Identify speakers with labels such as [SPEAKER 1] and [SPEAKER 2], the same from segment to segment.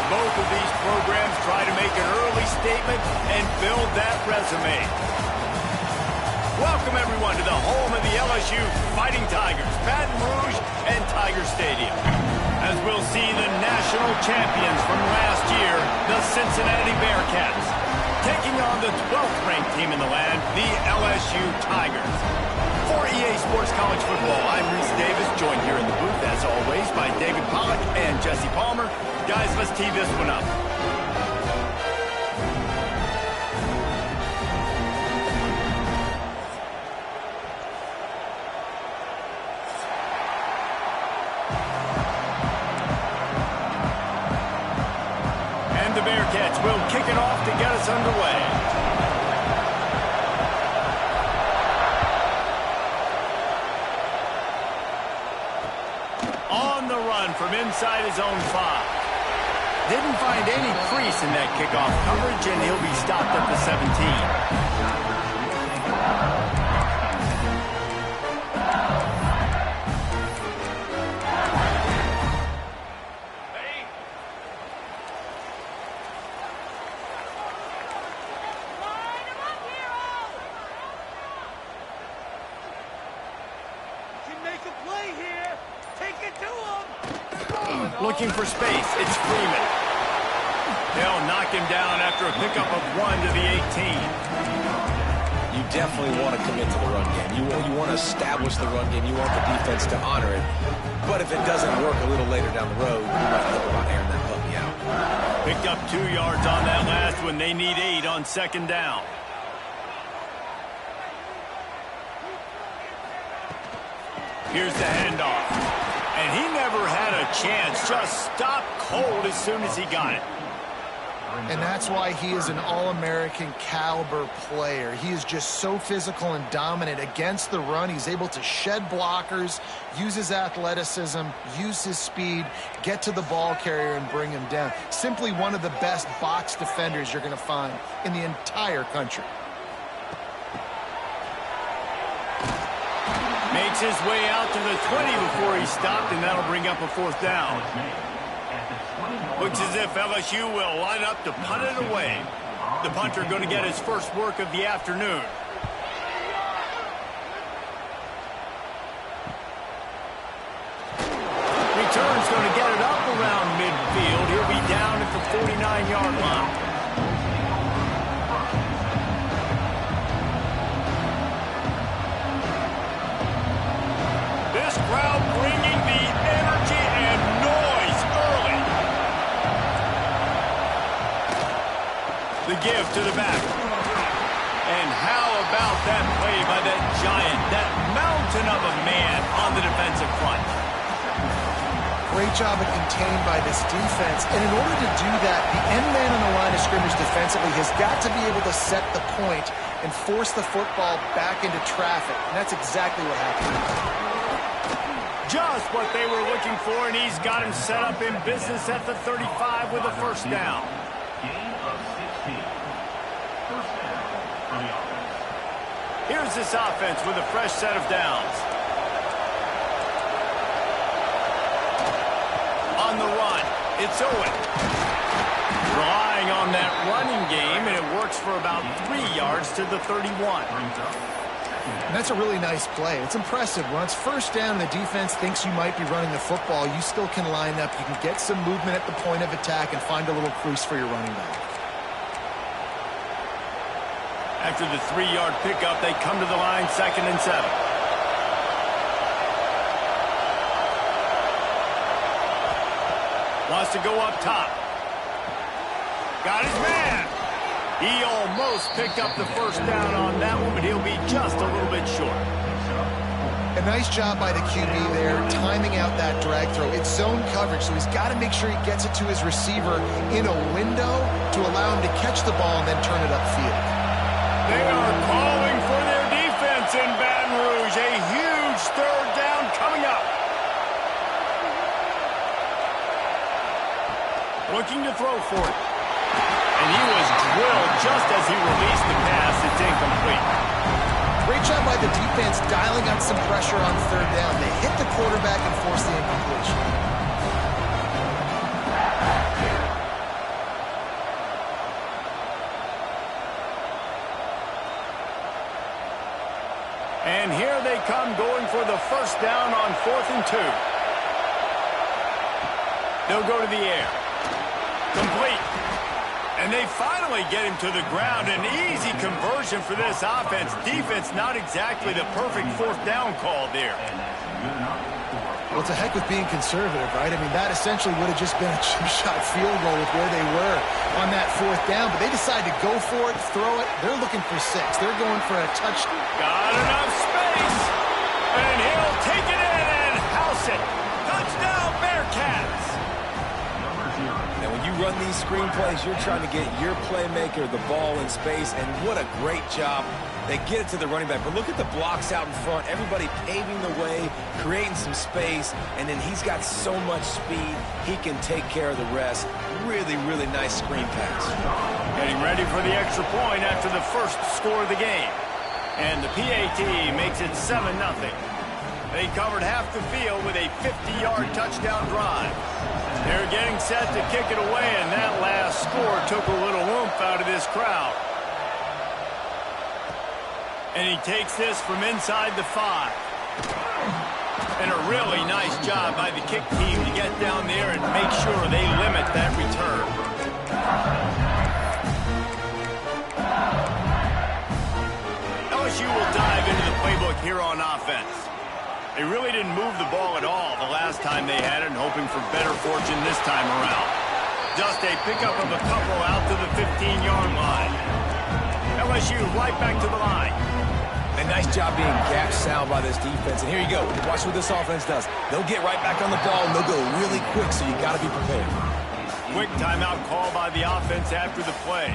[SPEAKER 1] Both of these programs try to make an early statement and build that resume. Welcome, everyone, to the home of the LSU Fighting Tigers, Baton Rouge and Tiger Stadium. As we'll see the national champions from last year, the Cincinnati Bearcats, taking on the 12th-ranked team in the land, the LSU Tigers. For EA Sports College Football, I'm Reese Davis, joined here in the booth, as always, by David Pollack and Jesse Palmer. Guys, let's tee this one up. The Bearcats will kick it off to get us underway. On the run from inside his own 5. Didn't find any crease in that kickoff coverage, and he'll be stopped at the 17. Looking for space, it's Freeman. They'll knock him down after a pickup of 1 to the 18.
[SPEAKER 2] You definitely want to commit to the run game. You want to establish the run game. You want the defense to honor it. But if it doesn't work a little later down the road, you might think about airing that puppy out.
[SPEAKER 1] Picked up 2 yards on that last one. They need 8 on 2nd down. Here's the handoff. And he never had a chance, just stopped cold as soon as he got it.
[SPEAKER 3] And that's why he is an All-American caliber player. He is just so physical and dominant against the run. He's able to shed blockers, use his athleticism, use his speed, get to the ball carrier and bring him down. Simply one of the best box defenders you're going to find in the entire country.
[SPEAKER 1] Makes his way out to the 20 before he stopped, and that'll bring up a 4th down. Looks as if LSU will line up to punt it away. The punter going to get his first work of the afternoon. Return's going to get it up around midfield. He'll be down at the 49-yard line. Crowd bringing the energy and noise early. The give to the back. And how about that play by that giant, that mountain of a man on the defensive front?
[SPEAKER 3] Great job of contained by this defense. And in order to do that, the end man on the line of scrimmage defensively has got to be able to set the point and force the football back into traffic. And that's exactly what happened.
[SPEAKER 1] Just what they were looking for, and he's got him set up in business at the 35 with a 1st down. Here's this offense with a fresh set of downs. On the run, it's Owen. Relying on that running game, and it works for about 3 yards to the 31.
[SPEAKER 3] And that's a really nice play. It's impressive. When it's 1st down, the defense thinks you might be running the football. You still can line up. You can get some movement at the point of attack and find a little crease for your running back.
[SPEAKER 1] After the 3-yard pickup, they come to the line 2nd and 7. Wants to go up top. Got his man. He almost picked up the 1st down on that one, but he'll be just a little bit short.
[SPEAKER 3] A nice job by the QB there, timing out that drag throw. It's zone coverage, so he's got to make sure he gets it to his receiver in a window to allow him to catch the ball and then turn it upfield.
[SPEAKER 1] They are calling for their defense in Baton Rouge. A huge 3rd down coming up. Looking to throw for it. And he was drilled just as he released the pass. It's incomplete.
[SPEAKER 3] Great job by the defense dialing up some pressure on 3rd down. They hit the quarterback and force the incompletion.
[SPEAKER 1] first down on 4th and 2. They'll go to the air. Complete. And they finally get him to the ground. An easy conversion for this offense. Defense, not exactly the perfect 4th down call there.
[SPEAKER 3] Well, it's a heck with being conservative, right? I mean, that essentially would have just been a chip-shot field goal with where they were on that 4th down. But they decided to go for it, throw it. They're looking for 6. They're going for a touchdown.
[SPEAKER 1] Got enough space. And he'll take it in and house it. Touchdown, Bearcats.
[SPEAKER 2] And when you run these screen plays, you're trying to get your playmaker the ball in space, and what a great job. They get it to the running back, but look at the blocks out in front. Everybody paving the way, creating some space, and then he's got so much speed, he can take care of the rest. Really, really nice screen pass.
[SPEAKER 1] Getting ready for the extra point after the first score of the game. And the PAT makes it 7-0. They covered half the field with a 50-yard touchdown drive. They're getting set to kick it away, and that last score took a little oomph out of this crowd. And he takes this from inside the 5. And a really nice job by the kick team to get down there and make sure they limit that return. LSU will dive into the playbook here on offense. They really didn't move the ball at all the last time they had it, and hoping for better fortune this time around. Just a pickup of a couple out to the 15-yard line. LSU right back to the line.
[SPEAKER 2] A nice job being gap sound by this defense. And here you go. Watch what this offense does. They'll get right back on the ball, and they'll go really quick, so you got to be prepared.
[SPEAKER 1] Quick timeout call by the offense after the play.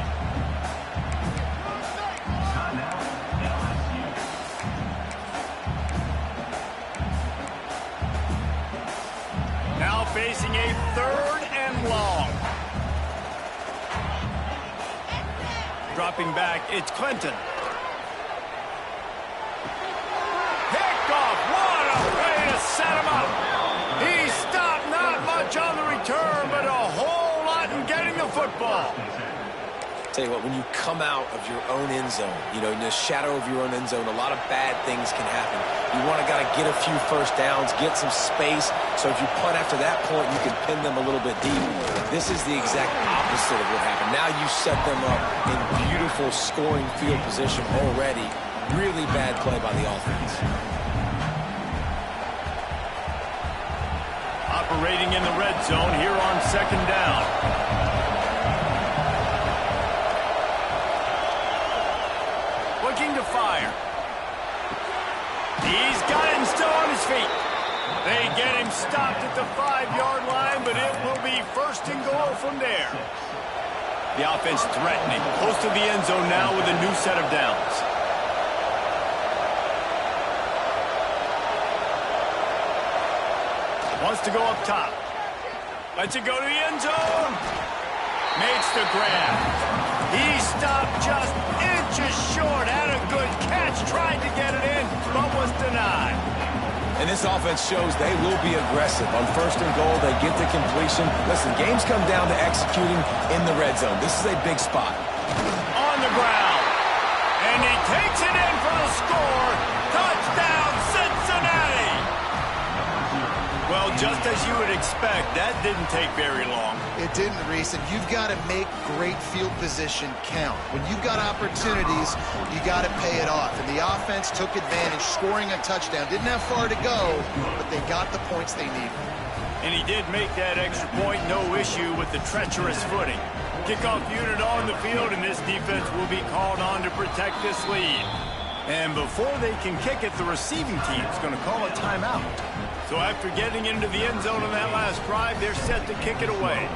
[SPEAKER 1] Now facing a 3rd and long. Dropping back, it's Clinton. Picked off. What a way to set him up. He stopped, not much on the return, but a whole lot in getting the football.
[SPEAKER 2] Tell you what, when you come out of your own end zone, you know, in the shadow of your own end zone, a lot of bad things can happen. You want to get a few first downs, get some space, so if you punt after that point, you can pin them a little bit deep. This is the exact opposite of what happened. Now you set them up in beautiful scoring field position already. Really bad play by the offense.
[SPEAKER 1] Operating in the red zone here on 2nd down. Looking to fire. He's got it and still on his feet. They get him stopped at the 5-yard line, but it will be 1st and goal from there. The offense threatening, close to the end zone now with a new set of downs. Wants to go up top. Lets it go to the end zone. Makes the grab. He stopped just inches short. Had a good catch. Tried to get it in, but was denied.
[SPEAKER 2] And this offense shows they will be aggressive. On 1st and goal, they get the completion. Listen, games come down to executing in the red zone. This is a big spot.
[SPEAKER 1] On the ground. And he takes it in for the score. Touchdown, Cincinnati. Well, just as you would expect, that didn't take very long.
[SPEAKER 3] It didn't, Reese, and you've got to make great field position count. When you've got opportunities, you got to pay it off. And the offense took advantage, scoring a touchdown. Didn't have far to go, but they got the points they needed.
[SPEAKER 1] And he did make that extra point, no issue with the treacherous footing. Kickoff unit on the field, and this defense will be called on to protect this lead. And before they can kick it, the receiving team is going to call a timeout. So after getting into the end zone on that last drive, they're set to kick it away.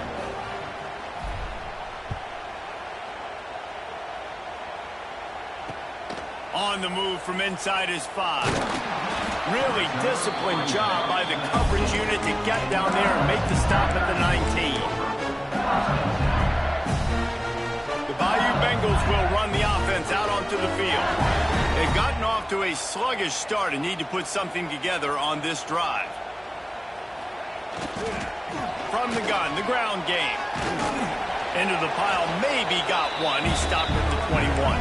[SPEAKER 1] On the move from inside his 5. Really disciplined job by the coverage unit to get down there and make the stop at the 19. The Bayou Bengals will run the offense out onto the field. They've gotten off to a sluggish start and need to put something together on this drive. From the gun, the ground game. Into the pile, maybe got one. He stopped at the 21.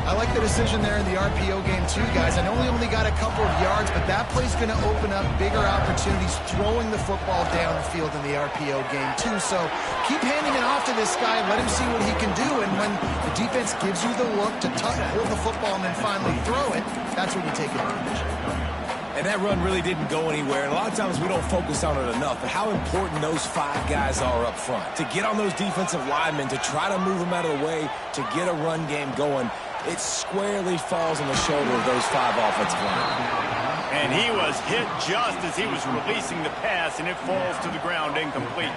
[SPEAKER 3] I like the decision there in the RPO game too, guys. I know he only got a couple of yards, but that play's going to open up bigger opportunities throwing the football down the field in the RPO game too. So keep handing it off to this guy, let him see what he can do, and when the defense gives you the look to hold the football and then finally throw it, that's when you take advantage.
[SPEAKER 2] And that run really didn't go anywhere. And a lot of times we don't focus on it enough, but how important those 5 guys are up front. To get on those defensive linemen, to try to move them out of the way, to get a run game going, it squarely falls on the shoulder of those 5 offensive linemen.
[SPEAKER 1] And he was hit just as he was releasing the pass, and it falls to the ground incomplete.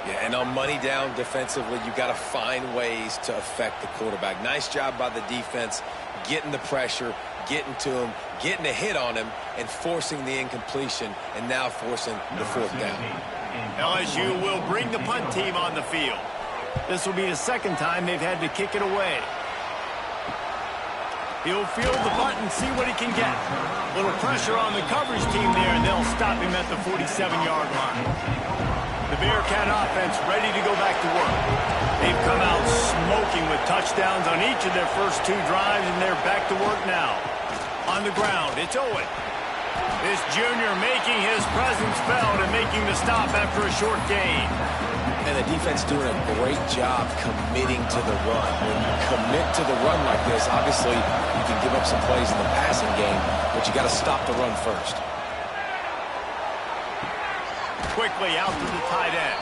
[SPEAKER 2] Yeah, and on money down defensively, you got to find ways to affect the quarterback. Nice job by the defense, getting the pressure, getting to him, getting a hit on him, and forcing the incompletion, and now forcing the 4th down.
[SPEAKER 1] LSU will bring the punt team on the field. This will be the 2nd time they've had to kick it away. He'll field the punt and see what he can get. Little pressure on the coverage team there, and they'll stop him at the 47-yard line. The Bearcat offense ready to go back to work. They've come out smoking with touchdowns on each of their first 2 drives, and they're back to work now. On the ground, it's Owen. This junior making his presence felt and making the stop after a short gain.
[SPEAKER 2] And the defense doing a great job committing to the run. When you commit to the run like this, obviously you can give up some plays in the passing game, but you got to stop the run first.
[SPEAKER 1] Quickly out to the tight end.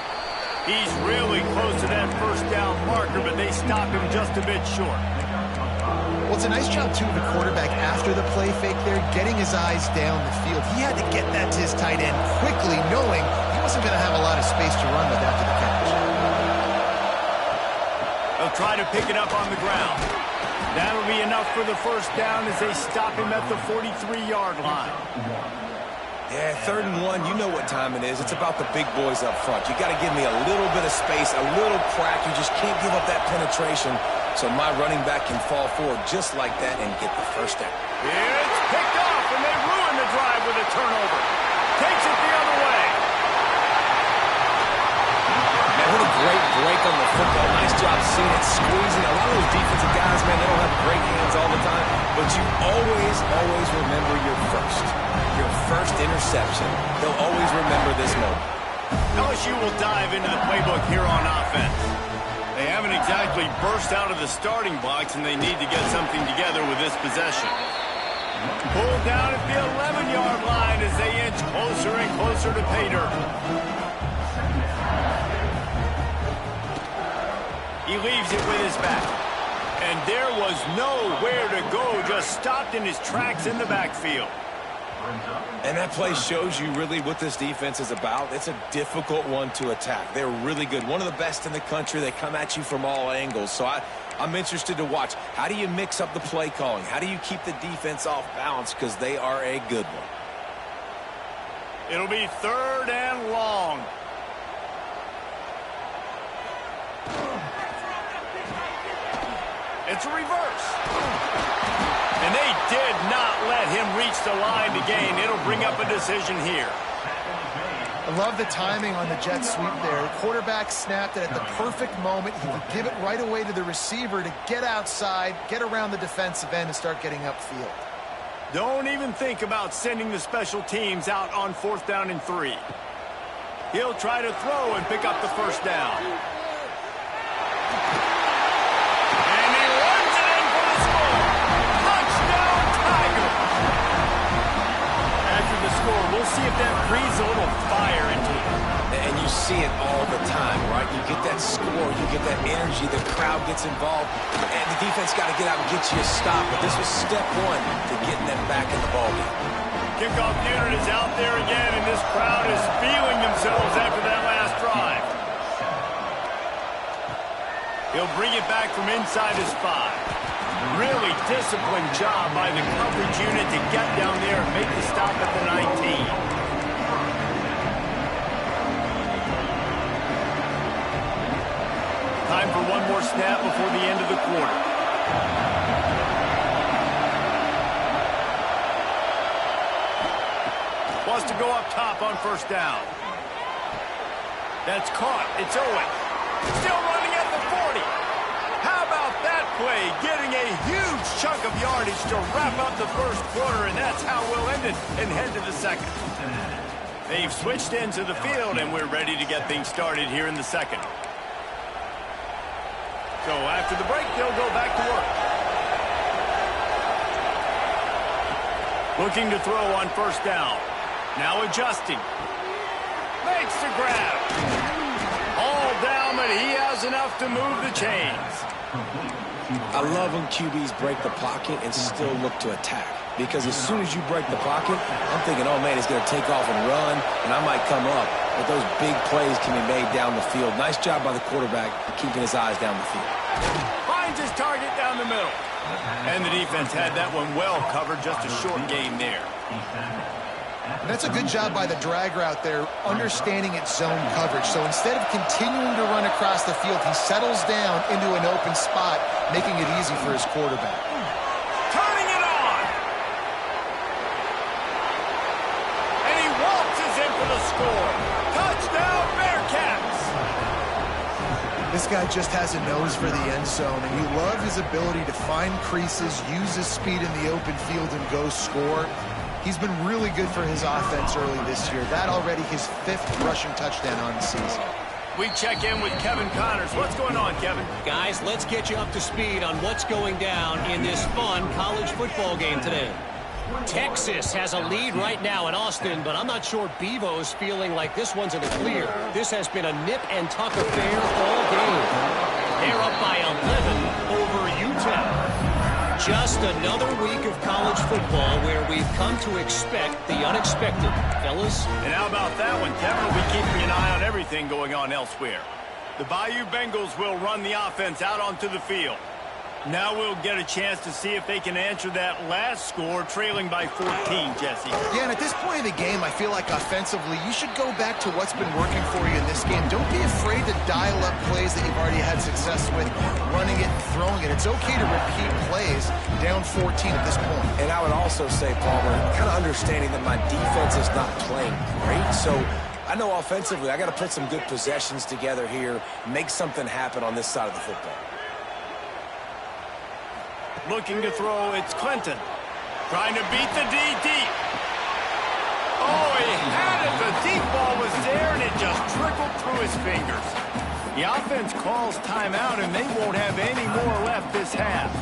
[SPEAKER 1] He's really close to that 1st down marker, but they stop him just a bit short.
[SPEAKER 3] Well, it's a nice job, too, of the quarterback after the play fake there, getting his eyes down the field. He had to get that to his tight end quickly, knowing he wasn't going to have a lot of space to run with after the catch.
[SPEAKER 1] They'll try to pick it up on the ground. That'll be enough for the 1st down as they stop him at the 43-yard line.
[SPEAKER 2] Yeah, 3rd and 1, you know what time it is. It's about the big boys up front. You got to give me a little bit of space, a little crack. You just can't give up that penetration, so my running back can fall forward just like that and get the 1st down.
[SPEAKER 1] It's picked off, and they ruin the drive with a turnover. Takes it the other way.
[SPEAKER 2] Man, what a great break on the football. Nice job seeing it, squeezing. A lot of those defensive guys, man, they don't have great hands all the time, but you always remember your first interception. They'll always remember this moment.
[SPEAKER 1] LSU will dive into the playbook here on offense. They haven't exactly burst out of the starting blocks, and they need to get something together with this possession. Pulled down at the 11-yard line as they inch closer and closer to pay dirt. He leaves it with his back. And there was nowhere to go, just stopped in his tracks in the backfield.
[SPEAKER 2] And that play shows you really what this defense is about. It's a difficult one to attack. They're really good. One of the best in the country. They come at you from all angles. So I'm interested to watch. How do you mix up the play calling? How do you keep the defense off balance? Because they are a good one.
[SPEAKER 1] It'll be 3rd and long. It's a reverse. And they did not let him reach the line to gain. It'll bring up a decision here.
[SPEAKER 3] I love the timing on the jet sweep there. The quarterback snapped it at the perfect moment. He could give it right away to the receiver to get outside, get around the defensive end, and start getting upfield.
[SPEAKER 1] Don't even think about sending the special teams out on 4th down and 3. He'll try to throw and pick up the 1st down. We'll see if that breathes a little fire into it.
[SPEAKER 2] And you see it all the time, right? You get that score, you get that energy, the crowd gets involved, and the defense got to get out and get you a stop. But this was step 1 to getting them back in the ballgame.
[SPEAKER 1] Kickoff unit is out there again, and this crowd is feeling themselves after that last drive. He'll bring it back from inside his 5. Really disciplined job by the coverage unit to get down there and make the stop at the 19. Time for one more snap before the end of the quarter. Wants to go up top on 1st down. That's caught. It's Owen. Still running at the 40. How about that play? Getting a huge huge chunk of yardage to wrap up the first quarter, and that's how we'll end it and head to the second. They've switched into the field, and we're ready to get things started here in the second. So after the break, they'll go back to work. Looking to throw on first down. Now adjusting. Makes the grab. All down, but he has enough to move the chains.
[SPEAKER 2] I love when QBs break the pocket and still look to attack. Because as soon as you break the pocket, I'm thinking, oh, man, he's going to take off and run, and I might come up. But those big plays can be made down the field. Nice job by the quarterback keeping his eyes down the field.
[SPEAKER 1] Finds his target down the middle. And the defense had that one well covered, just a short gain there.
[SPEAKER 3] That's a good job by the drag route there, understanding its zone coverage. So instead of continuing to run across the field, he settles down into an open spot, making it easy for his quarterback.
[SPEAKER 1] Turning it on! And he waltzes in for the score. Touchdown, Bearcats!
[SPEAKER 3] This guy just has a nose for the end zone, and you love his ability to find creases, use his speed in the open field, and go score. He's been really good for his offense early this year. That already his 5th rushing touchdown on the season.
[SPEAKER 1] We check in with Kevin Connors. What's going on, Kevin?
[SPEAKER 4] Guys, let's get you up to speed on what's going down in this fun college football game today. Texas has a lead right now in Austin, but I'm not sure Bevo's feeling like this one's in the clear. This has been a nip-and-tuck affair all game. They're up by 11 over Utah. Just another week of college football where we've come to expect the unexpected, fellas.
[SPEAKER 1] And how about that one? Kevin will be keeping an eye on everything going on elsewhere. The Bayou Bengals will run the offense out onto the field. Now we'll get a chance to see if they can answer that last score, trailing by 14, Jesse.
[SPEAKER 3] Yeah, and at this point in the game, I feel like offensively, you should go back to what's been working for you in this game. Don't be afraid to dial up plays that you've already had success with, running it and throwing it. It's okay to repeat plays down 14 at this point.
[SPEAKER 2] And I would also say, Palmer, kind of understanding that my defense is not playing great, so I know offensively I got to put some good possessions together here, make something happen on this side of the football.
[SPEAKER 1] Looking to throw, it's Clinton. Trying to beat the D deep. Oh, he had it. The deep ball was there, and it just trickled through his fingers. The offense calls timeout, and they won't have any more left this half.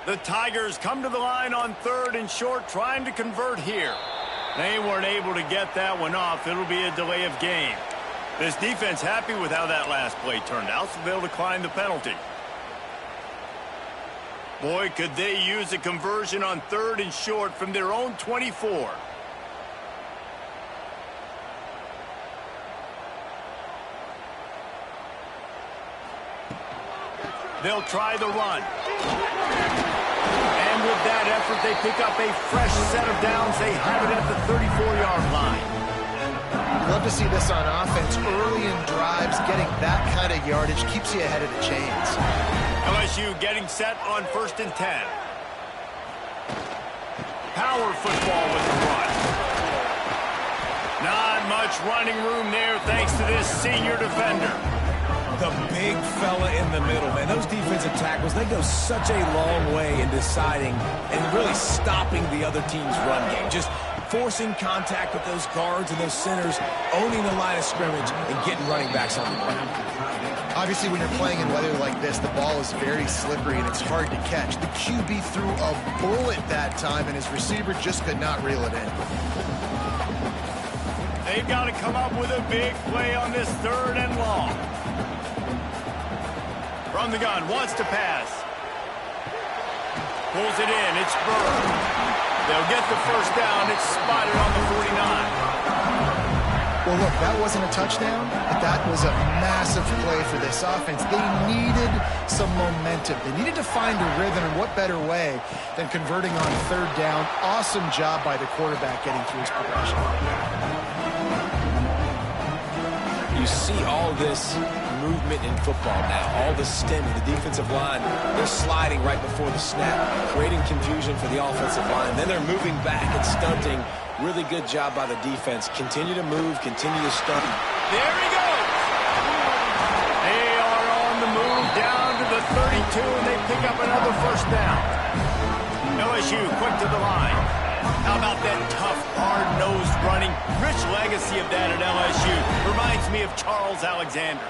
[SPEAKER 1] The Tigers come to the line on 3rd and short, trying to convert here. They weren't able to get that one off. It'll be a delay of game. This defense happy with how that last play turned out, so they'll decline the penalty. Boy, could they use a conversion on 3rd and short from their own 24. They'll try the run. And with that effort, they pick up a fresh set of downs. They have it at the 34-yard line.
[SPEAKER 3] You love to see this on offense. Early in drives, getting that kind of yardage keeps you ahead of the chains.
[SPEAKER 1] LSU getting set on 1st and 10. Power football with the run. Not much running room there thanks to this senior defender.
[SPEAKER 2] The big fella in the middle, man. Those defensive tackles, they go such a long way in deciding and really stopping the other team's run game. Just forcing contact with those guards and those centers, owning the line of scrimmage, and getting running backs on the ground.
[SPEAKER 3] Obviously, when you're playing in weather like this, the ball is very slippery and it's hard to catch. The QB threw a bullet that time, and his receiver just could not reel it in.
[SPEAKER 1] They've got to come up with a big play on this 3rd and long. From the gun, wants to pass. Pulls it in, it's Burr. They'll get the first down, it's spotted on the 49.
[SPEAKER 3] Well, look, that wasn't a touchdown, but that was a massive play for this offense. They needed some momentum. They needed to find a rhythm, and what better way than converting on 3rd down. Awesome job by the quarterback getting through his progression.
[SPEAKER 2] You you see all this movement in football now, all the stemming, the defensive line, they're sliding right before the snap, creating confusion for the offensive line. Then they're moving back and stunting. Really good job by the defense. Continue to move, continue to stunt.
[SPEAKER 1] There he goes. They are on the move down to the 32, and they pick up another first down. LSU quick to the line. How about that tough, hard-nosed running? Rich legacy of that at LSU. Reminds me of Charles Alexander.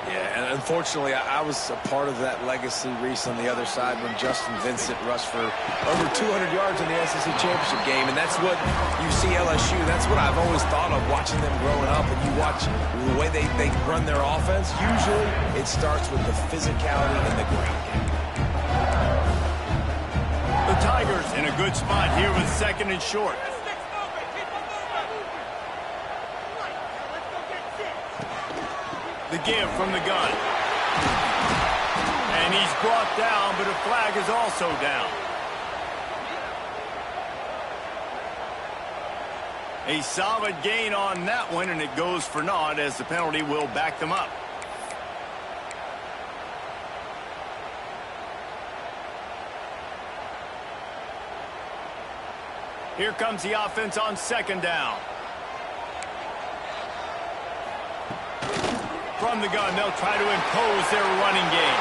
[SPEAKER 2] Yeah, and unfortunately, I was a part of that legacy, Reese, on the other side when Justin Vincent rushed for over 200 yards in the SEC championship game, and that's what you see LSU. That's what I've always thought of watching them growing up, and you watch the way they run their offense. Usually, it starts with the physicality in the ground game.
[SPEAKER 1] The Tigers in a good spot here with 2nd and short. The give from the gun. And he's brought down, but a flag is also down. A solid gain on that one, and it goes for naught as the penalty will back them up. Here comes the offense on 2nd down. From the gun, they'll try to impose their running game.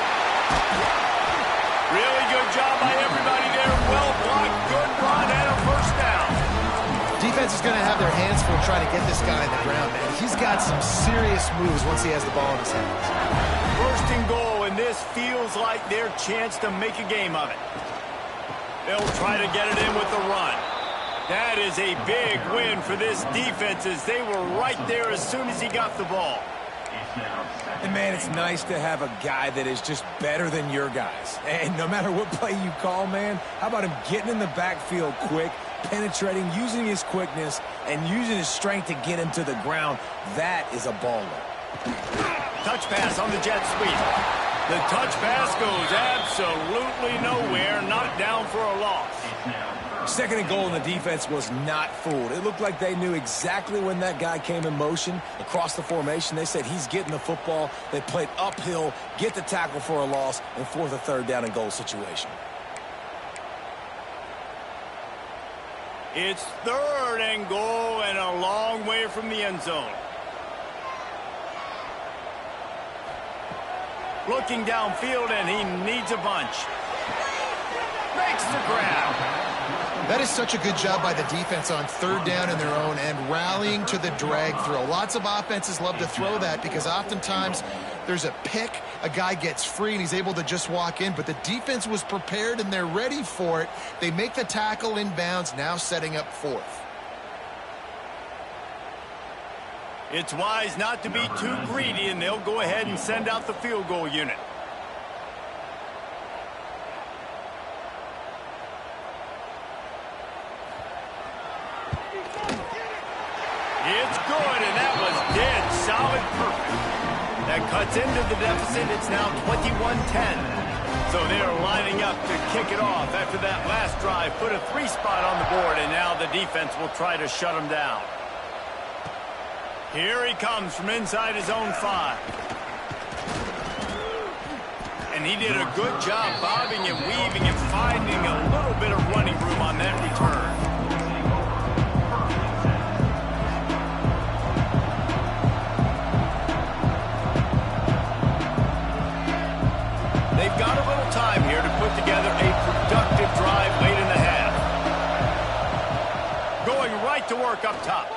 [SPEAKER 1] Really good job by everybody there. Well blocked, good run, and a first down.
[SPEAKER 3] Defense is going to have their hands full trying to get this guy in the ground, man. He's got some serious moves once he has the ball in his hands.
[SPEAKER 1] 1st and goal, and this feels like their chance to make a game of it. They'll try to get it in with the run. That is a big win for this defense as they were right there as soon as he got the ball.
[SPEAKER 2] And, man, it's nice to have a guy that is just better than your guys. And no matter what play you call, man, how about him getting in the backfield quick, penetrating, using his quickness, and using his strength to get him to the ground? That is a baller.
[SPEAKER 1] Touch pass on the jet sweep. The touch pass goes absolutely nowhere, knocked down for a loss.
[SPEAKER 2] 2nd and goal, and the defense was not fooled. It looked like they knew exactly when that guy came in motion across the formation. They said he's getting the football. They played uphill, get the tackle for a loss, and force a 3rd down and goal situation.
[SPEAKER 1] It's 3rd and goal and a long way from the end zone. Looking downfield, and he needs a bunch. Makes the grab.
[SPEAKER 3] That is such a good job by the defense on 3rd down in their own end, rallying to the drag throw. Lots of offenses love to throw that because oftentimes there's a pick, a guy gets free, and he's able to just walk in. But the defense was prepared, and they're ready for it. They make the tackle inbounds, now setting up 4th.
[SPEAKER 1] It's wise not to be too greedy, and they'll go ahead and send out the field goal unit. It's good, and that was dead solid perfect. That cuts into the deficit. It's now 21-10. So they're lining up to kick it off after that last drive. Put a 3 spot on the board, and now the defense will try to shut them down. Here he comes from inside his own 5. And he did a good job bobbing and weaving and finding a little bit of running room on that return. They've got a little time here to put together a productive drive late in the half. Going right to work up top.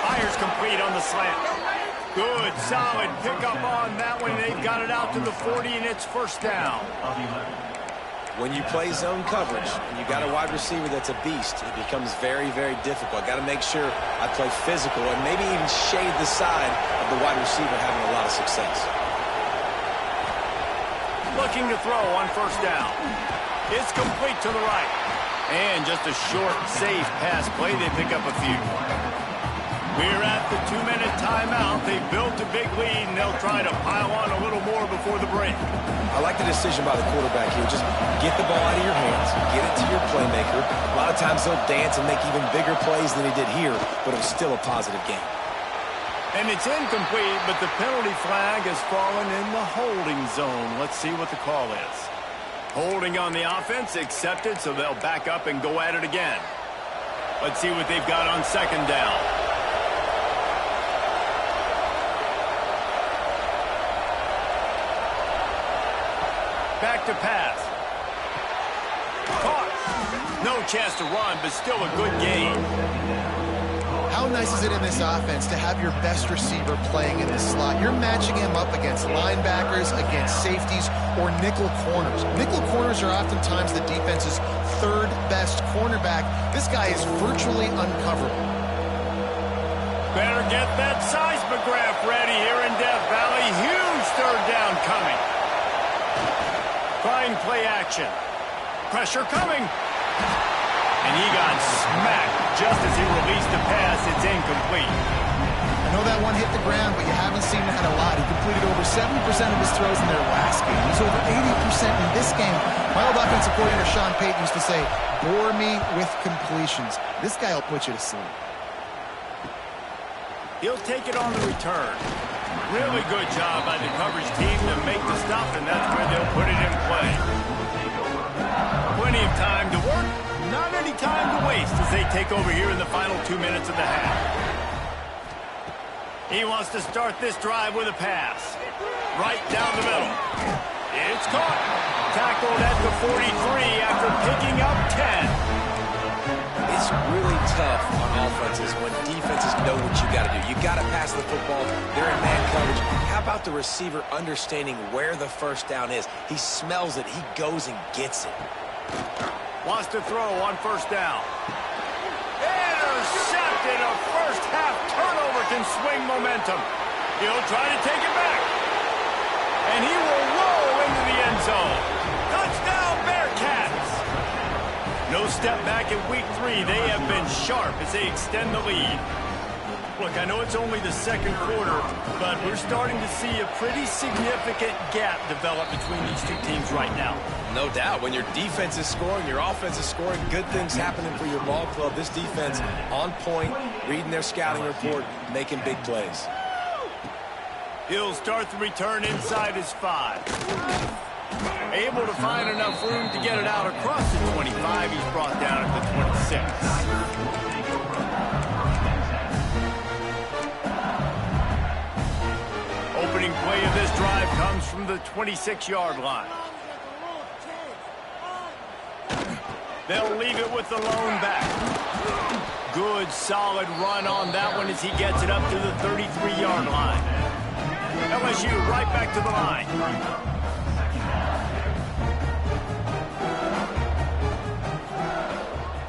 [SPEAKER 1] Fires complete on the slant. Good, solid pickup on that one. They've got it out to the 40, and it's 1st down.
[SPEAKER 2] When you play zone coverage and you got a wide receiver that's a beast, it becomes very, very difficult. Got to make sure I play physical and maybe even shade the side of the wide receiver having a lot of success.
[SPEAKER 1] Looking to throw on 1st down. It's complete to the right. And just a short, safe pass play. They pick up a few. We're at the 2-minute timeout. They've built a big lead, and they'll try to pile on a little more before the break.
[SPEAKER 2] I like the decision by the quarterback here. Just get the ball out of your hands, get it to your playmaker. A lot of times they'll dance and make even bigger plays than he did here, but it was still a positive game.
[SPEAKER 1] And it's incomplete, but the penalty flag has fallen in the holding zone. Let's see what the call is. Holding on the offense, accepted, so they'll back up and go at it again. Let's see what they've got on second down. Back to pass. Caught. No chance to run, but still a good gain.
[SPEAKER 3] How nice is it in this offense to have your best receiver playing in this slot? You're matching him up against linebackers, against safeties, or nickel corners. Nickel corners are oftentimes the defense's third best cornerback. This guy is virtually uncoverable.
[SPEAKER 1] Better get that seismograph ready here in Death Valley. Huge third down coming. Trying play action. Pressure coming. And he got smacked just as he released the pass. It's incomplete.
[SPEAKER 3] I know that one hit the ground, but you haven't seen that a lot. He completed over 70% of his throws in their last game. He's over 80% in this game. My old offensive coordinator, Sean Payton, used to say, bore me with completions. This guy will put you to sleep.
[SPEAKER 1] He'll take it on the return. Really good job by the coverage team to make the stop, and that's where they'll put it in play. Plenty of time to work. Not any time to waste as they take over here in the final 2 minutes of the half. He wants to start this drive with a pass. Right down the middle. It's caught. Tackled at the 43 after picking up 10.
[SPEAKER 2] It's really tough on offenses when defenses know what you got to do. You got to pass the football. They're in man coverage. How about the receiver understanding where the first down is? He smells it. He goes and gets it.
[SPEAKER 1] Wants to throw on first down. Intercepted. A first half turnover can swing momentum. He'll try to take it back. And he will roll into the end zone. Touchdown, Bearcats. No step back in week 3. They have been sharp as they extend the lead. Look, I know it's only the second quarter, but we're starting to see a pretty significant gap develop between these two teams right now.
[SPEAKER 2] No doubt. When your defense is scoring, your offense is scoring, good things happening for your ball club. This defense on point, reading their scouting report, making big plays.
[SPEAKER 1] He'll start the return inside his 5. Able to find enough room to get it out across the 25. He's brought down at the 26. Opening play of this drive comes from the 26-yard line. They'll leave it with the lone back. Good, solid run on that one as he gets it up to the 33-yard line. LSU right back to the line.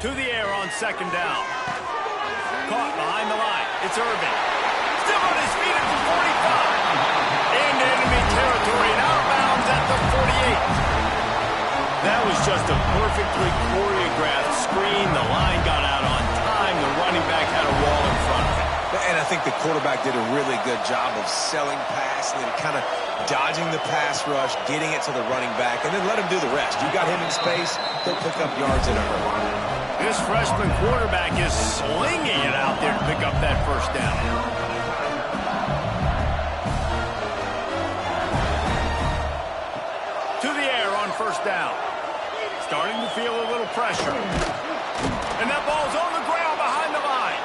[SPEAKER 1] To the air on second down. Caught behind the line. It's Irvin. Still on his feet at the 45. Into enemy territory and outbounds at the 48. That was just a perfectly choreographed screen. The line got out on time. The running back had a wall in front of him.
[SPEAKER 2] And I think the quarterback did a really good job of selling pass and then kind of dodging the pass rush, getting it to the running back, and then let him do the rest. You got him in space, he'll pick up yards in a hurry.
[SPEAKER 1] This freshman quarterback is slinging it out there to pick up that first down. To the air on first down. Starting to feel a little pressure. And that ball's on the ground behind the line.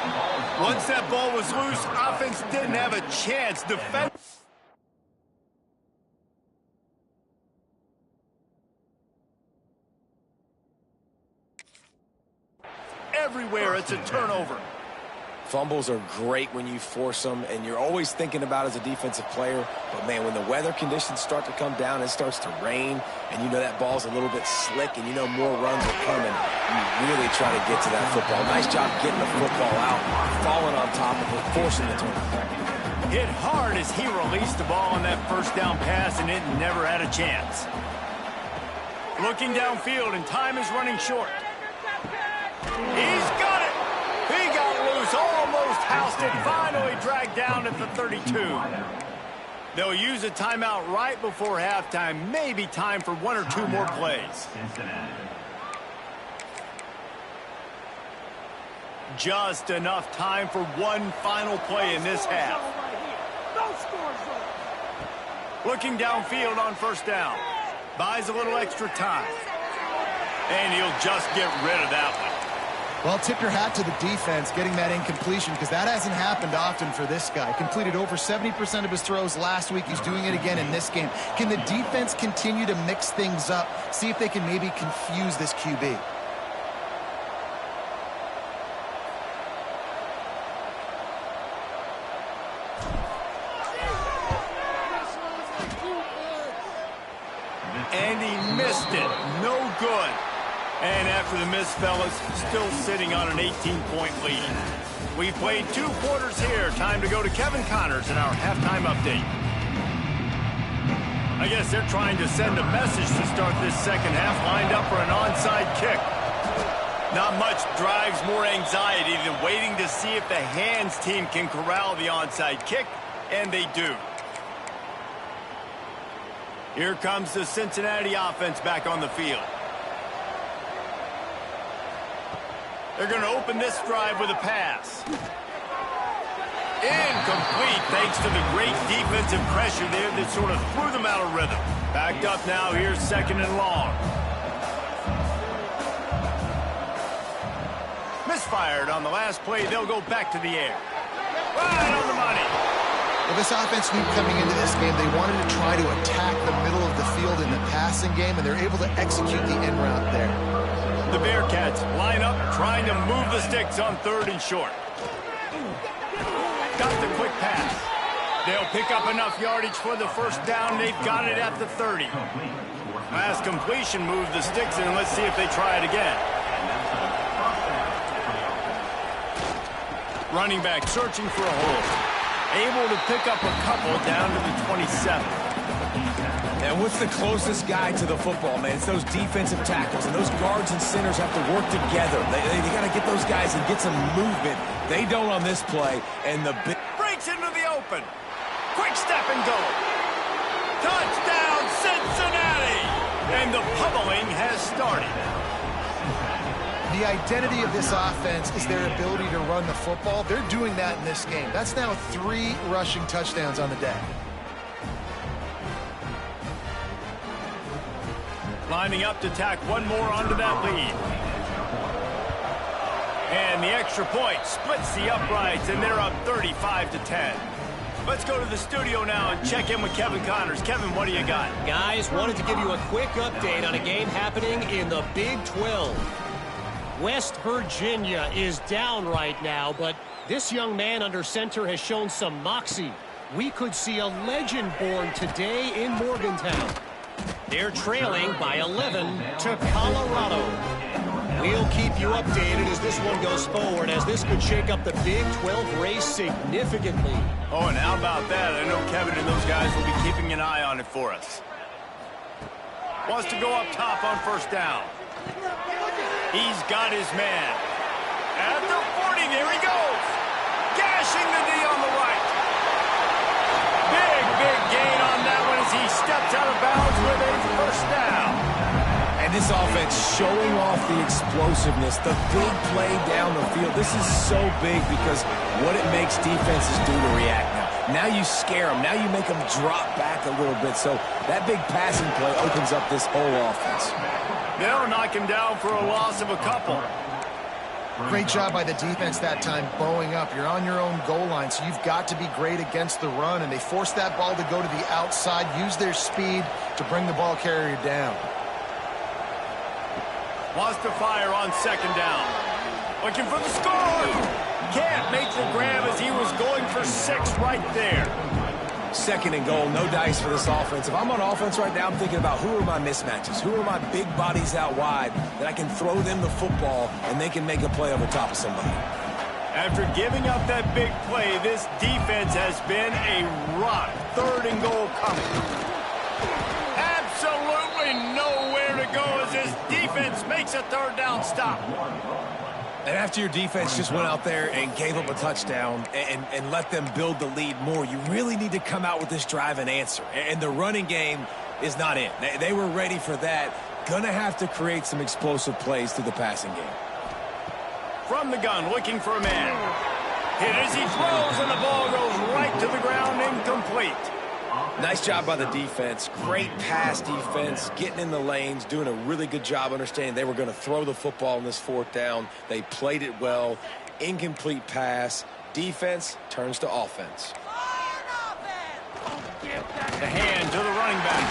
[SPEAKER 1] Once that ball was loose, offense didn't have a chance. Defense. Everywhere, it's a turnover.
[SPEAKER 2] Fumbles are great when you force them, and you're always thinking about as a defensive player. But, man, when the weather conditions start to come down, it starts to rain, and you know that ball's a little bit slick, and you know more runs are coming. You really try to get to that football. Nice job getting the football out, falling on top of it, forcing the turnover.
[SPEAKER 1] Hit hard as he released the ball on that first down pass, and it never had a chance. Looking downfield, and time is running short. He's got it. He got loose, almost housed it, finally dragged down at the 32. They'll use a timeout right before halftime. Maybe time for 1 or 2 more plays. Just enough time for one final play in this half. Looking downfield on first down. Buys a little extra time. And he'll just get rid of that one.
[SPEAKER 3] Well, tip your hat to the defense getting that incompletion because that hasn't happened often for this guy. Completed over 70% of his throws last week. He's doing it again in this game. Can the defense continue to mix things up? See if they can maybe confuse this QB.
[SPEAKER 1] And he missed it. No good. And after the miss, fellas, still sitting on an 18-point lead. We've played 2 quarters here. Time to go to Kevin Connors in our halftime update. I guess they're trying to send a message to start this second half, lined up for an onside kick. Not much drives more anxiety than waiting to see if the hands team can corral the onside kick, and they do. Here comes the Cincinnati offense back on the field. They're going to open this drive with a pass. Incomplete thanks to the great defensive pressure there that sort of threw them out of rhythm. Backed up now, here's second and long. Misfired on the last play, they'll go back to the air. Right on the money.
[SPEAKER 3] Well, this offense knew coming into this game they wanted to try to attack the middle of the field in the passing game, and they're able to execute the in route there.
[SPEAKER 1] The Bearcats line up, trying to move the sticks on 3rd and short. Got the quick pass. They'll pick up enough yardage for the first down. They've got it at the 30. Last completion moved the sticks, and let's see if they try it again. Running back searching for a hole. Able to pick up a couple down to the 27.
[SPEAKER 2] And what's the closest guy to the football, man? It's those defensive tackles, and those guards and centers have to work together. They got to get those guys and get some movement. They don't on this play, and the big
[SPEAKER 1] breaks into the open. Quick step and go. Touchdown, Cincinnati! And the pummeling has started.
[SPEAKER 3] The identity of this offense is their ability to run the football. They're doing that in this game. That's now 3 rushing touchdowns on the day.
[SPEAKER 1] Lining up to tack one more onto that lead. And the extra point splits the uprights, and they're up 35-10. Let's go to the studio now and check in with Kevin Connors. Kevin, what do you got?
[SPEAKER 4] Guys, wanted to give you a quick update on a game happening in the Big 12. West Virginia is down right now, but this young man under center has shown some moxie. We could see a legend born today in Morgantown. They're trailing by 11 to Colorado. We'll keep you updated as this one goes forward, as this could shake up the Big 12 race significantly.
[SPEAKER 1] Oh, and how about that? I know Kevin and those guys will be keeping an eye on it for us. Wants to go up top on first down. He's got his man. At the 40, there he goes. Gashing the knee on the right. Big gain on that one as he steps out of bounds with a first down.
[SPEAKER 2] And this offense showing off the explosiveness, the big play down the field. This is so big because what it makes defenses do to react now. Now you scare them. Now you make them drop back a little bit. So that big passing play opens up this whole offense.
[SPEAKER 1] They'll knock him down for a loss of a couple.
[SPEAKER 3] Great job by the defense that time, bowing up. You're on your own goal line, so you've got to be great against the run, and they force that ball to go to the outside, use their speed to bring the ball carrier down.
[SPEAKER 1] Wants to fire on second down. Looking for the score. Can't make the grab as he was going for 6 right there.
[SPEAKER 2] Second and goal, no dice for this offense. If I'm on offense right now, I'm thinking about who are my mismatches? Who are my big bodies out wide that I can throw them the football and they can make a play over top of somebody?
[SPEAKER 1] After giving up that big play, this defense has been a rock. 3rd and goal coming. Absolutely nowhere to go as this defense makes a 3rd down stop.
[SPEAKER 2] And after your defense just went out there and gave up a touchdown and let them build the lead more, you really need to come out with this drive and answer. And the running game is not in. They were ready for that. Gonna have to create some explosive plays through the passing game.
[SPEAKER 1] From the gun, looking for a man. Hit as he throws, and the ball goes right to to the ground, incomplete.
[SPEAKER 2] Nice job by the defense. Great pass defense, getting in the lanes, doing a really good job understanding they were going to throw the football in this fourth down. They played it well. Incomplete pass. Defense turns to offense.
[SPEAKER 1] The hand to the running back.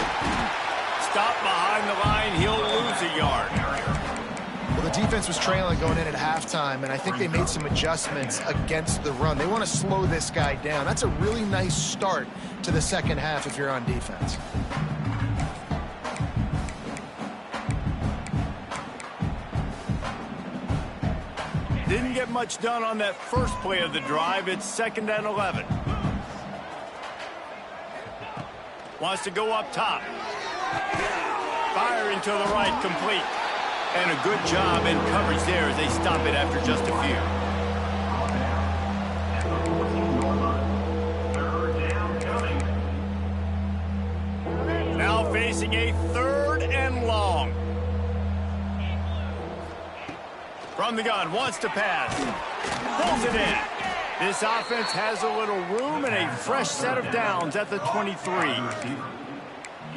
[SPEAKER 1] Stop behind the line. He'll lose a yard.
[SPEAKER 3] Well, the defense was trailing going in at halftime, and I think they made some adjustments against the run. They want to slow this guy down. That's a really nice start to the second half if you're on defense.
[SPEAKER 1] Didn't get much done on that first play of the drive. It's 2nd and 11. Wants to go up top. Firing to the right, complete. And a good job in coverage there as they stop it after just a few. Now facing a 3rd and long. From the gun, wants to pass. Pulls it in. This offense has a little room and a fresh set of downs at the 23.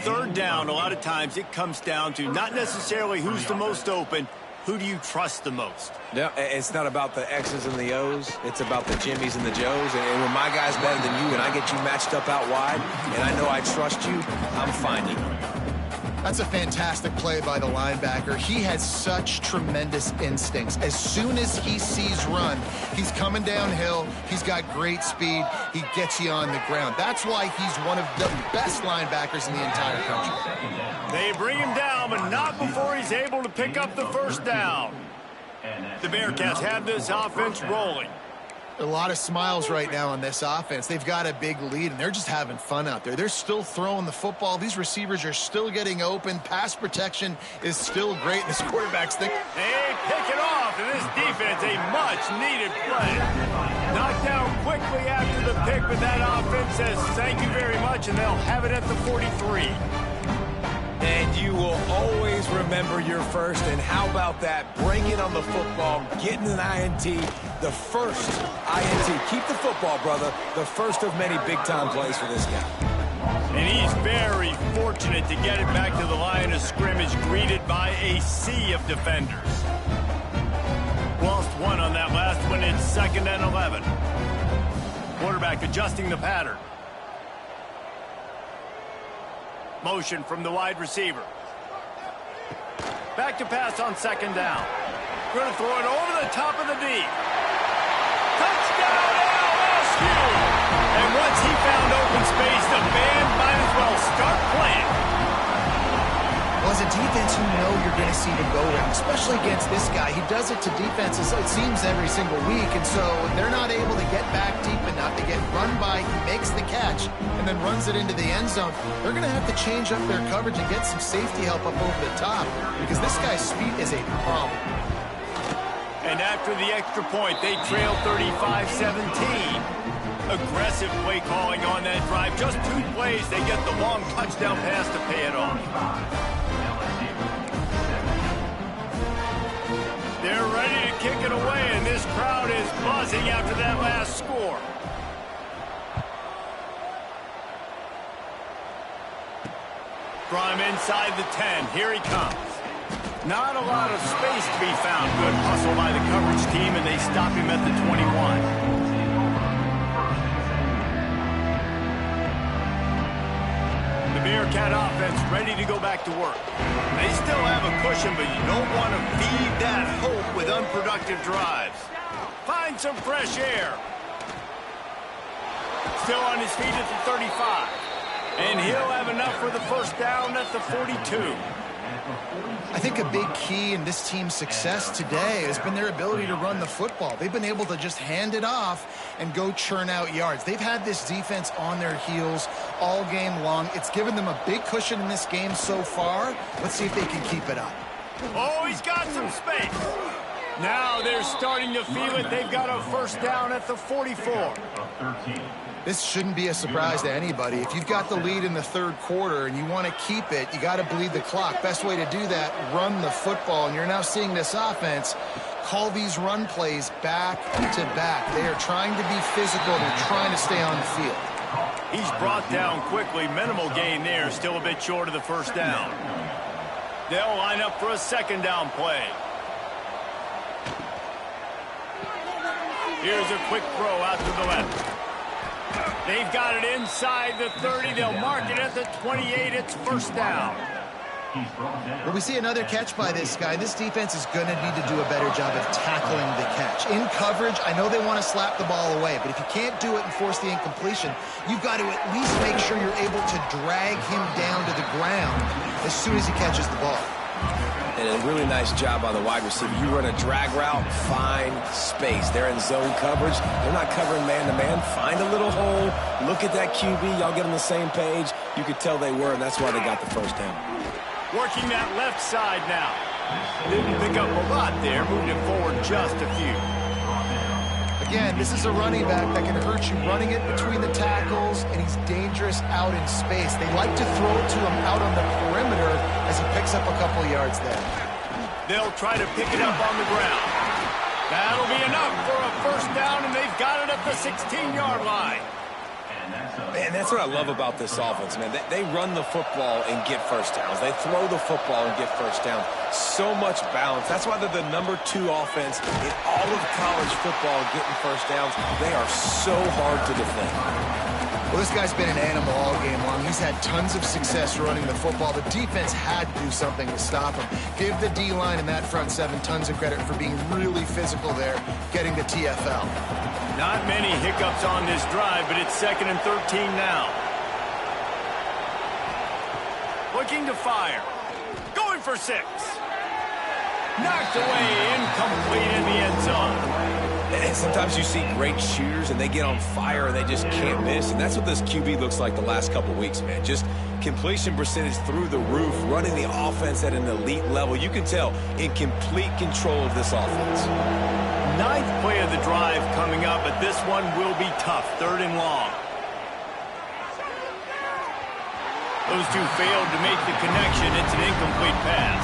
[SPEAKER 1] 3rd down, a lot of times it comes down to not necessarily who's the most open, who do you trust the most?
[SPEAKER 2] Yeah, it's not about the X's and the O's. It's about the Jimmies and the Joes. And when my guy's better than you and I get you matched up out wide and I know I trust you, I'm finding you.
[SPEAKER 3] That's a fantastic play by the linebacker. He has such tremendous instincts. As soon as he sees run, he's coming downhill. He's got great speed. He gets you on the ground. That's why he's one of the best linebackers in the entire country.
[SPEAKER 1] They bring him down, but not before he's able to pick up the 1st down. The Bearcats have this offense rolling.
[SPEAKER 3] A lot of smiles right now on this offense. They've got a big lead, and they're just having fun out there. They're still throwing the football. These receivers are still getting open. Pass protection is still great. This quarterback's thinking.
[SPEAKER 1] They pick it off, and this defense, a much-needed play. Knocked down quickly after the pick, but that offense says thank you very much, and they'll have it at the 43.
[SPEAKER 2] And you will always remember your first. And how about that? Breaking on the football, getting an INT, the first INT. Keep the football, brother. The first of many big-time plays for this guy.
[SPEAKER 1] And he's very fortunate to get it back to the line of scrimmage, greeted by a sea of defenders. Lost one on that last one. It's 2nd and 11. Quarterback adjusting the pattern. Motion from the wide receiver. Back to pass on 2nd down. Going to throw it over the top of the D. Touchdown LSU! And once he found open space, the band might as well start playing.
[SPEAKER 3] Well, as a defense, you know you're going to see the go-round, especially against this guy. He does it to defenses, it seems, every single week, and so they're not able to get back deep enough to get run by. He makes the catch and then runs it into the end zone. They're going to have to change up their coverage and get some safety help up over the top because this guy's speed is a problem.
[SPEAKER 1] And after the extra point, they trail 35-17. Aggressive play calling on that drive. Just 2 plays, they get the long touchdown pass to pay it off. They're ready to kick it away, and this crowd is buzzing after that last score. From inside the 10, here he comes. Not a lot of space to be found. Good hustle by the coverage team, and they stop him at the 21. The Bearcat offense ready to go back to work. They still have a cushion, but you don't want to feed that hope with unproductive drives. Find some fresh air. Still on his feet at the 35. And he'll have enough for the 1st down at the 42.
[SPEAKER 3] I think a big key in this team's success today has been their ability to run the football. They've been able to just hand it off and go churn out yards. They've had this defense on their heels all game long. It's given them a big cushion in this game so far. Let's see if they can keep it up.
[SPEAKER 1] Oh, he's got some space. Now they're starting to feel it. They've got a 1st down at the 44.
[SPEAKER 3] This shouldn't be a surprise to anybody. If you've got the lead in the 3rd quarter and you want to keep it, you got to bleed the clock. Best way to do that, run the football. And you're now seeing this offense call these run plays back to back. They are trying to be physical. They're trying to stay on the field.
[SPEAKER 1] He's brought down quickly. Minimal gain there. Still a bit short of the first down. They'll line up for a second down play. Here's a quick throw out to the left. They've got it inside the 30. They'll mark it at the 28. It's first down.
[SPEAKER 3] Well, we see another catch by this guy. This defense is going to need to do a better job of tackling the catch. In coverage, I know they want to slap the ball away, but if you can't do it and force the incompletion, you've got to at least make sure you're able to drag him down to the ground as soon as he catches the ball.
[SPEAKER 2] And a really nice job by the wide receiver. You run a drag route, find space. They're in zone coverage. They're not covering man-to-man. Find a little hole. Look at that QB. Y'all get on the same page. You could tell they were, and that's why they got the first down.
[SPEAKER 1] Working that left side now. Didn't pick up a lot there. Moved it forward just a few.
[SPEAKER 3] Again, this is a running back that can hurt you running it between the tackles, and he's dangerous out in space. They like to throw it to him out on the perimeter as he picks up a couple of yards there.
[SPEAKER 1] They'll try to pick it up on the ground. That'll be enough for a first down, and they've got it at the 16-yard line.
[SPEAKER 2] Man, that's what I love about this offense, man. They run the football and get first downs. They throw the football and get first downs. So much balance. That's why they're the #2 offense in all of college football getting first downs. They are so hard to defend.
[SPEAKER 3] Well, this guy's been an animal all game long. He's had tons of success running the football. The defense had to do something to stop him. Give the D-line and that front seven tons of credit for being really physical there, getting the TFL.
[SPEAKER 1] Not many hiccups on this drive, but it's 2nd and 13 now. Looking to fire. Going for 6. Knocked away, incomplete in the end zone.
[SPEAKER 2] And sometimes you see great shooters, and they get on fire, and they just can't miss. And that's what this QB looks like the last couple weeks, man. Just completion percentage through the roof, running the offense at an elite level. You can tell in complete control of this offense.
[SPEAKER 1] 9th play of the drive coming up, but this one will be tough. 3rd and long. Those two failed to make the connection. It's an incomplete pass.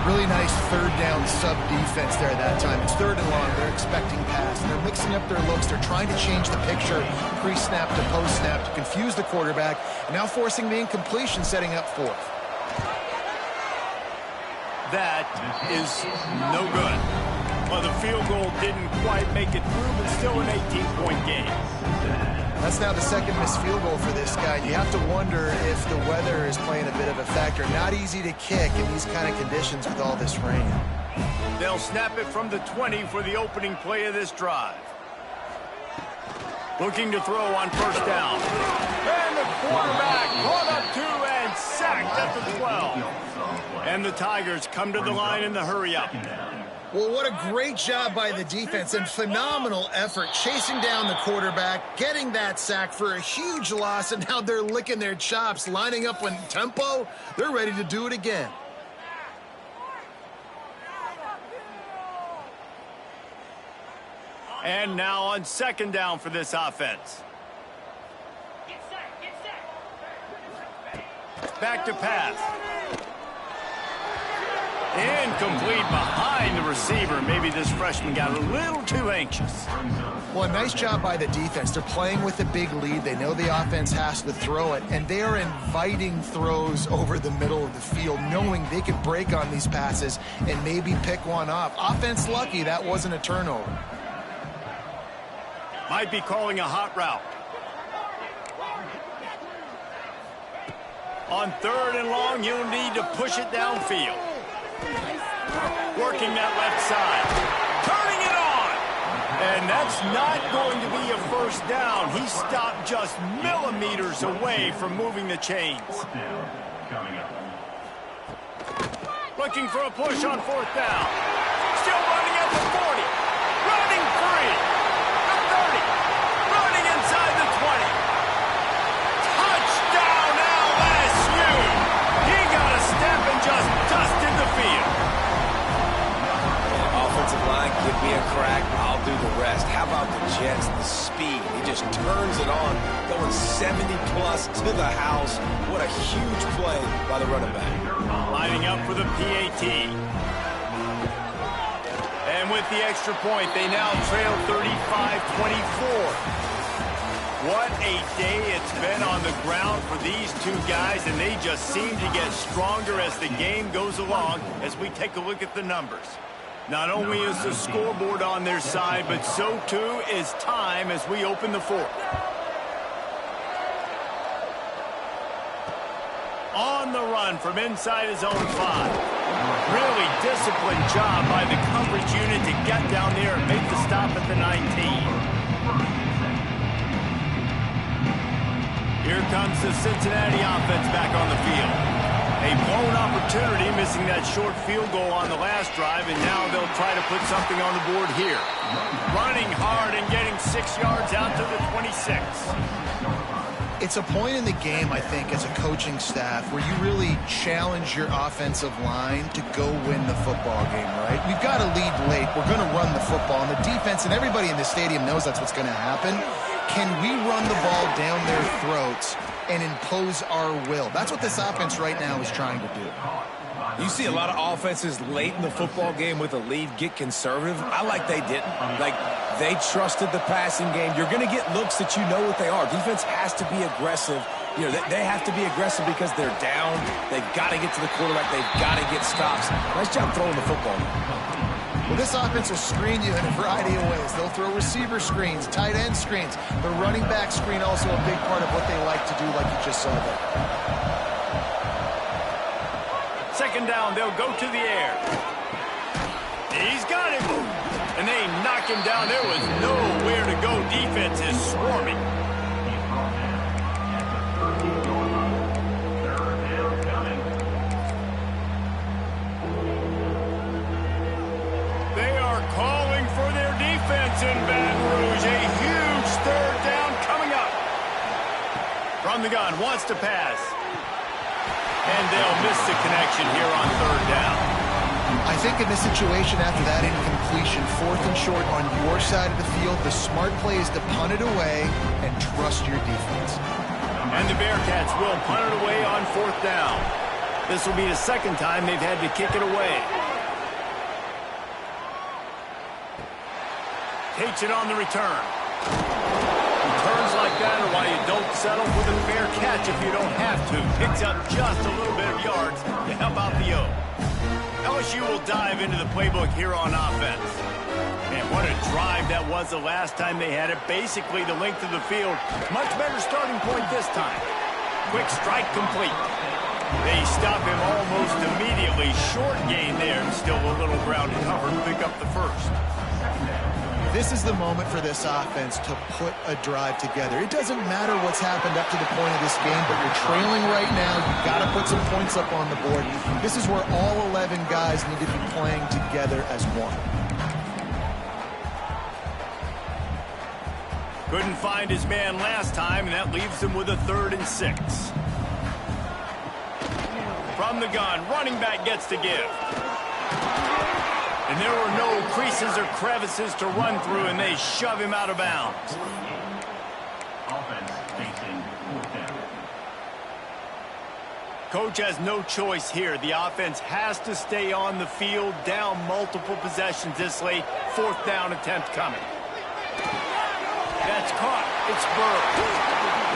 [SPEAKER 3] Really nice 3rd down sub defense there that time. It's 3rd and long. They're expecting pass. They're mixing up their looks. They're trying to change the picture pre-snap to post-snap to confuse the quarterback. And now forcing the incompletion, setting up 4th.
[SPEAKER 1] That is no good. Well, the field goal didn't quite make it through, but still an 18-point game.
[SPEAKER 3] That's now the 2nd missed field goal for this guy. You have to wonder if the weather is playing a bit of a factor. Not easy to kick in these kind of conditions with all this rain.
[SPEAKER 1] They'll snap it from the 20 for the opening play of this drive. Looking to throw on first down. And the quarterback caught up to and sacked at the 12. And the Tigers come to the line in the hurry-up.
[SPEAKER 3] Well, what a great job by the defense and phenomenal effort chasing down the quarterback, getting that sack for a huge loss, and now they're licking their chops, lining up in tempo. They're ready to do it again.
[SPEAKER 1] And now on 2nd down for this offense. Back to pass. Incomplete behind the receiver. Maybe this freshman got a little too anxious.
[SPEAKER 3] Well, a nice job by the defense. They're playing with a big lead. They know the offense has to throw it, and they are inviting throws over the middle of the field, knowing they could break on these passes and maybe pick one off. Offense lucky that wasn't a turnover.
[SPEAKER 1] Might be calling a hot route. On 3rd and long, you'll need to push it downfield. Working that left side. Turning it on. And that's not going to be a first down. He stopped just millimeters away from moving the chains. Looking for a push on 4th down. Still running at the 40. Running free. The 30. Running inside the 20. Touchdown LSU. He got a step and just dusted the field.
[SPEAKER 2] Offensive line, give me a crack, I'll do the rest. How about the Jets, the speed? He just turns it on, going 70-plus to the house. What a huge play by the running back.
[SPEAKER 1] Lining up for the PAT. And with the extra point. They now trail 35-24. What a day it's been on the ground for these two guys, and they just seem to get stronger as the game goes along as we take a look at the numbers. Not only is the scoreboard on their side, but so too is time as we open the fourth. On the run from inside his own 5. Really disciplined job by the coverage unit to get down there and make the stop at the 19. Here comes the Cincinnati offense back on the field. A blown opportunity, missing that short field goal on the last drive, and now they'll try to put something on the board here. Running hard and getting 6 yards out to the 26.
[SPEAKER 3] It's a point in the game, I think, as a coaching staff where you really challenge your offensive line to go win the football game, right? We've got to lead late. We're going to run the football. And the defense and everybody in the stadium knows that's what's going to happen. Can we run the ball down their throats and impose our will? That's what this offense right now is trying to do.
[SPEAKER 2] You see a lot of offenses late in the football game with a lead get conservative. I like they didn't. Like, they trusted the passing game. You're going to get looks that you know what they are. Defense has to be aggressive. You know, they have to be aggressive because they're down. They've got to get to the quarterback. They've got to get stops. Nice job throwing the football.
[SPEAKER 3] Well, this offense will screen you in a variety of ways. They'll throw receiver screens, tight end screens. The running back screen also a big part of what they like to do, like you just saw there.
[SPEAKER 1] Second down, they'll go to the air. He's got him. And they knock him down. There was nowhere to go. Defense is swarming. They are calling for their defense in Baton Rouge. A huge third down coming up. From the gun, wants to pass. And they'll miss the connection here on third down.
[SPEAKER 3] I think in this situation, after that incompletion, 4th and short on your side of the field, the smart play is to punt it away and trust your defense.
[SPEAKER 1] And the Bearcats will punt it away on 4th down. This will be the second time they've had to kick it away. Takes it on the return. Returns like that are why you don't settle for the fair catch if you don't have to. Picks up just a little bit of yards to help out the O. LSU will dive into the playbook here on offense. And what a drive that was the last time they had it. Basically the length of the field. Much better starting point this time. Quick strike complete. They stop him almost immediately. Short gain there. Still a little ground to cover to pick up the first.
[SPEAKER 3] This is the moment for this offense to put a drive together. It doesn't matter what's happened up to the point of this game, but you're trailing right now. You've got to put some points up on the board. This is where all 11 guys need to be playing together as one.
[SPEAKER 1] Couldn't find his man last time, and that leaves him with a 3rd and 6. From the gun, running back gets to give. And there were no creases or crevices to run through, and they shove him out of bounds. Coach has no choice here. The offense has to stay on the field, down multiple possessions this late. 4th down attempt coming. That's caught. It's Burr.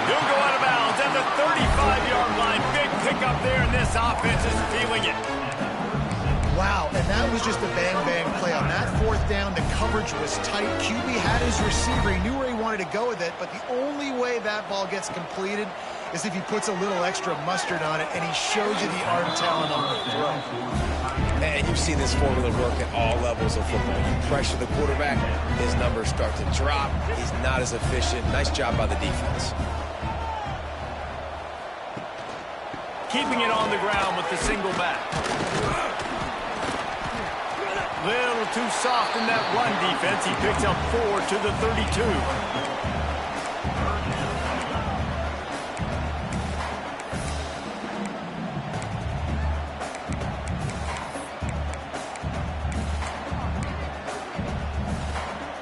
[SPEAKER 1] He'll go out of bounds at the 35-yard line. Big pickup there, and this offense is feeling it.
[SPEAKER 3] Wow, and that was just a bang-bang play. On that 4th down, the coverage was tight. QB had his receiver. He knew where he wanted to go with it, but the only way that ball gets completed is if he puts a little extra mustard on it, and he shows you the arm talent on the throw.
[SPEAKER 2] And you've seen this formula work at all levels of football. You pressure the quarterback, his numbers start to drop. He's not as efficient. Nice job by the defense.
[SPEAKER 1] Keeping it on the ground with the single back. Little too soft in that run defense. He picks up 4 to the 32.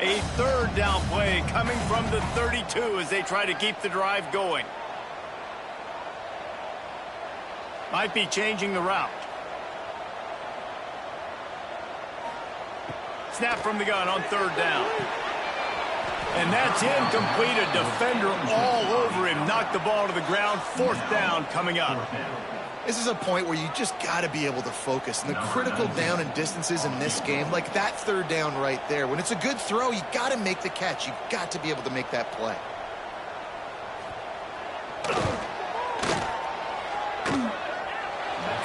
[SPEAKER 1] A 3rd down play coming from the 32 as they try to keep the drive going. Might be changing the route. Snap from the gun on 3rd down. And that's incomplete. A defender all over him. Knocked the ball to the ground. 4th down coming up.
[SPEAKER 3] This is a point where you just got to be able to focus. And the critical down and distances in this game, like that 3rd down right there, when it's a good throw, you got to make the catch. You got to be able to make that play.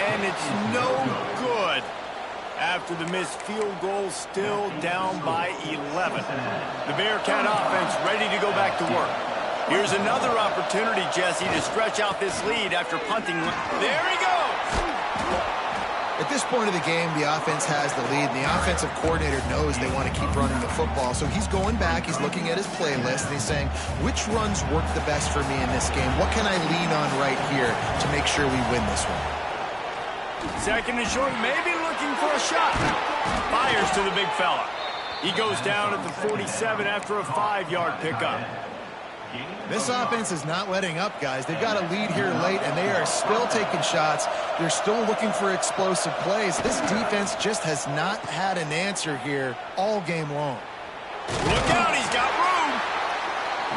[SPEAKER 1] And it's no good. After the missed field goal, still down by 11. The Bearcat offense ready to go back to work. Here's another opportunity, Jesse, to stretch out this lead after punting. There he goes!
[SPEAKER 3] At this point of the game, the offense has the lead, and the offensive coordinator knows they want to keep running the football. So he's going back, he's looking at his playlist, and he's saying, which runs work the best for me in this game? What can I lean on right here to make sure we win this one?
[SPEAKER 1] 2nd and short, maybe looking for a shot. Fires to the big fella. He goes down at the 47 after a 5-yard pickup.
[SPEAKER 3] This offense is not letting up, guys. They've got a lead here late, and they are still taking shots. They're still looking for explosive plays. This defense just has not had an answer here all game long.
[SPEAKER 1] Look out, he's got room.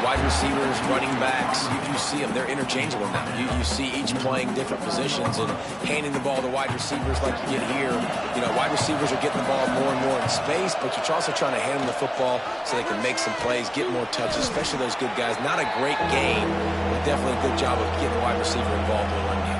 [SPEAKER 2] Wide receivers, running backs, you see them. They're interchangeable now. You see each playing different positions and handing the ball to wide receivers like you get here. You know, wide receivers are getting the ball more and more in space, but you're also trying to hand them the football so they can make some plays, get more touches, especially those good guys. Not a great game, but definitely a good job of getting the wide receiver involved in the run game.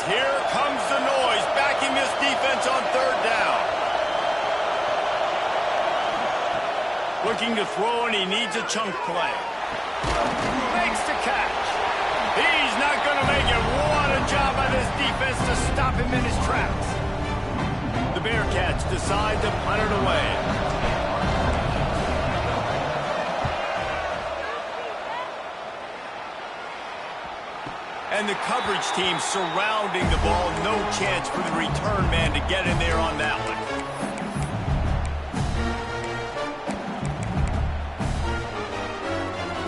[SPEAKER 1] Here comes the noise, backing this defense on 3rd down. Looking to throw, and he needs a chunk play. Makes the catch. He's not going to make it. What a job by this defense to stop him in his tracks. The Bearcats decide to punt it away. And the coverage team surrounding the ball. No chance for the return man to get in there on that one.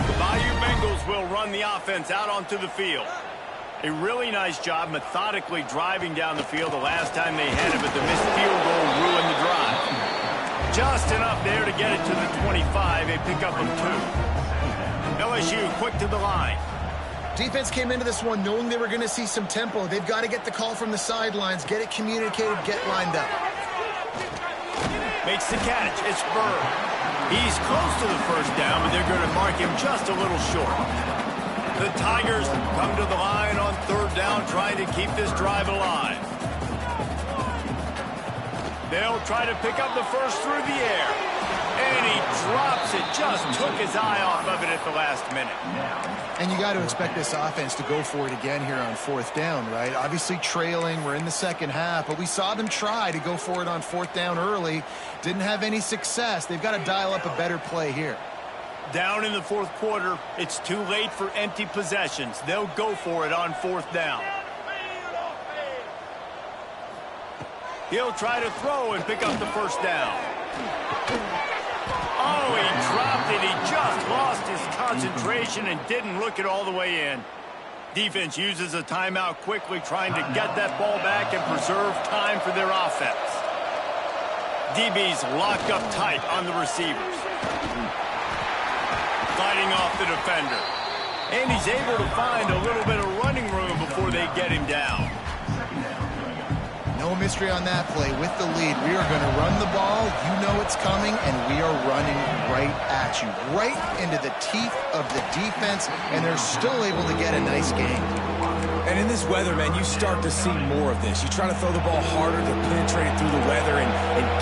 [SPEAKER 1] The Bayou Bengals will run the offense out onto the field. A really nice job methodically driving down the field the last time they had it, but the missed field goal ruined the drive. Just enough there to get it to the 25, a pickup of 2. LSU quick to the line.
[SPEAKER 3] Defense came into this one knowing they were going to see some tempo. They've got to get the call from the sidelines, get it communicated, get lined up.
[SPEAKER 1] Makes the catch. It's Bird. He's close to the 1st down, but they're going to mark him just a little short. The Tigers come to the line on 3rd down, trying to keep this drive alive. They'll try to pick up the first through the air. And he drops it. Just took his eye off of it at the last minute.
[SPEAKER 3] And you got to expect this offense to go for it again here on 4th down, right? Obviously trailing. We're in the 2nd half, but we saw them try to go for it on 4th down early. Didn't have any success. They've got to dial up a better play here.
[SPEAKER 1] Down in the 4th quarter, it's too late for empty possessions. They'll go for it on 4th down. He'll try to throw and pick up the 1st down. Oh, he dropped it. He just lost his concentration and didn't look it all the way in. Defense uses a timeout quickly, trying to get that ball back and preserve time for their offense. DB's locked up tight on the receivers. Fighting off the defender. And he's able to find a little bit of running room before they get him down.
[SPEAKER 3] No mystery on that play. With the lead, we are going to run the ball. You know it's coming, and we are running right at you, right into the teeth of the defense, and they're still able to get a nice game.
[SPEAKER 2] And in this weather, man, you start to see more of this. You try to throw the ball harder to penetrate it through the weather and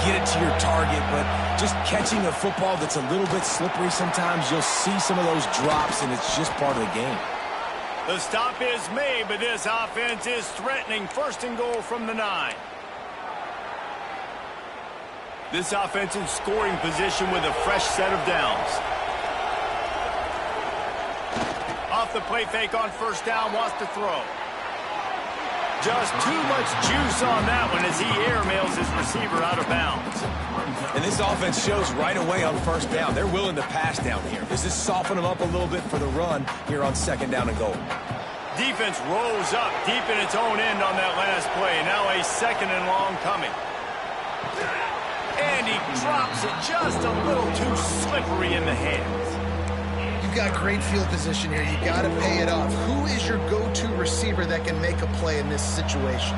[SPEAKER 2] get it to your target, but just catching a football that's a little bit slippery sometimes, you'll see some of those drops, and it's just part of the game.
[SPEAKER 1] The stop is made, but this offense is threatening. 1st and goal from the 9. This offense in scoring position with a fresh set of downs. Off the play fake on 1st down, wants to throw. Just too much juice on that one as he airmails his receiver out of bounds.
[SPEAKER 2] And this offense shows right away on first down. They're willing to pass down here. This is soften them up a little bit for the run here on second down and goal.
[SPEAKER 1] Defense rolls up deep in its own end on that last play. Now a second and long coming. And he drops it just a little too slippery in the hands.
[SPEAKER 3] You've got great field position here. You got to pay it off. Who is your go-to receiver that can make a play in this situation?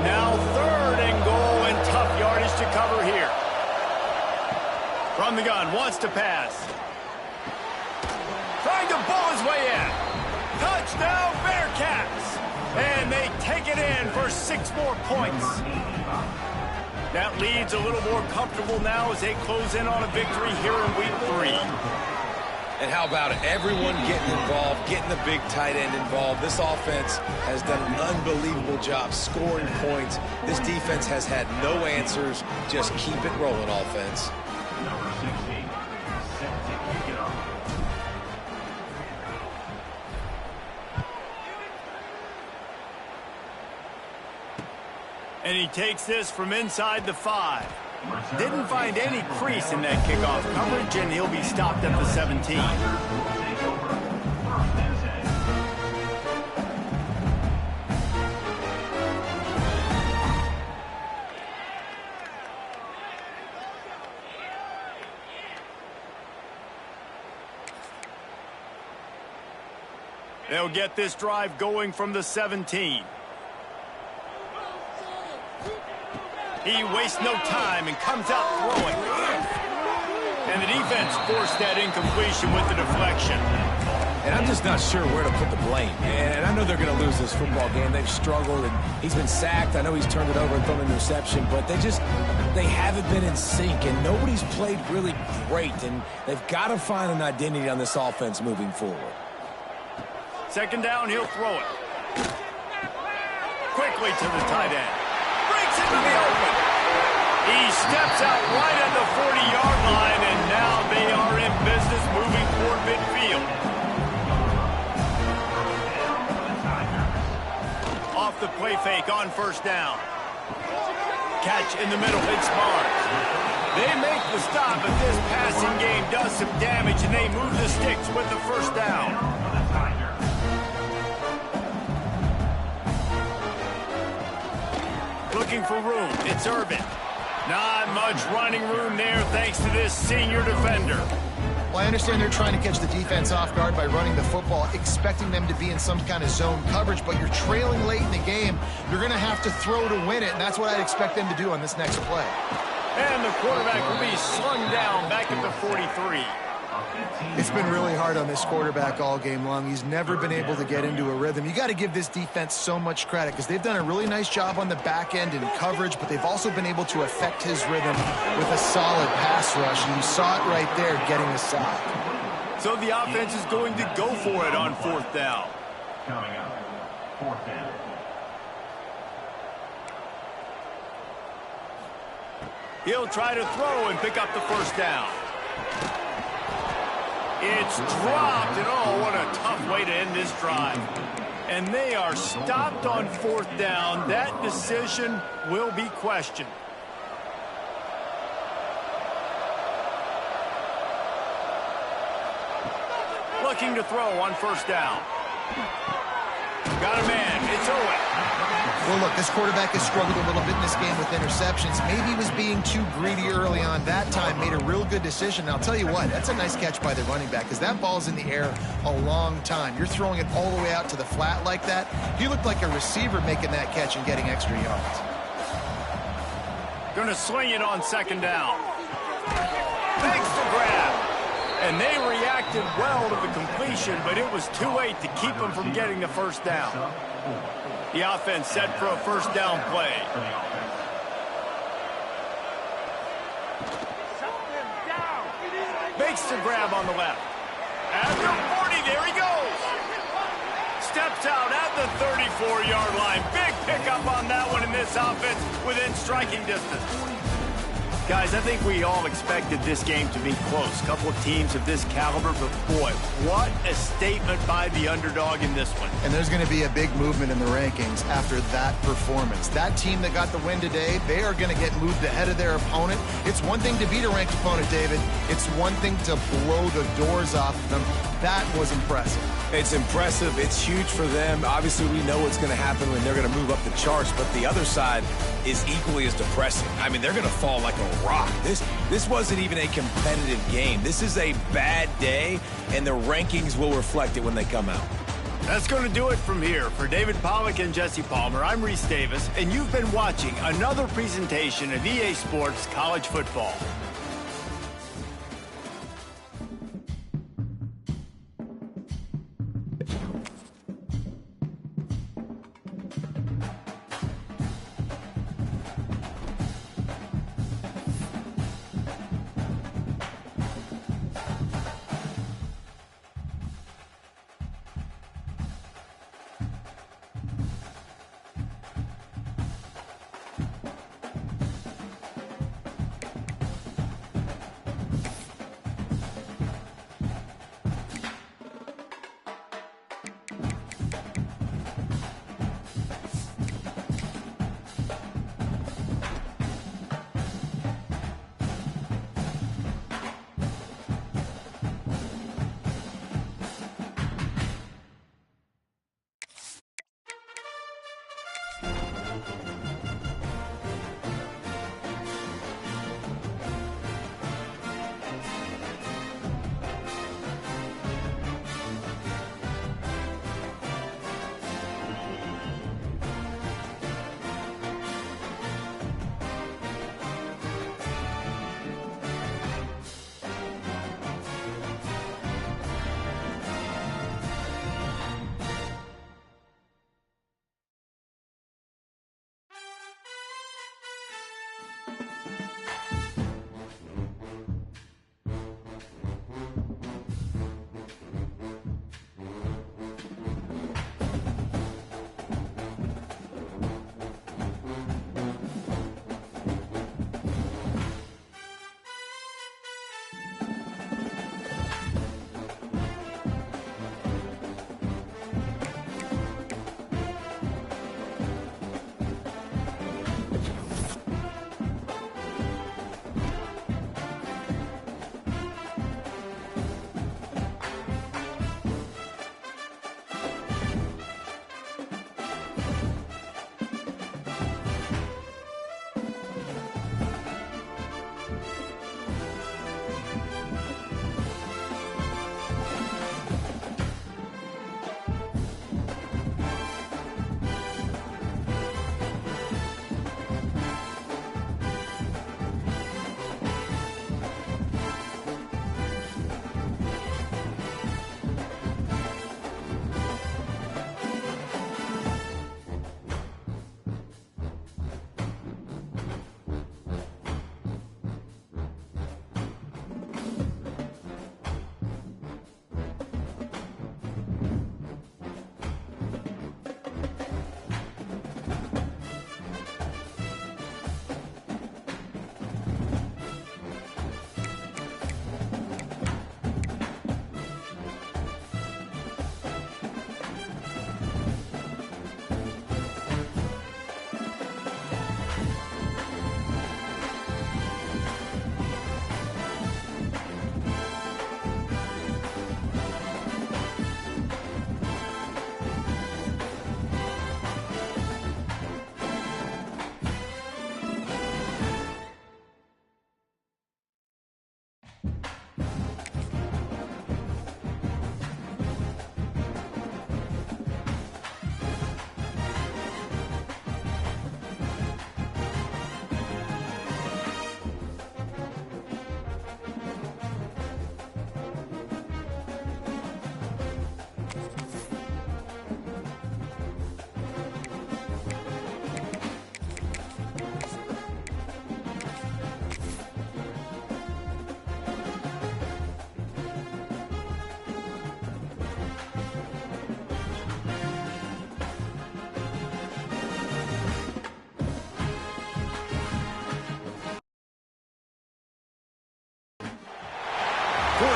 [SPEAKER 1] Now third and goal and tough yardage to cover here. From the gun, wants to pass. Trying to bull his way in. Touchdown Bearcats! And they take it in for 6 more points. That lead's a little more comfortable now as they close in on a victory here in week 3.
[SPEAKER 2] And how about it? Everyone getting involved, getting the big tight end involved. This offense has done an unbelievable job scoring points. This defense has had no answers. Just keep it rolling, offense.
[SPEAKER 5] Number 16, set to kick it off.
[SPEAKER 1] And he takes this from inside the 5. Didn't find any crease in that kickoff coverage, and he'll be stopped at the 17. They'll get this drive going from the 17. He wastes no time and comes out throwing. And the defense forced that incompletion with the deflection.
[SPEAKER 2] And I'm just not sure where to put the blame. And I know they're going to lose this football game. They've struggled, and he's been sacked. I know he's turned it over and thrown an interception, but they haven't been in sync, and nobody's played really great. And they've got to find an identity on this offense moving forward.
[SPEAKER 1] Second down, he'll throw it. Quickly to the tight end. Breaks into the open. He steps out right at the 40-yard line, and now they are in business moving toward midfield. Off the play fake on first down. Catch in the middle, it's Barnes. They make the stop, but this passing game does some damage, and they move the sticks with the first down. Looking for room, it's Urban. Not much running room there thanks to this senior defender.
[SPEAKER 3] Well, I understand they're trying to catch the defense off guard by running the football, expecting them to be in some kind of zone coverage, but you're trailing late in the game. You're going to have to throw to win it, and that's what I'd expect them to do on this next play.
[SPEAKER 1] And the quarterback will be slung down back at the 43.
[SPEAKER 3] It's been really hard on this quarterback all game long. He's never been able to get into a rhythm. You got to give this defense so much credit because they've done a really nice job on the back end in coverage, but they've also been able to affect his rhythm with a solid pass rush, and you saw it right there getting a sack.
[SPEAKER 1] So the offense is going to go for it on fourth down.
[SPEAKER 5] Coming up, fourth down.
[SPEAKER 1] He'll try to throw and pick up the first down. It's dropped, and oh, what a tough way to end this drive. And they are stopped on fourth down. That decision will be questioned. Looking to throw on first down. Got a man, it's Owen.
[SPEAKER 3] Well, look, this quarterback has struggled a little bit in this game with interceptions. Maybe he was being too greedy early on. That time made a real good decision. And I'll tell you what, that's a nice catch by the running back because that ball's in the air a long time. You're throwing it all the way out to the flat like that. He looked like a receiver making that catch and getting extra yards.
[SPEAKER 1] Going to swing it on second down. Thanks to grab. And they reacted well to the completion, but it was too late to keep them from getting the first down. The offense set for a first down play. Makes the grab on the left. At the 40, there he goes. Steps out at the 34-yard line. Big pickup on that one in this offense within striking distance. Guys, I think we all expected this game to be close. A couple of teams of this caliber, but boy, what a statement by the underdog in this one.
[SPEAKER 3] And there's going to be a big movement in the rankings after that performance. That team that got the win today, they are going to get moved ahead of their opponent. It's one thing to beat a ranked opponent, David. It's one thing to blow the doors off of them. That was impressive.
[SPEAKER 2] It's impressive. It's huge for them. Obviously, we know what's going to happen when they're going to move up the charts, but the other side is equally as depressing. I mean, they're going to fall like a rock. This wasn't even a competitive game. This is a bad day, and the rankings will reflect it when they come out.
[SPEAKER 1] That's going to do it from here. For David Pollack and Jesse Palmer, I'm Reese Davis, and you've been watching another presentation of EA Sports College Football.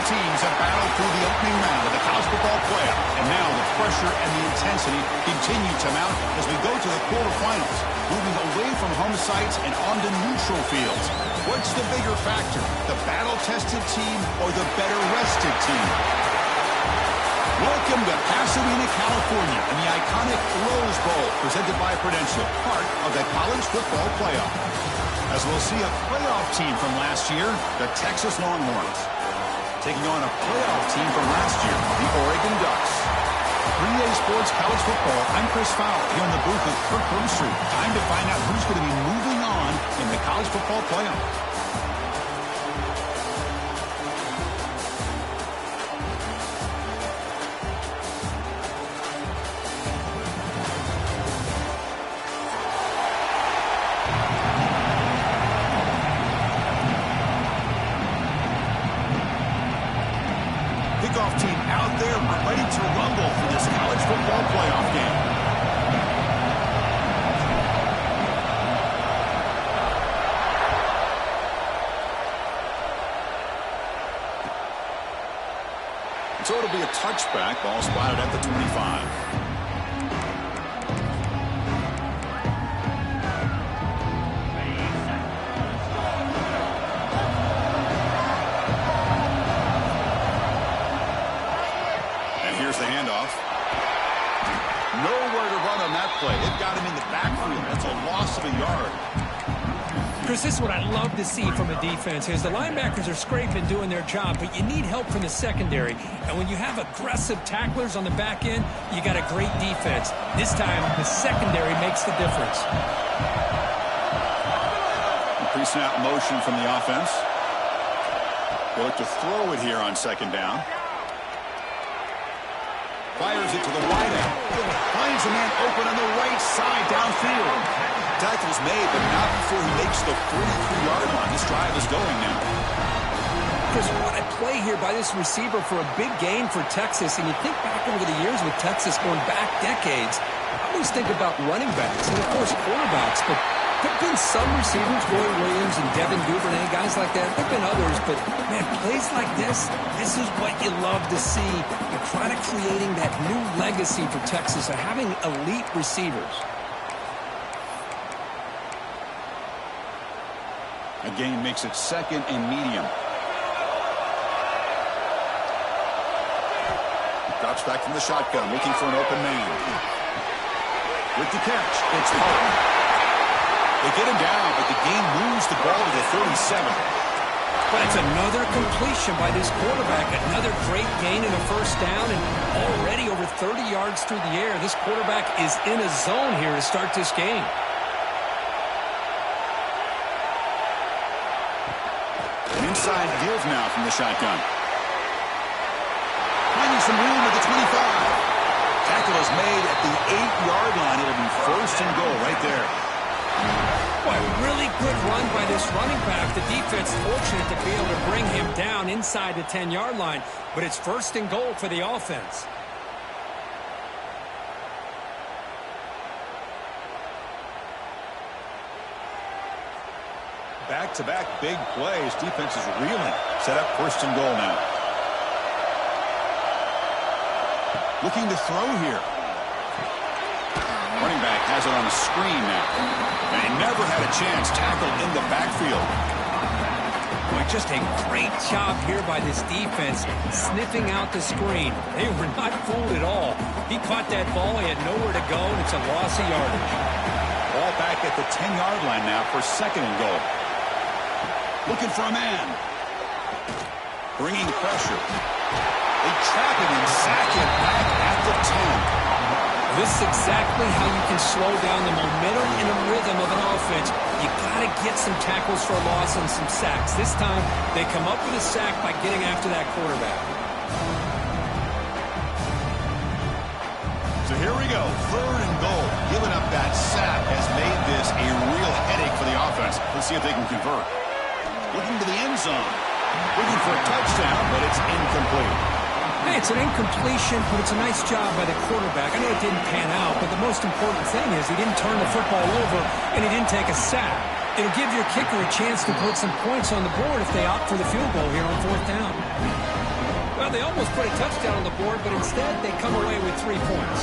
[SPEAKER 6] teams have battled through the opening round of the college football playoff, and now the pressure and the intensity continue to mount as we go to the quarterfinals, moving away from home sites and onto neutral fields. What's the bigger factor, the battle-tested team or the better-rested team? Welcome to Pasadena, California, and the iconic Rose Bowl, presented by Prudential, part of the college football playoff. As we'll see a playoff team from last year, the Texas Longhorns, taking on a playoff team from last year, the Oregon Ducks. 3A Sports College Football, I'm Chris Fowler, here in the booth with Kirk Herbstreit. Time to find out who's going to be moving on in the college football playoff. Kickoff team out there ready to rumble for this college football playoff game. So it'll be a touchback, ball spotted at the 25. The handoff. Nowhere to run on that play. They've got him in the backfield. That's a loss of a yard.
[SPEAKER 7] Chris, this is what I love to see from a defense is the linebackers are scraping, doing their job, but you need help from the secondary. And when you have aggressive tacklers on the back end, you got a great defense. This time, the secondary makes the difference.
[SPEAKER 6] Pre-snap motion from the offense. They look to throw it here on second down. Fires it to the wideout. Finds a man open on the right side downfield. Tackle's made, but not before he makes the 43-yard line. This drive is going now.
[SPEAKER 7] Chris, what a play here by this receiver for a big gain for Texas. And you think back over the years with Texas going back decades, I always think about running backs and, of course, quarterbacks. But there have been some receivers, Roy Williams and Devin Duvernay, guys like that. There have been others, but, man, plays like this is what you love to see. You're trying to creating that new legacy for Texas of having elite receivers.
[SPEAKER 6] Again, makes it second and medium. Drops back from the shotgun, looking for an open man. With the catch, it's Hart. They get him down, but the game moves the ball to the 37.
[SPEAKER 7] That's another completion by this quarterback. Another great gain in a first down, and already over 30 yards through the air. This quarterback is in a zone here to start this game.
[SPEAKER 6] An inside give now from the shotgun. Finding some room at the 25. Tackle is made at the 8-yard line. It'll be first and goal right there.
[SPEAKER 7] Boy, really good run by this running back. The defense fortunate to be able to bring him down inside the 10-yard line, but it's first and goal for the offense.
[SPEAKER 6] Back-to-back big plays. Defense is reeling. Set up first and goal now. Looking to throw here. Running back has it on a screen now. And he never had a chance. Tackled in the backfield.
[SPEAKER 7] Boy, just a great job here by this defense, sniffing out the screen. They were not fooled at all. He caught that ball. He had nowhere to go, and it's a loss of yardage.
[SPEAKER 6] Ball back at the 10-yard line now for second and goal. Looking for a man. Bringing pressure. They trap him and sack him back at the 10.
[SPEAKER 7] This is exactly how you can slow down the momentum and the rhythm of an offense. You got to get some tackles for a loss and some sacks. This time, they come up with a sack by getting after that quarterback.
[SPEAKER 6] So here we go, third and goal. Giving up that sack has made this a real headache for the offense. Let's see if they can convert. Looking to the end zone. Looking for a touchdown, but it's incomplete.
[SPEAKER 7] Hey, it's an incompletion, but it's a nice job by the quarterback. I know it didn't pan out, but the most important thing is he didn't turn the football over and he didn't take a sack. It'll give your kicker a chance to put some points on the board if they opt for the field goal here on fourth down. Well, they almost put a touchdown on the board, but instead they come away with 3 points.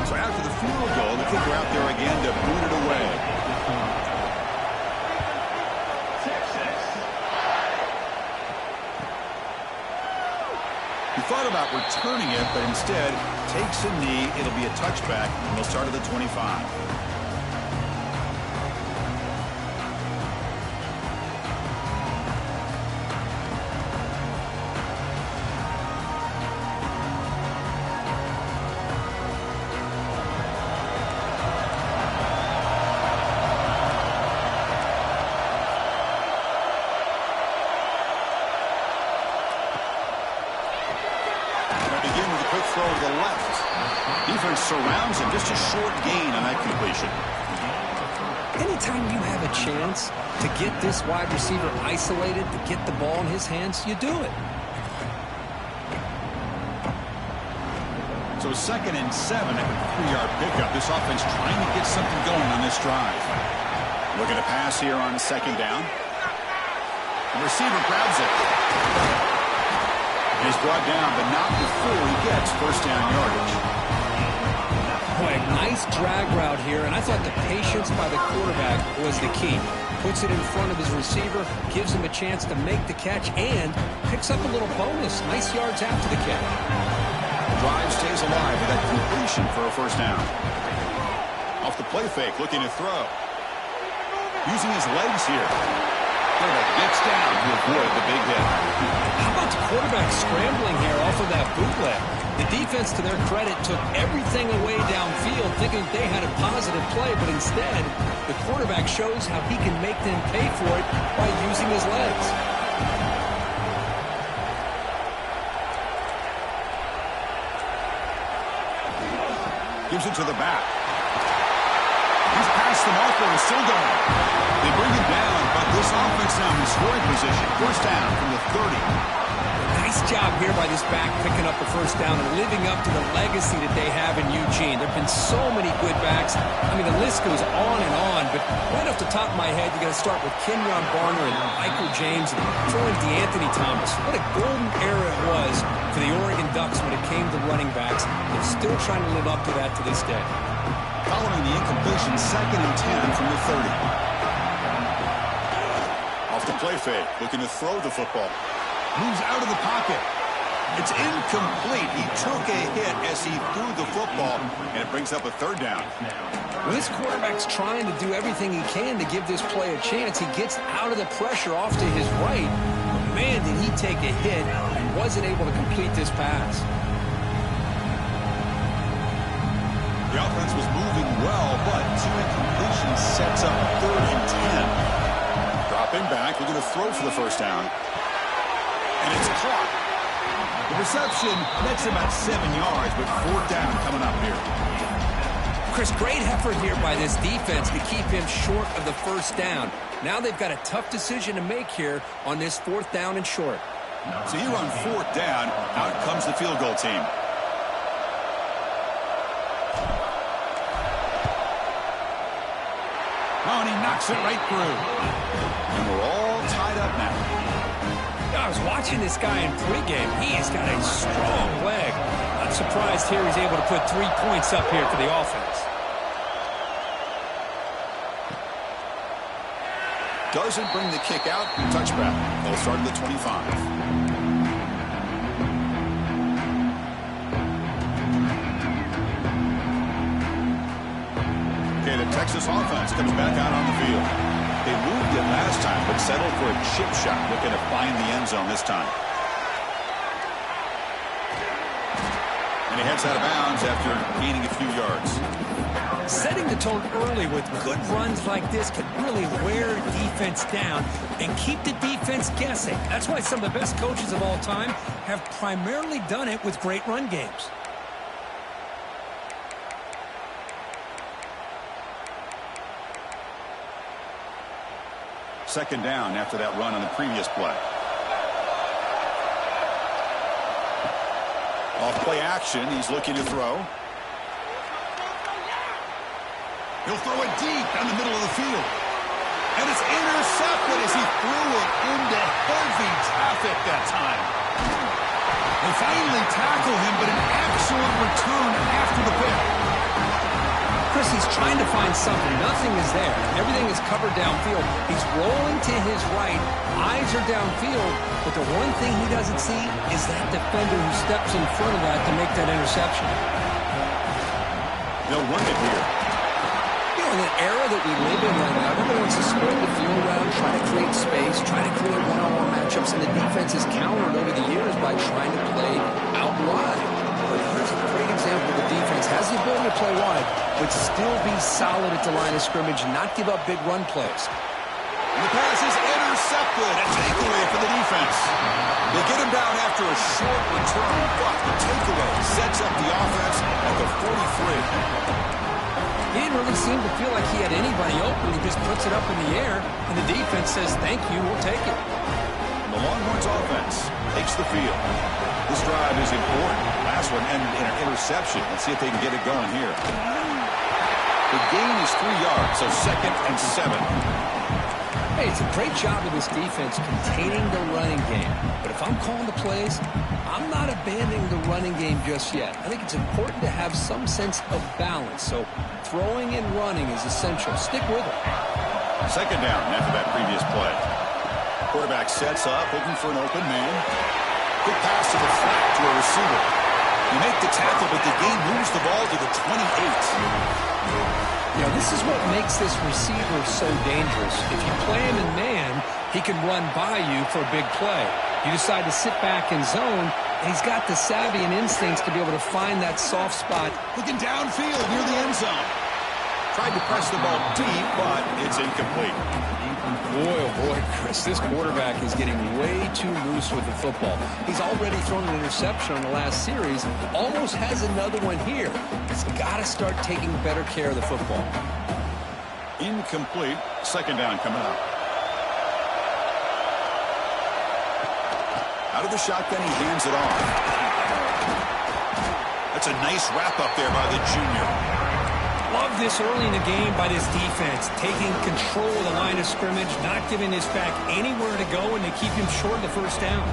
[SPEAKER 6] So after the field goal, the kicker out there again to boot it away. He thought about returning it, but instead takes a knee. It'll be a touchback, and they'll start at the 25. Throw to the left. Defense surrounds him. Just a short gain on that completion.
[SPEAKER 7] Anytime you have a chance to get this wide receiver isolated, to get the ball in his hands, you do it.
[SPEAKER 6] So 2nd and 7 at the 3-yard pickup. This offense trying to get something going on this drive. Looking to pass here on 2nd down. The receiver grabs it. He's brought down, but not before he gets first down yardage.
[SPEAKER 7] Boy, a nice drag route here, and I thought the patience by the quarterback was the key. Puts it in front of his receiver, gives him a chance to make the catch, and picks up a little bonus. Nice yards after the catch.
[SPEAKER 6] The drive stays alive with that completion for a first down. Off the play fake, looking to throw. Using his legs here. Quarterback gets down to avoid the big hit.
[SPEAKER 7] How about the quarterback scrambling here off of that bootleg? The defense, to their credit, took everything away downfield, thinking they had a positive play, but instead, the quarterback shows how he can make them pay for it by using his legs.
[SPEAKER 6] Gives it to the back. He's passed them off, but he's still going. They bring him down, but this offense now in scoring position. First down from the 30.
[SPEAKER 7] Nice job here by this back picking up a first down and living up to the legacy that they have in Eugene. There have been so many good backs. I mean, the list goes on and on, but right off the top of my head, you got to start with Kenyon Barner and Michael James and throw in DeAnthony Thomas. What a golden era it was for the Oregon Ducks when it came to running backs. They're still trying to live up to that to this day.
[SPEAKER 6] Following the incompletion, 2nd and 10 from the 30. Off the play fake, looking to throw the football. Moves out of the pocket. It's incomplete. He took a hit as he threw the football, and it brings up a 3rd down.
[SPEAKER 7] Well, this quarterback's trying to do everything he can to give this play a chance. He gets out of the pressure off to his right. But man, did he take a hit and wasn't able to complete this pass.
[SPEAKER 6] The offense was moving well, but 2 incompletions sets up 3rd and 10. Dropping back, looking to throw for the first down. And it's caught. The reception nets about 7 yards, but 4th down coming up here.
[SPEAKER 7] Chris, great effort here by this defense to keep him short of the first down. Now they've got a tough decision to make here on this 4th down and short.
[SPEAKER 6] So here on 4th down, out comes the field goal team. Oh, and he knocks it right through. And we're all tied up now.
[SPEAKER 7] I was watching this guy in pregame. He has got a strong leg. Not surprised here he's able to put 3 points up here for the offense.
[SPEAKER 6] Doesn't bring the kick out. Touchback. They'll start at the 25. Okay, the Texas offense comes back out on the field. They moved it last time, but settled for a chip shot, looking to find the end zone this time. And he heads out of bounds after gaining a few yards.
[SPEAKER 7] Setting the tone early with good runs like this can really wear defense down and keep the defense guessing. That's why some of the best coaches of all time have primarily done it with great run games.
[SPEAKER 6] Second down after that run on the previous play. Off play action, he's looking to throw. He'll throw it deep down the middle of the field. And it's intercepted as he threw it into heavy traffic that time. They finally tackle him, but an excellent return after the pick.
[SPEAKER 7] Chris, he's trying to find something. Nothing is there. Everything is covered downfield. He's rolling to his right. Eyes are downfield. But the one thing he doesn't see is that defender who steps in front of that to make that interception.
[SPEAKER 6] They'll run it here.
[SPEAKER 7] In an era that we live in right now, everybody wants to spread the field around, try to create space, try to create one-on-one matchups, and the defense has countered over the years by trying to play out wide. But here's a great example of the defense has the ability to play wide, but still be solid at the line of scrimmage and not give up big run plays.
[SPEAKER 6] And the pass is intercepted. A takeaway for the defense. They get him down after a short return, but the takeaway sets up the offense at the 43.
[SPEAKER 7] He didn't really seem to feel like he had anybody open. He just puts it up in the air, and the defense says, thank you, we'll take it.
[SPEAKER 6] The Longhorns offense takes the field. This drive is important. Last one ended in an interception. Let's see if they can get it going here. The gain is 3 yards, so 2nd and 7.
[SPEAKER 7] Hey, it's a great job of this defense containing the running game. But if I'm calling the plays, I'm not abandoning the running game just yet. I think it's important to have some sense of balance. So throwing and running is essential. Stick with it.
[SPEAKER 6] 2nd down after that previous play. Quarterback sets up, looking for an open man. Quick pass to the flat to a receiver. You make the tackle, but the game moves the ball to the 28.
[SPEAKER 7] You know, this is what makes this receiver so dangerous. If you play him in man, he can run by you for a big play. You decide to sit back in zone, and he's got the savvy and instincts to be able to find that soft spot.
[SPEAKER 6] Looking downfield near the end zone. Tried to press the ball deep, but it's incomplete.
[SPEAKER 7] Boy, oh boy, Chris, this quarterback is getting way too loose with the football. He's already thrown an interception on the last series, almost has another one here. He's got to start taking better care of the football.
[SPEAKER 6] Incomplete. 2nd down coming up. Out of the shotgun, he hands it off. That's a nice wrap-up there by the junior.
[SPEAKER 7] Love this early in the game by this defense, taking control of the line of scrimmage, not giving this back anywhere to go, and to keep him short of the 1st down.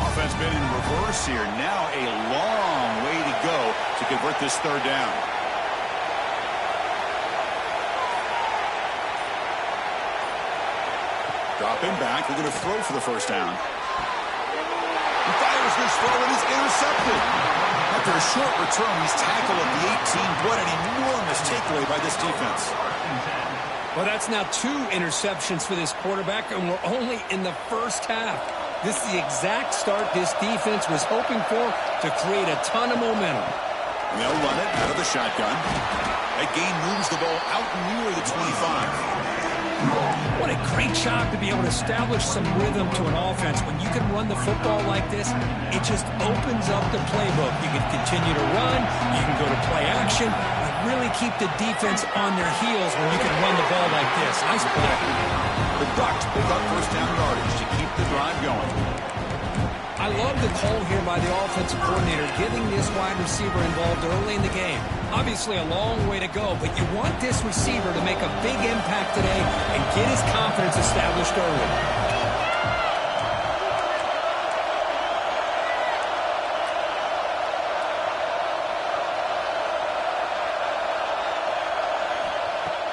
[SPEAKER 6] Offense been in reverse here. Now a long way to go to convert this 3rd down. Dropping back. We're going to throw for the 1st down. He fires this throw and he's intercepted. After a short return, he's tackled at the 18. What an enormous takeaway by this defense.
[SPEAKER 7] Well, that's now 2 interceptions for this quarterback, and we're only in the 1st half. This is the exact start this defense was hoping for to create a ton of momentum.
[SPEAKER 6] And they'll run it out of the shotgun. That gain moves the ball out near the 25.
[SPEAKER 7] What a great job to be able to establish some rhythm to an offense. When you can run the football like this, it just opens up the playbook. You can continue to run, you can go to play action, and really keep the defense on their heels when you can run the ball like this. Nice play.
[SPEAKER 6] The Ducks pick up 1st down yardage to keep the drive going.
[SPEAKER 7] I love the call here by the offensive coordinator, getting this wide receiver involved early in the game. Obviously a long way to go, but you want this receiver to make a big impact today and get his confidence established early.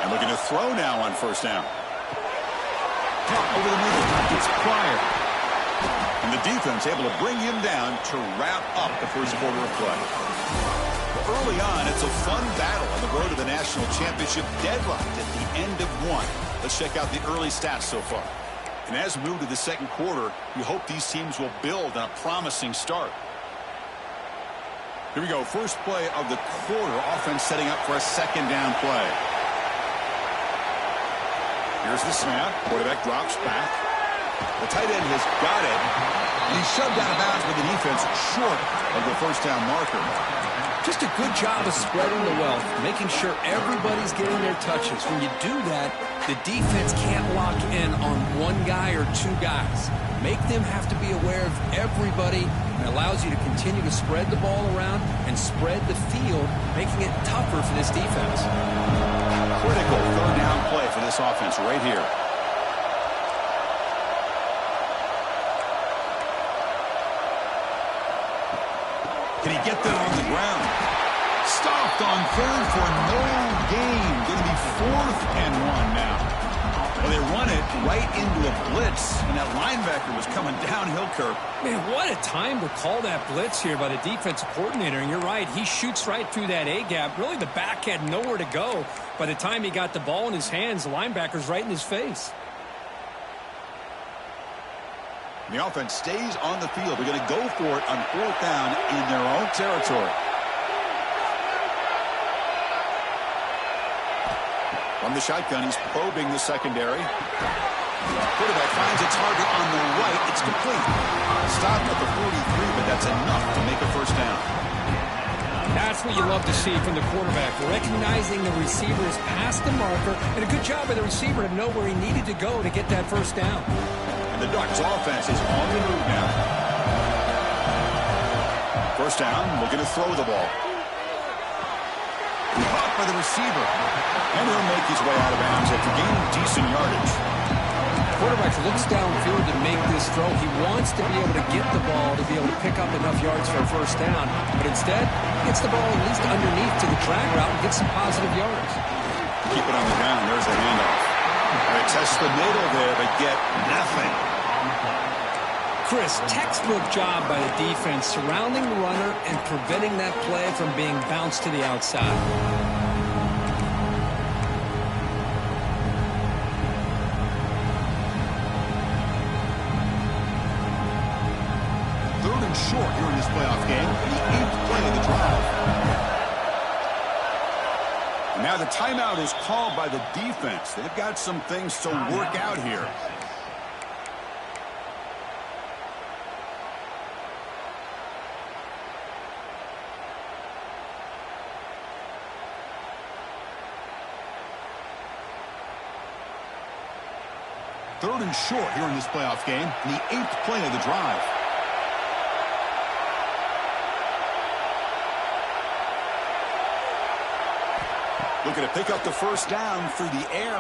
[SPEAKER 6] And looking to throw now on 1st down. Over the middle, it's Pryor. And the defense able to bring him down to wrap up the 1st quarter of play. Early on, it's a fun battle on the road to the national championship, deadlocked at the end of 1. Let's check out the early stats so far. And as we move to the 2nd quarter, we hope these teams will build on a promising start. Here we go. First play of the quarter. Offense setting up for a 2nd down play. Here's the snap. Quarterback drops back. The tight end has got it. And he's shoved out of bounds with the defense short of the first down marker.
[SPEAKER 7] Just a good job of spreading the wealth, making sure everybody's getting their touches. When you do that, the defense can't lock in on one guy or two guys. Make them have to be aware of everybody, and allows you to continue to spread the ball around and spread the field, making it tougher for this defense.
[SPEAKER 6] Critical third down play for this offense right here. Can he get that on the ground? Stopped on third for no gain. Going to be 4th and 1 now. Well, they run it right into a blitz, and that linebacker was coming downhill, Kirk.
[SPEAKER 7] Man, what a time to call that blitz here by the defensive coordinator. And you're right, he shoots right through that A-gap. Really, the back had nowhere to go. By the time he got the ball in his hands, the linebacker's right in his face.
[SPEAKER 6] The offense stays on the field. They're going to go for it on 4th down in their own territory. From the shotgun, he's probing the secondary. Quarterback finds a target on the right. It's complete. Stopped at the 43, but that's enough to make a first down.
[SPEAKER 7] That's what you love to see from the quarterback, recognizing the receiver is past the marker, and a good job by the receiver to know where he needed to go to get that first down.
[SPEAKER 6] And the Ducks offense is on the move now. First down, looking to throw the ball. Caught by the receiver. And he'll make his way out of bounds after gaining decent yardage.
[SPEAKER 7] Quarterback looks downfield to make this throw. He wants to be able to get the ball to be able to pick up enough yards for a first down. But instead, he gets the ball at least underneath to the drag route and gets some positive yards.
[SPEAKER 6] Keep it on the ground. There's the handoff. They test the middle there, but get nothing.
[SPEAKER 7] Chris, textbook job by the defense surrounding the runner and preventing that play from being bounced to the outside.
[SPEAKER 6] Short here in this playoff game, the 8th play of the drive. And now the timeout is called by the defense. They've got some things to work out here. Third and short here in this playoff game, the 8th play of the drive. Looking to pick up the first down through the air.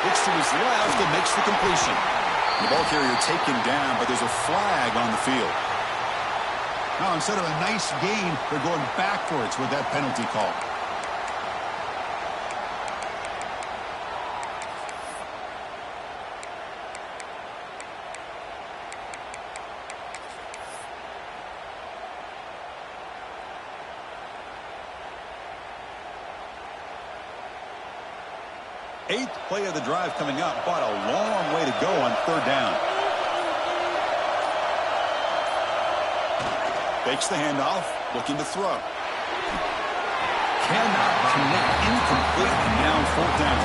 [SPEAKER 6] Looks to his left and makes the completion. The ball carrier taken down, but there's a flag on the field. Now, instead of a nice gain, they're going backwards with that penalty call. Eighth play of the drive coming up, but a long way to go on third down. Fakes the handoff, looking to throw. Cannot connect, incomplete, and now fourth down.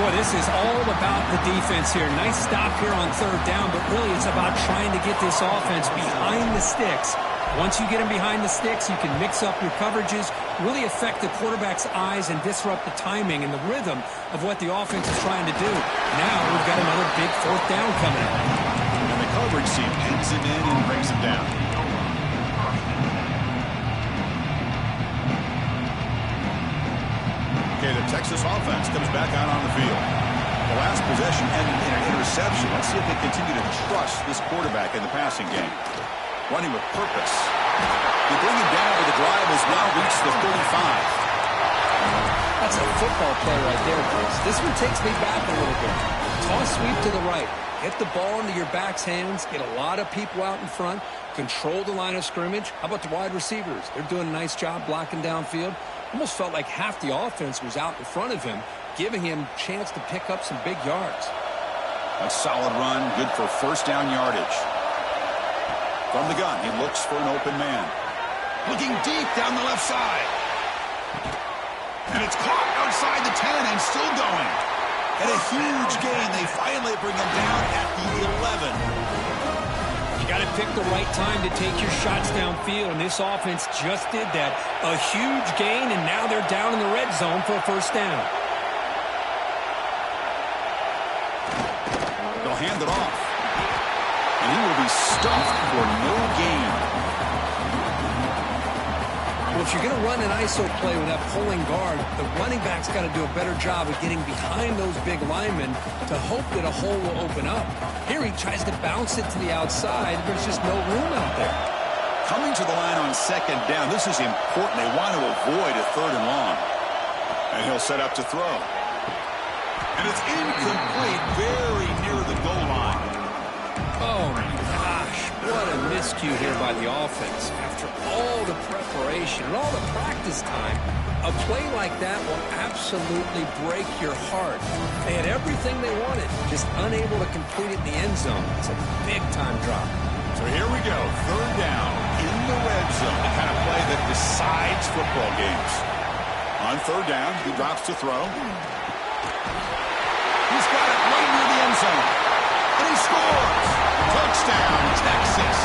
[SPEAKER 7] Boy, this is all about the defense here. Nice stop here on third down, but really it's about trying to get this offense behind the sticks. Once you get them behind the sticks, you can mix up your coverages, really affect the quarterback's eyes and disrupt the timing and the rhythm of what the offense is trying to do. Now we've got another big fourth down coming up.
[SPEAKER 6] And the coverage seam pins him in and brings him down. Okay, the Texas offense comes back out on the field. The last possession ended in an interception. Let's see if they continue to trust this quarterback in the passing game. Running with purpose. They bring him down, but the drive has now reached the 35.
[SPEAKER 7] That's a football play right there, Chris. This one takes me back a little bit. Toss sweep to the right. Get the ball into your back's hands. Get a lot of people out in front. Control the line of scrimmage. How about the wide receivers? They're doing a nice job blocking downfield. Almost felt like half the offense was out in front of him, giving him a chance to pick up some big yards.
[SPEAKER 6] A solid run, good for first down yardage. From the gun, he looks for an open man. Looking deep down the left side. And it's caught outside the 10 and still going. And a huge gain. They finally bring him down at the 11.
[SPEAKER 7] You got to pick the right time to take your shots downfield, and this offense just did that. A huge gain, and now they're down in the red zone for a first down.
[SPEAKER 6] They'll hand it off. And he will be stuffed for no gain.
[SPEAKER 7] Well, if you're going to run an ISO play with that pulling guard, the running back's got to do a better job of getting behind those big linemen to hope that a hole will open up. Here he tries to bounce it to the outside, but there's just no room out there.
[SPEAKER 6] Coming to the line on second down, this is important. They want to avoid a third and long. And he'll set up to throw. And it's incomplete, very near the goal line.
[SPEAKER 7] Oh, my gosh. What a miscue here by the offense. After all the preparation and all the practice time, a play like that will absolutely break your heart. They had everything they wanted, just unable to complete it in the end zone. It's a big-time drop.
[SPEAKER 6] So here we go, third down in the red zone, the kind of play that decides football games. On third down, he drops to throw. He's got it right near the end zone. And he scores! Touchdown, Texas!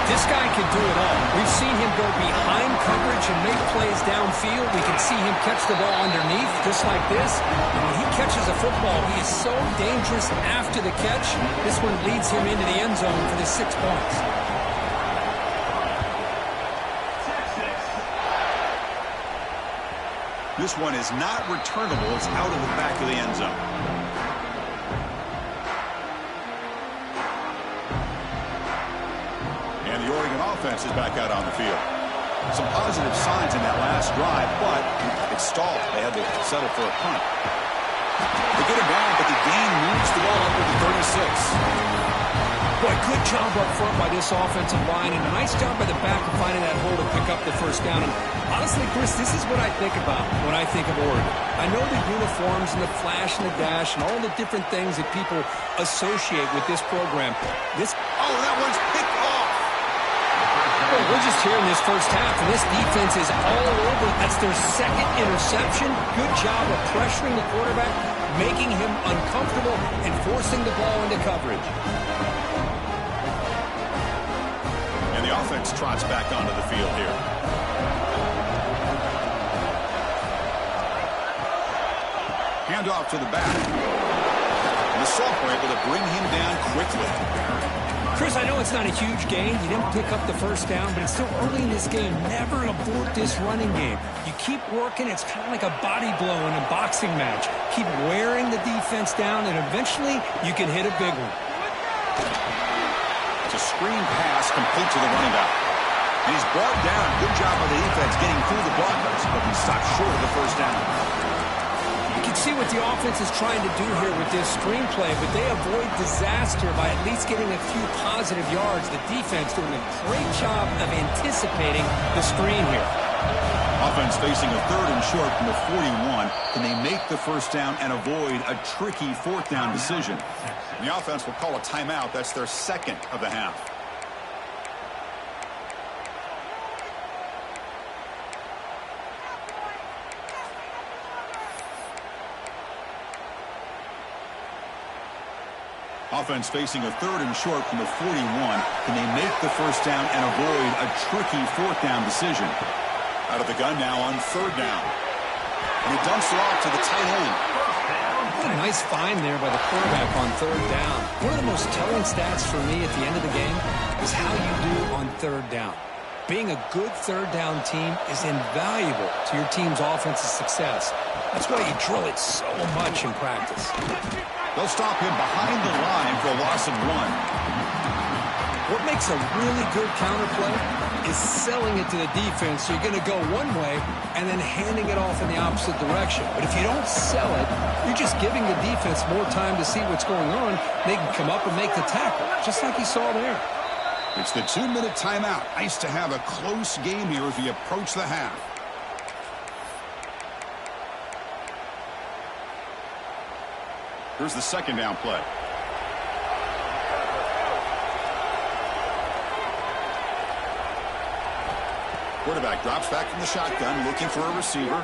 [SPEAKER 7] This guy can do it all. We've seen him go behind coverage and make plays downfield. We can see him catch the ball underneath, just like this. And when he catches a football, he is so dangerous after the catch. This one leads him into the end zone for the 6 points.
[SPEAKER 6] This one is not returnable. It's out of the back of the end zone. And the Oregon offense is back out on the field. Some positive signs in that last drive, but it stalled. They had to settle for a punt. They get him down, but the gain moves the ball up to the 36.
[SPEAKER 7] Boy, good job up front by this offensive line, and a nice job by the back of finding that hole to pick up the first down. And honestly, Chris, this is what I think about when I think of Oregon. I know the uniforms and the flash and the dash and all the different things that people associate with this program.
[SPEAKER 6] That one's picked off.
[SPEAKER 7] Well, we're just here in this first half, and this defense is all over. That's their second interception. Good job of pressuring the quarterback, making him uncomfortable, and forcing the ball into coverage.
[SPEAKER 6] And the offense trots back onto the field here. Handoff to the back. And the sophomore able to bring him down quickly.
[SPEAKER 7] Chris, I know it's not a huge gain. You didn't pick up the first down, but it's still early in this game. Never abort this running game. You keep working. It's kind of like a body blow in a boxing match. Keep wearing the defense down, and eventually you can hit a big one.
[SPEAKER 6] It's a screen pass complete to the running back. And he's brought down. Good job by the defense getting through the blockers, but he stopped short of the first down.
[SPEAKER 7] You can see what the offense is trying to do here with this screenplay, but they avoid disaster by at least getting a few positive yards. The defense doing a great job of anticipating the screen here.
[SPEAKER 6] Offense facing a third and short from the 41. Can they make the first down and avoid a tricky fourth down decision? And the offense will call a timeout. That's their second of the half. Offense facing a third and short from the 41. Can they make the first down and avoid a tricky fourth down decision? Out of the gun now on third down. And he dumps it off to the tight end.
[SPEAKER 7] What a nice find there by the quarterback on third down. One of the most telling stats for me at the end of the game is how you do on third down. Being a good third down team is invaluable to your team's offensive success. That's why you drill it so much in practice.
[SPEAKER 6] They'll stop him behind the line for a loss of 1.
[SPEAKER 7] What makes a really good counterplay is selling it to the defense. So you're going to go one way and then handing it off in the opposite direction. But if you don't sell it, you're just giving the defense more time to see what's going on. They can come up and make the tackle, just like you saw there.
[SPEAKER 6] It's the 2-minute timeout. Nice to have a close game here as we approach the half. Here's the second down play. Quarterback drops back from the shotgun, looking for a receiver.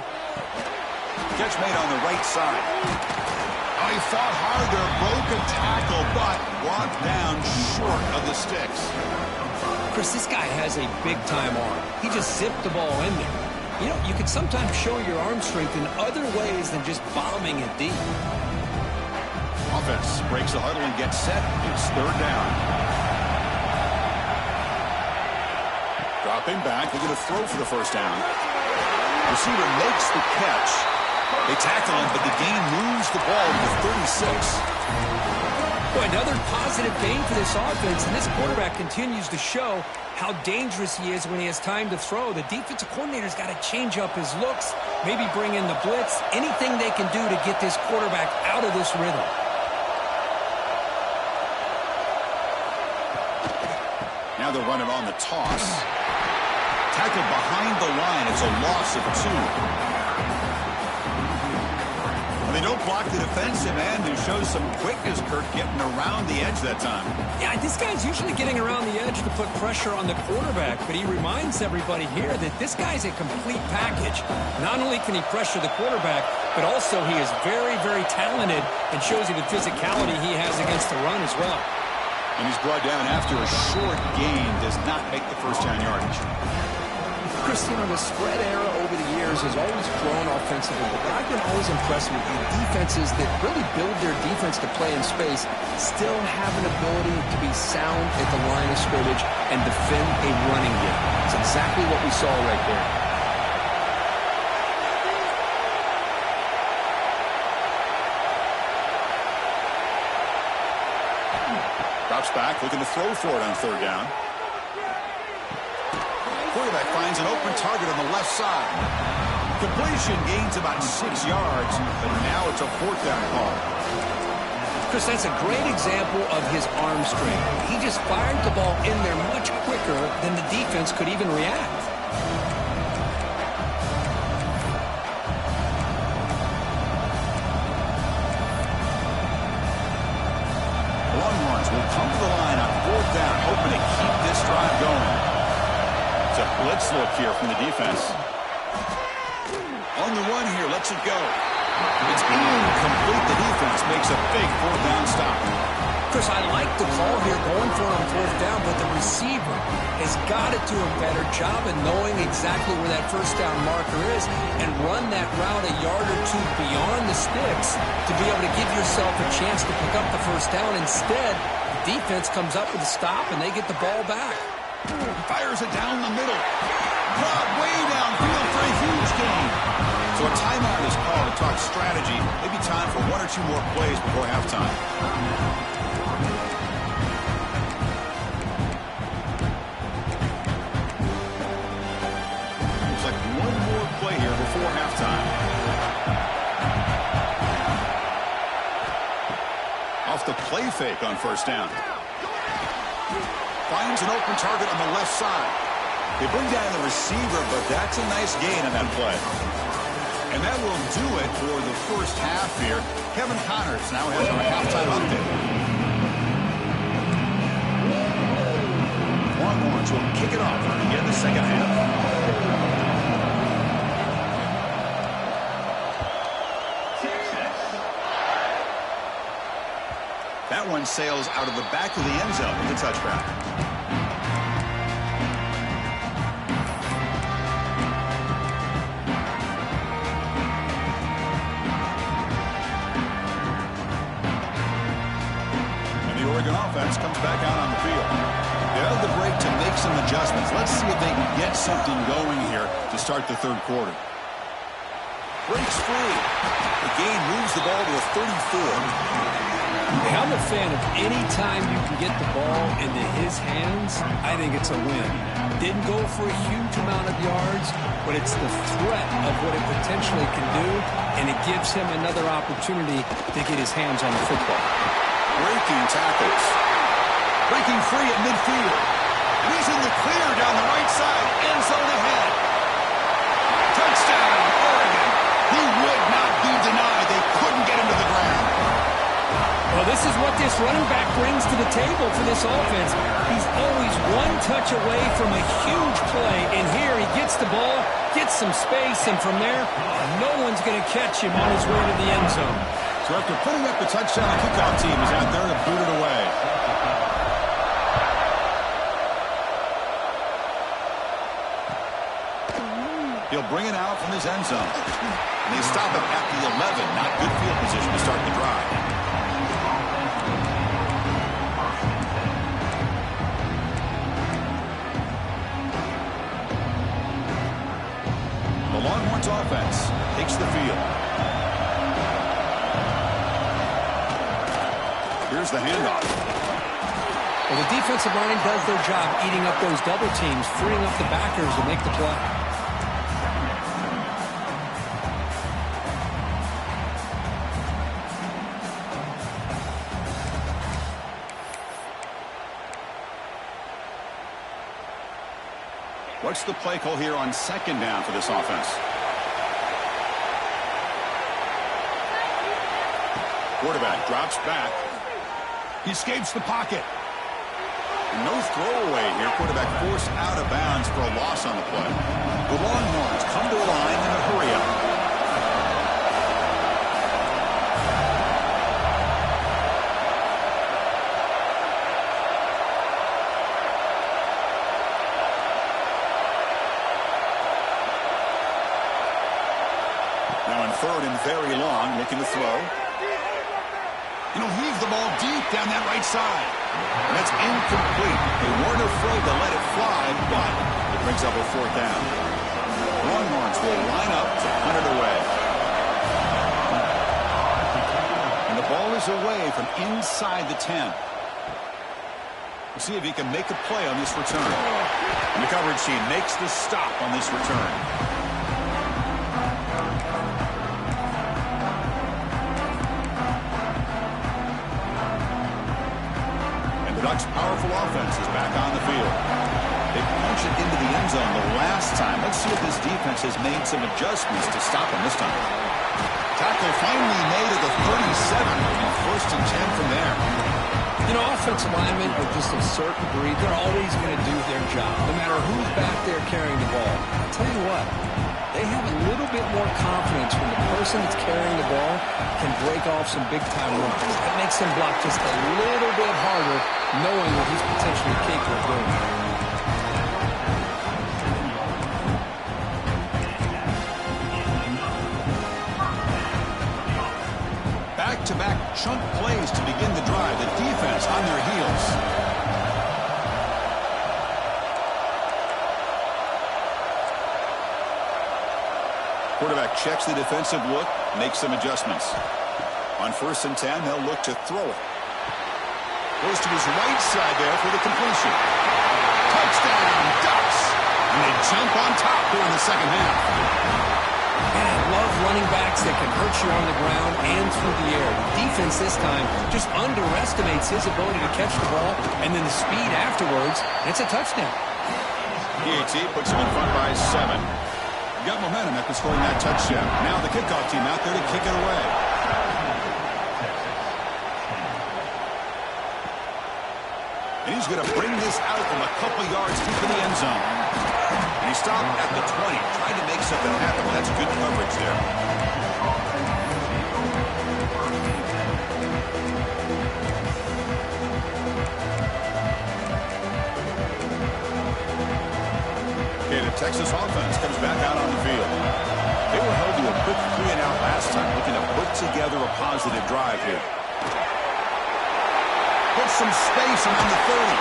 [SPEAKER 6] Catch made on the right side. Oh, he fought hard there, broke a tackle, but brought down short of the sticks.
[SPEAKER 7] Chris, this guy has a big-time arm. He just zipped the ball in there. You know, you can sometimes show your arm strength in other ways than just bombing it deep.
[SPEAKER 6] Offense breaks the huddle and gets set. It's third down. Dropping back, looking to throw for the first down. Receiver makes the catch. They tackle him, but the gain moves the ball to the 36.
[SPEAKER 7] Boy, another positive gain for this offense, and this quarterback continues to show how dangerous he is when he has time to throw. The defensive coordinator's got to change up his looks, maybe bring in the blitz, anything they can do to get this quarterback out of this rhythm.
[SPEAKER 6] Now they'll run it on the toss. Tackled behind the line. It's a loss of 2. They don't block the defensive end, who shows some quickness, Kirk, getting around the edge that time.
[SPEAKER 7] Yeah, this guy's usually getting around the edge to put pressure on the quarterback, but he reminds everybody here that this guy's a complete package. Not only can he pressure the quarterback, but also he is very, very talented and shows you the physicality he has against the run as well.
[SPEAKER 6] And he's brought down after a short gain, does not make the first down yardage.
[SPEAKER 7] Chris, you know, the spread era over the years has always grown offensively, but I've been always impressed with the defenses that really build their defense to play in space, still have an ability to be sound at the line of scrimmage and defend a running game. It's exactly what we saw right there.
[SPEAKER 6] Drops back, looking to throw for it on third down. Quarterback finds an open target on the left side. Completion gains about 6 yards, but now it's a fourth down call.
[SPEAKER 7] Chris, that's a great example of his arm strength. He just fired the ball in there much quicker than the defense could even react.
[SPEAKER 6] Longhorns will come to the line on fourth down, hoping to keep this drive going. It's a blitz look here from the defense. On the run here, lets it go. It's incomplete. The defense makes a big fourth down stop.
[SPEAKER 7] Chris, I like the call here going for it on fourth down, but the receiver has got to do a better job of knowing exactly where that first down marker is and run that route a yard or two beyond the sticks to be able to give yourself a chance to pick up the first down. Instead, the defense comes up with a stop and they get the ball back.
[SPEAKER 6] Fires it down the middle. Brought way downfield for a huge gain. So a timeout is called to talk strategy. Maybe time for 1 or 2 more plays before halftime. Looks like 1 more play here before halftime. Off the play fake on first down. Finds an open target on the left side. They bring down the receiver, but that's a nice gain on that play. And that will do it for the first half here. Kevin Connors now has our halftime update. Longhorns will kick it off to begin the second half. That one sails out of the back of the end zone with a touchback. And the Oregon offense comes back out on the field. They have the break to make some adjustments. Let's see if they can get something going here to start the third quarter. Breaks free. The gain moves the ball to a 34.
[SPEAKER 7] Hey, I'm a fan of any time you can get the ball into his hands, I think it's a win. Didn't go for a huge amount of yards, but it's the threat of what it potentially can do, and it gives him another opportunity to get his hands on the football.
[SPEAKER 6] Breaking tackles. Breaking free at midfield. And he's in the clear down the right side. End zone ahead. Touchdown, Oregon. He would not be denied. They couldn't get him to the ground.
[SPEAKER 7] Well, this is what this running back brings to the table for this offense. He's always one touch away from a huge play, and here he gets the ball, gets some space, and from there, no one's going to catch him on his way to the end zone.
[SPEAKER 6] So So after putting up the touchdown, the kickoff team is out there to boot it away. He'll bring it out from his end zone. And they stop him at the 11. Not good field position to start the drive. The Longhorns offense takes the field. Here's the handoff.
[SPEAKER 7] Well, the defensive line does their job eating up those double teams, freeing up the backers to make the play.
[SPEAKER 6] What's the play call here on second down for this offense? Quarterback drops back. He escapes the pocket. No throwaway here. Quarterback forced out of bounds for a loss on the play. The Longhorns come to the line in a hurry-up. Now in third and very long, making the throw. And he'll heave the ball deep down that right side. And that's incomplete. They weren't afraid to let it fly, but it brings up a fourth down. Longhorns will line up to punt it away. And the ball is away from inside the 10. We'll see if he can make a play on this return. And the coverage team makes the stop on this return. Ducks' powerful offense is back on the field. They punch it into the end zone the last time. Let's see if this defense has made some adjustments to stop them this time. Tackle finally made at the 37. It'll be first and 10 from there.
[SPEAKER 7] You know, offensive linemen are just a certain breed. They're always going to do their job, no matter who's back there carrying the ball. I'll tell you what, they have a little bit more confidence when the person that's carrying the ball can break off some big-time runs. That makes them block just a little bit harder, knowing what he's potentially capable of doing.
[SPEAKER 6] Back-to-back chunk plays to begin the drive. The defense on their heels. Quarterback checks the defensive look, makes some adjustments. On first and 10, they'll look to throw it. Goes to his right side there for the completion. Touchdown, Ducks! And they jump on top here in the second half.
[SPEAKER 7] Man, I love running backs that can hurt you on the ground and through the air. The defense this time just underestimates his ability to catch the ball, and then the speed afterwards, and it's a touchdown.
[SPEAKER 6] PAT puts him in front by 7. Got momentum after scoring that touchdown. Now the kickoff team out there to kick it away. And he's going to bring this out from a couple yards deep in the end zone. And he stopped at the 20, trying to make something happen. That's good coverage there. Okay, the Texas offense comes back out on the field. They were held to a quick 3-and-out last time, looking to put together a positive drive here. Put some space around the 30.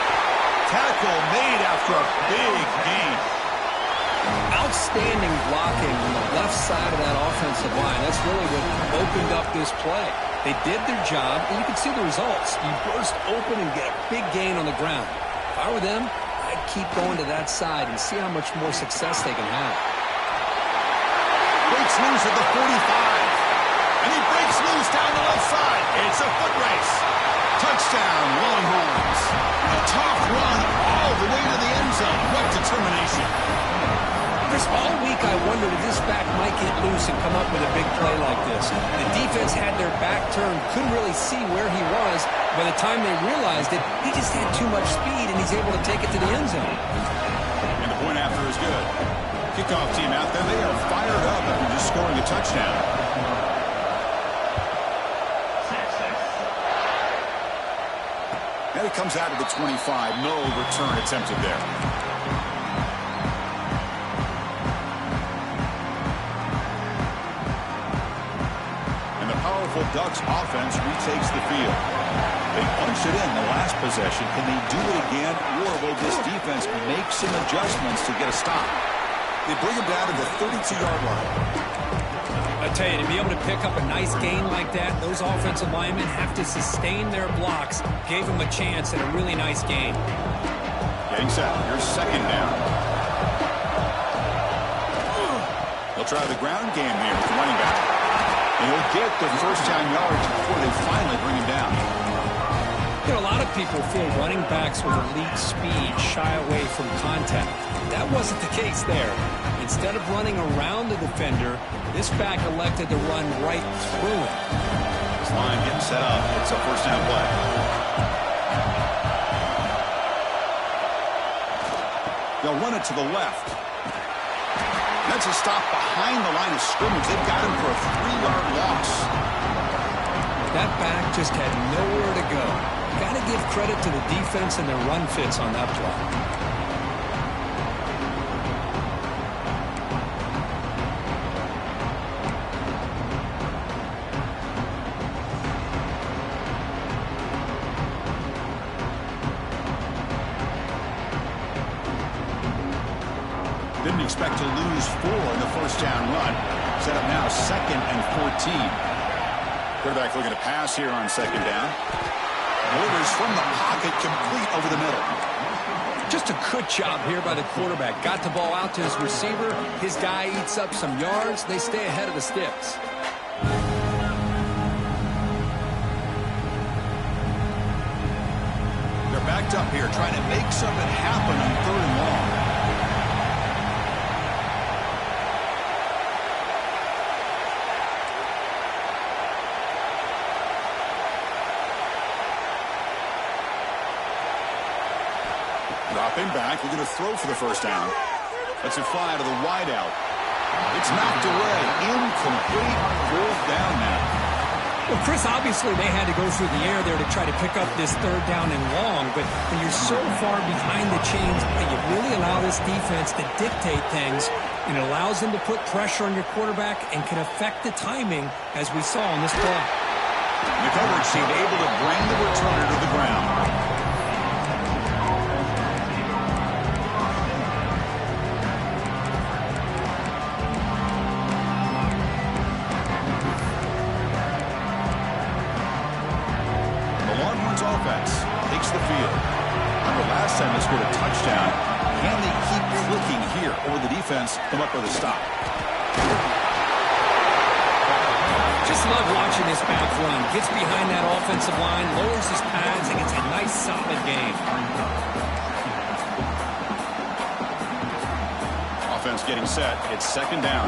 [SPEAKER 6] Tackle made after a big gain.
[SPEAKER 7] Outstanding blocking on the left side of that offensive line. That's really what opened up this play. They did their job, and you can see the results. You burst open and get a big gain on the ground. If I were them, I'd keep going to that side and see how much more success they can have.
[SPEAKER 6] Breaks loose at the 45. And he breaks loose down the left side. It's a foot race. Touchdown, Longhorns. A tough run all the way to the end zone. What determination.
[SPEAKER 7] Chris, all week I wondered if this back might get loose and come up with a big play like this. The defense had their back turned, couldn't really see where he was. By the time they realized it, he just had too much speed, and he's able to take it to the end zone.
[SPEAKER 6] And the point after is good. Kickoff team out there, they are fired up after just scoring a touchdown. And it comes out of the 25. No return attempted there. And the powerful Ducks offense retakes the field. They punched it in the last possession. Can they do it again, or will this defense make some adjustments to get a stop? They bring him down to the 32-yard line.
[SPEAKER 7] I tell you, to be able to pick up a nice gain like that, those offensive linemen have to sustain their blocks. Gave them a chance at a really nice gain.
[SPEAKER 6] Getting set. Here's second down. They'll try the ground game here with the running back. And he'll get the first down yards before they finally bring him down.
[SPEAKER 7] You know, a lot of people feel running backs with elite speed shy away from contact. That wasn't the case there. Instead of running around the defender, this back elected to run right through him.
[SPEAKER 6] This line getting set up. It's a first down play. They'll run it to the left. That's a stop behind the line of scrimmage. They've got him for a 3-yard loss.
[SPEAKER 7] That back just had nowhere to go. Got to give credit to the defense and their run fits on that play.
[SPEAKER 6] Didn't expect to lose 4 in the first down run. Set up now 2nd and 14. Quarterback looking to pass here on second down. Delivers from the pocket, complete over the middle.
[SPEAKER 7] Just a good job here by the quarterback. Got the ball out to his receiver. His guy eats up some yards. They stay ahead of the sticks.
[SPEAKER 6] They're backed up here trying to make something happen on 3rd and long. Dropping back, we're going to throw for the first down. Let's it fly to the wideout. It's knocked away. Incomplete. 4th down now.
[SPEAKER 7] Well, Chris, obviously they had to go through the air there to try to pick up this 3rd down and long, but when you're so far behind the chains, you really allow this defense to dictate things, and it allows them to put pressure on your quarterback and can affect the timing, as we saw on this play.
[SPEAKER 6] The coverage team able to bring the returner to the ground. Takes the field. Remember last time they scored a touchdown. Can they keep clicking here, or the defense come up with a stop?
[SPEAKER 7] Just love watching this back run. Gets behind that offensive line, lowers his pads, and gets a nice solid gain.
[SPEAKER 6] Offense getting set. It's second down.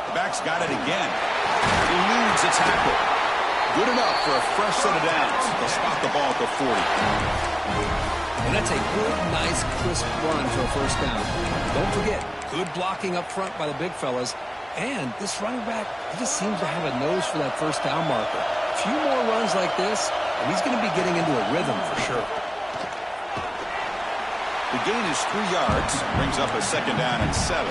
[SPEAKER 6] The back's got it again. Eludes a tackle. Good enough for a fresh set of downs. They'll spot the ball at the 40.
[SPEAKER 7] And that's a good, nice, crisp run for a first down. Don't forget, good blocking up front by the big fellas. And this running back, he just seems to have a nose for that first down marker. A few more runs like this, and he's going to be getting into a rhythm for sure.
[SPEAKER 6] The gain is 3 yards. Brings up a second down and 7.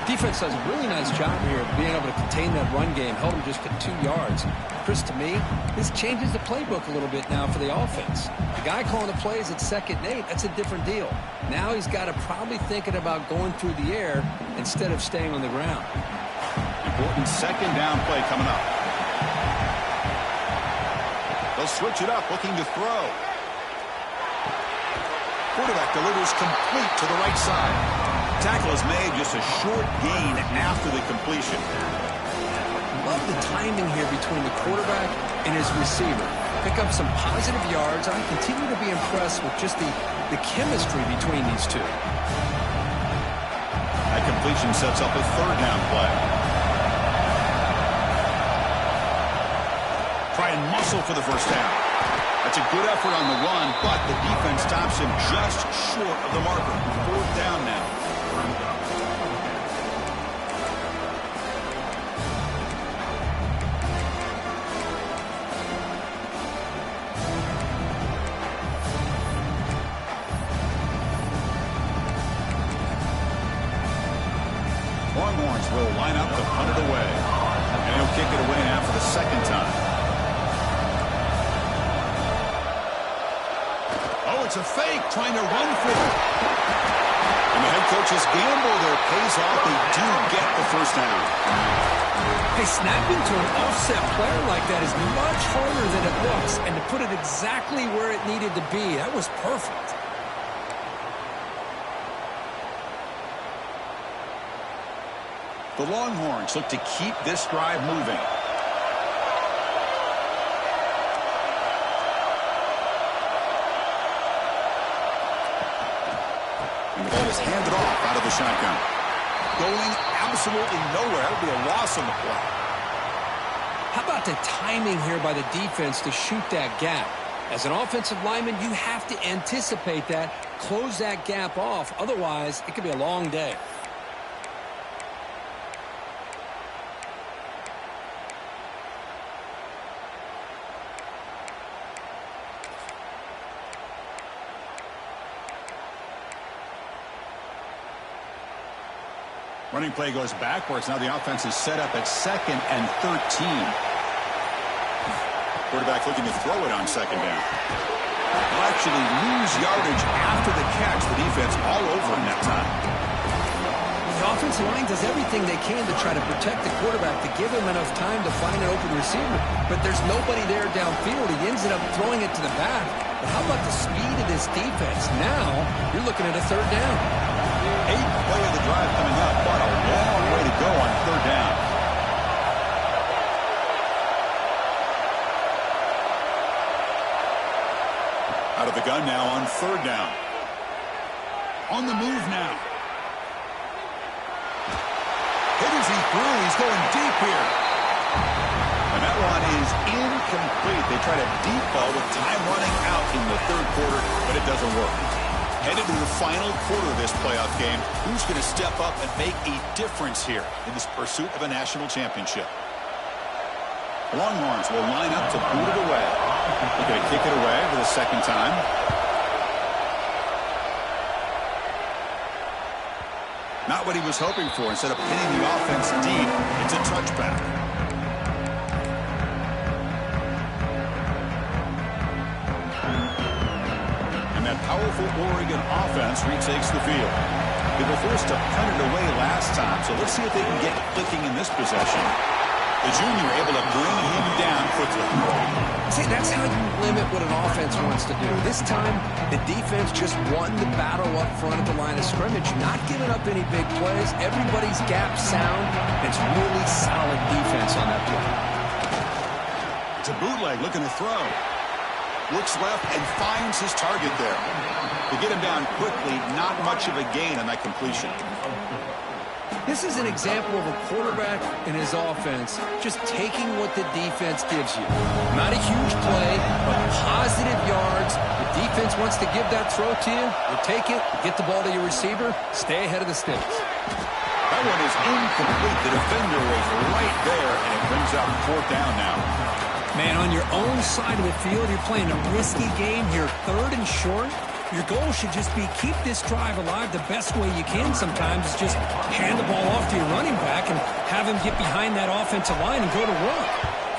[SPEAKER 7] Defense does a really nice job here of being able to contain that run game, held him just to 2 yards. Chris, to me, this changes the playbook a little bit now for the offense. The guy calling the plays at 2nd and 8, that's a different deal. Now he's got to probably thinking about going through the air instead of staying on the ground.
[SPEAKER 6] Important second down play coming up. They'll switch it up, looking to throw. Quarterback delivers complete to the right side. Tackle is made, just a short gain after the completion.
[SPEAKER 7] Love the timing here between the quarterback and his receiver. Pick up some positive yards. I continue to be impressed with just the chemistry between these two.
[SPEAKER 6] That completion sets up a 3rd down play. Try and muscle for the first down. That's a good effort on the run, but the defense stops him just short of the marker. 4th down now. it's a fake, trying to run for it. And the head coach's gamble there pays off. They do get the first down.
[SPEAKER 7] Hey, snapping to an offset player like that is much harder than it looks. And to put it exactly where it needed to be, that was perfect.
[SPEAKER 6] The Longhorns look to keep this drive moving. And the ball is handed off out of the shotgun. Going absolutely nowhere. It'll be a loss on the play.
[SPEAKER 7] How about the timing here by the defense to shoot that gap? As an offensive lineman, you have to anticipate that, close that gap off. Otherwise, it could be a long day.
[SPEAKER 6] Running play goes backwards. Now the offense is set up at 2nd and 13. Quarterback looking to throw it on 2nd down. Will actually lose yardage after the catch. The defense all over him that time.
[SPEAKER 7] The offensive line does everything they can to try to protect the quarterback, to give him enough time to find an open receiver. But there's nobody there downfield. He ends up throwing it to the back. But how about the speed of this defense? Now you're looking at a 3rd down.
[SPEAKER 6] 8th play of the drive coming up, but a long way to go on 3rd down. Out of the gun now on 3rd down. On the move now. Hit as he threw. He's going deep here. And that one is incomplete. They try to deep ball with time running out in the 3rd quarter, but it doesn't work. Headed to the final quarter of this playoff game. Who's going to step up and make a difference here in this pursuit of a national championship? The Longhorns will line up to boot it away. They're going to kick it away for the 2nd time. Not what he was hoping for. Instead of pinning the offense deep, it's a touchback. That powerful Oregon offense retakes the field. They were forced to punt it away last time, so let's see if they can get clicking in this possession. The junior able to bring him down quickly.
[SPEAKER 7] See, that's how you limit what an offense wants to do. This time, the defense just won the battle up front at the line of scrimmage, not giving up any big plays. Everybody's gap sound. It's really solid defense on that play.
[SPEAKER 6] It's a bootleg looking to throw. Looks left and finds his target there. To get him down quickly, not much of a gain on that completion.
[SPEAKER 7] This is an example of a quarterback and his offense just taking what the defense gives you. Not a huge play, but positive yards. The defense wants to give that throw to you. You take it, get the ball to your receiver, stay ahead of the sticks.
[SPEAKER 6] That one is incomplete. The defender was right there, and it brings out 4th down now.
[SPEAKER 7] Man, on your own side of the field, you're playing a risky game here, 3rd and short. Your goal should just be keep this drive alive the best way you can sometimes. Is just hand the ball off to your running back and have him get behind that offensive line and go to work.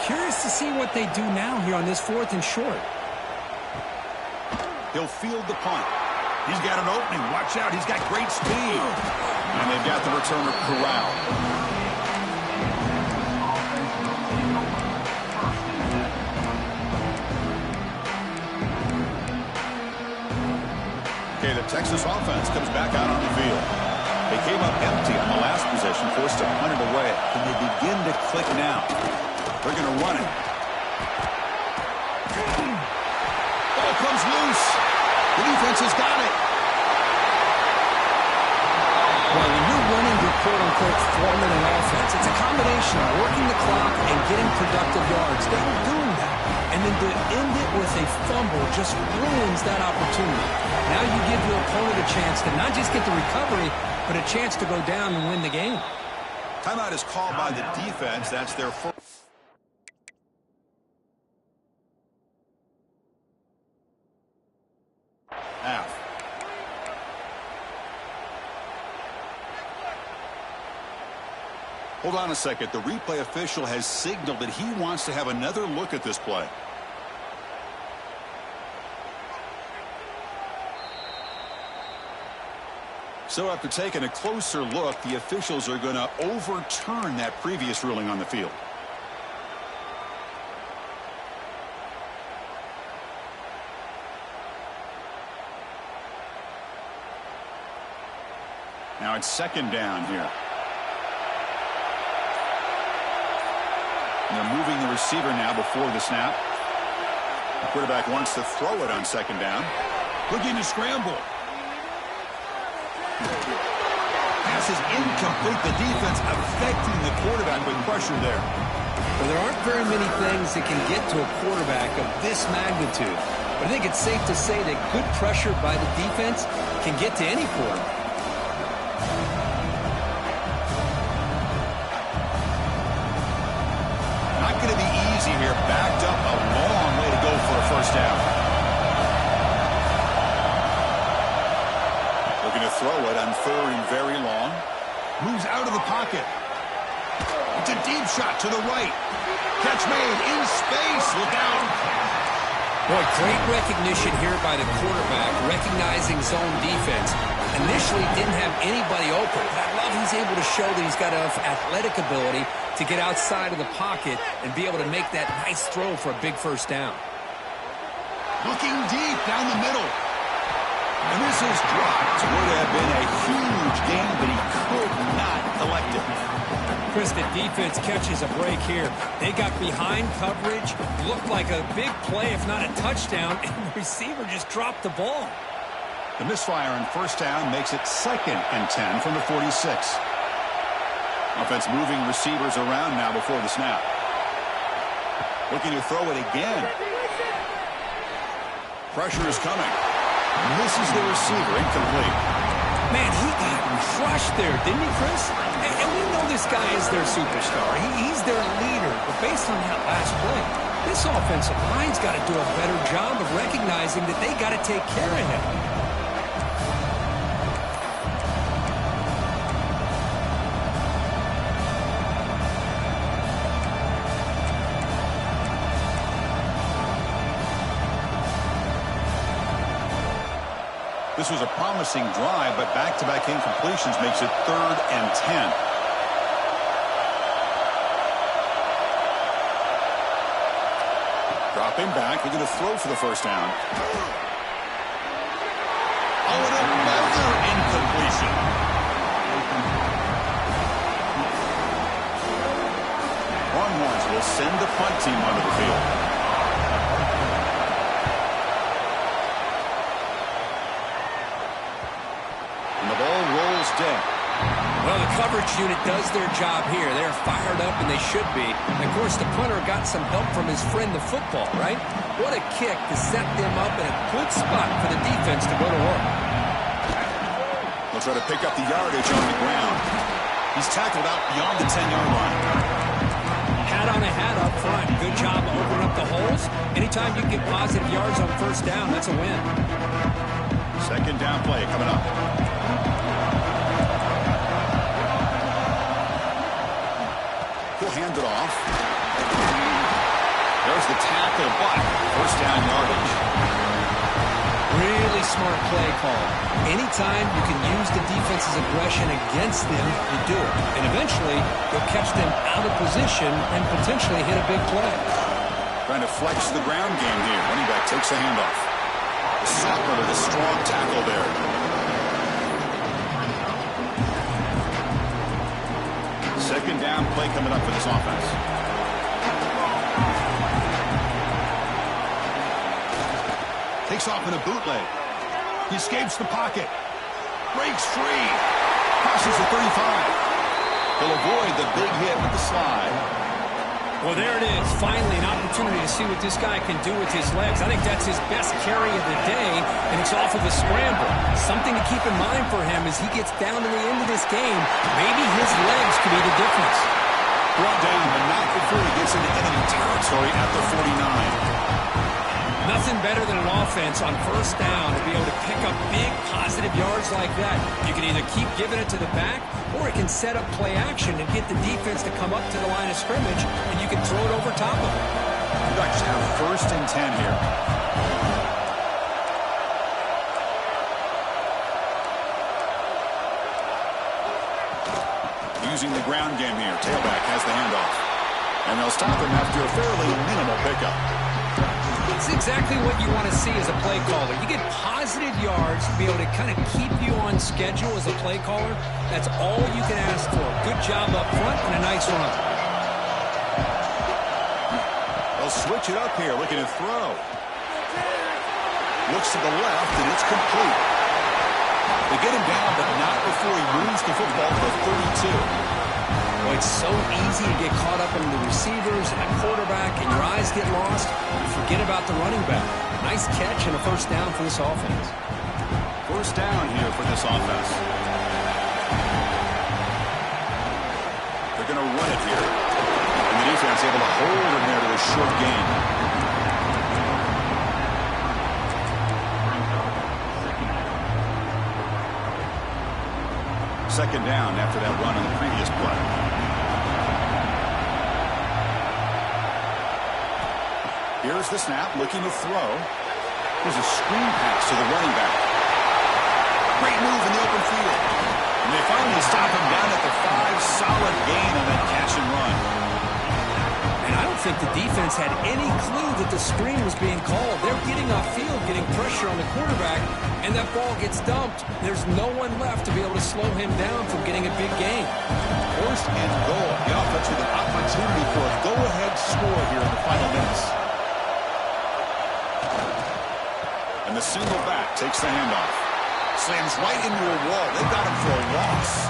[SPEAKER 7] Curious to see what they do now here on this 4th and short.
[SPEAKER 6] He'll field the punt. He's got an opening. Watch out. He's got great speed. And they've got the returner corralled. Okay, the Texas offense comes back out on the field. They came up empty on the last possession, forced to punt it away. Can they begin to click now? They're going to run it. Ball comes loose. The defense has got it.
[SPEAKER 7] Well, when you're running your quote-unquote formula offense, it's a combination of working the clock and getting productive yards. They were doing that. And then to end it with a fumble just ruins that opportunity. Now you give your opponent a chance to not just get the recovery, but a chance to go down and win the game.
[SPEAKER 6] Timeout is called by the defense. That's their first half. Hold on a second. The replay official has signaled that he wants to have another look at this play. So after taking a closer look, the officials are going to overturn that previous ruling on the field. Now it's second down here. And they're moving the receiver now before the snap. The quarterback wants to throw it on second down. Looking to scramble. Pass is incomplete. The defense affecting the quarterback with pressure there.
[SPEAKER 7] Well, there aren't very many things that can get to a quarterback of this magnitude. But I think it's safe to say that good pressure by the defense can get to any quarterback.
[SPEAKER 6] Not going to be easy here. Backed up a long way to go for a first down. Looking to throw it on third and very long. Moves out of the pocket. It's a deep shot to the right. Catch made in space. Look out.
[SPEAKER 7] Boy, great recognition here by the quarterback, recognizing zone defense. Initially didn't have anybody open. I love he's able to show that he's got enough athletic ability to get outside of the pocket and be able to make that nice throw for a big first down.
[SPEAKER 6] Looking deep down the middle. And this is dropped. Would have been a huge gain, but he could not collect it.
[SPEAKER 7] Chris, the defense catches a break here. They got behind coverage, looked like a big play, if not a touchdown, and the receiver just dropped the ball.
[SPEAKER 6] The misfire on first down makes it 2nd and 10 from the 46. Offense moving receivers around now before the snap. Looking to throw it again. Pressure is coming. Misses the receiver, incomplete.
[SPEAKER 7] Man, he got crushed there, didn't he, Chris? And we know this guy is their superstar. He's their leader. But based on that last play, this offensive line's got to do a better job of recognizing that they got to take care of him.
[SPEAKER 6] This was a promising drive, but back-to-back incompletions makes it 3rd and 10. Dropping back, we're going to throw for the first down. Oh, and another incompletion. Longhorns will send the punt team onto the field. Dead.
[SPEAKER 7] Well, the coverage unit does their job here. They're fired up, and they should be. And of course, the punter got some help from his friend, the football, right? What a kick to set them up in a good spot for the defense to go to work.
[SPEAKER 6] They'll try to pick up the yardage on the ground. He's tackled out beyond the 10-yard line.
[SPEAKER 7] Hat on a hat up front. Good job of opening up the holes. Anytime you get positive yards on first down, that's a win.
[SPEAKER 6] Second down play coming up. He'll hand it off. There's the tackle, but first down yardage.
[SPEAKER 7] Really smart play call. Anytime you can use the defense's aggression against them, you do it. And eventually, you'll catch them out of position and potentially hit a big play.
[SPEAKER 6] Trying to flex the ground game here. Running back takes the handoff. The stopper with a strong tackle there. Second down play coming up for this offense. Takes off in a bootleg. He escapes the pocket. Breaks free. Crosses the 35. He'll avoid the big hit with the slide.
[SPEAKER 7] Well, there it is. Finally, an opportunity to see what this guy can do with his legs. I think that's his best carry of the day, and it's off of the scramble. Something to keep in mind for him as he gets down to the end of this game. Maybe his legs could be the difference.
[SPEAKER 6] Brought down, but not before he gets into enemy territory at the 49.
[SPEAKER 7] Nothing better than an offense on first down to be able to pick up big positive yards like that. You can either keep giving it to the back, or it can set up play action and get the defense to come up to the line of scrimmage, and you can throw it over top of it.
[SPEAKER 6] The Ducks have first and 10 here. using the ground game here. Tailback has the handoff. And they'll stop him after a fairly minimal pickup.
[SPEAKER 7] It's exactly what you want to see as a play caller. You get positive yards to be able to kind of keep you on schedule as a play caller. That's all you can ask for. Good job up front and a nice run.
[SPEAKER 6] They'll switch it up here, looking to throw. Looks to the left, and it's complete. They get him down, but not before he moves the football to the 32.
[SPEAKER 7] Well, it's so easy to get caught up in the receivers and the quarterback, and your eyes get lost. You forget about the running back. Nice catch and a first down for this offense.
[SPEAKER 6] First down here for this offense. They're going to run it here. And the defense able to hold him there to a short gain. Second down after that run on the previous play. Here's the snap, looking to throw. Here's a screen pass to the running back. Great move in the open field. And they finally stop him down at the 5. Solid gain on that catch and run.
[SPEAKER 7] And I don't think the defense had any clue that the screen was being called. They're getting off field, getting pressure on the quarterback, and that ball gets dumped. There's no one left to be able to slow him down from getting a big gain.
[SPEAKER 6] First and goal. The offense with an opportunity for a go-ahead score here in the final minutes. And the single back takes the handoff. Slams right into a wall. They got him for a loss.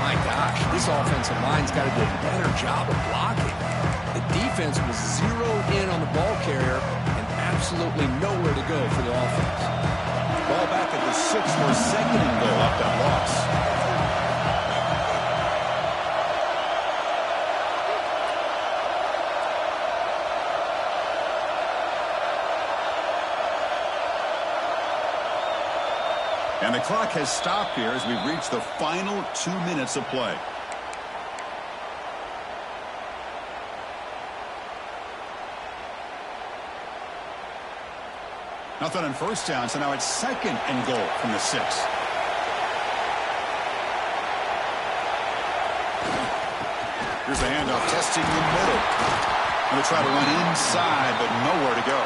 [SPEAKER 7] My gosh, this offensive line's got to do a better job of blocking. The defense was zeroed in on the ball carrier and absolutely nowhere to go for the offense.
[SPEAKER 6] Ball back at the 6 for a second and goal up that loss. And the clock has stopped here as we've reached the final 2 minutes of play. Nothing on first down, so now it's second and goal from the 6. Here's the handoff, testing the middle. Going to try to run inside, but nowhere to go.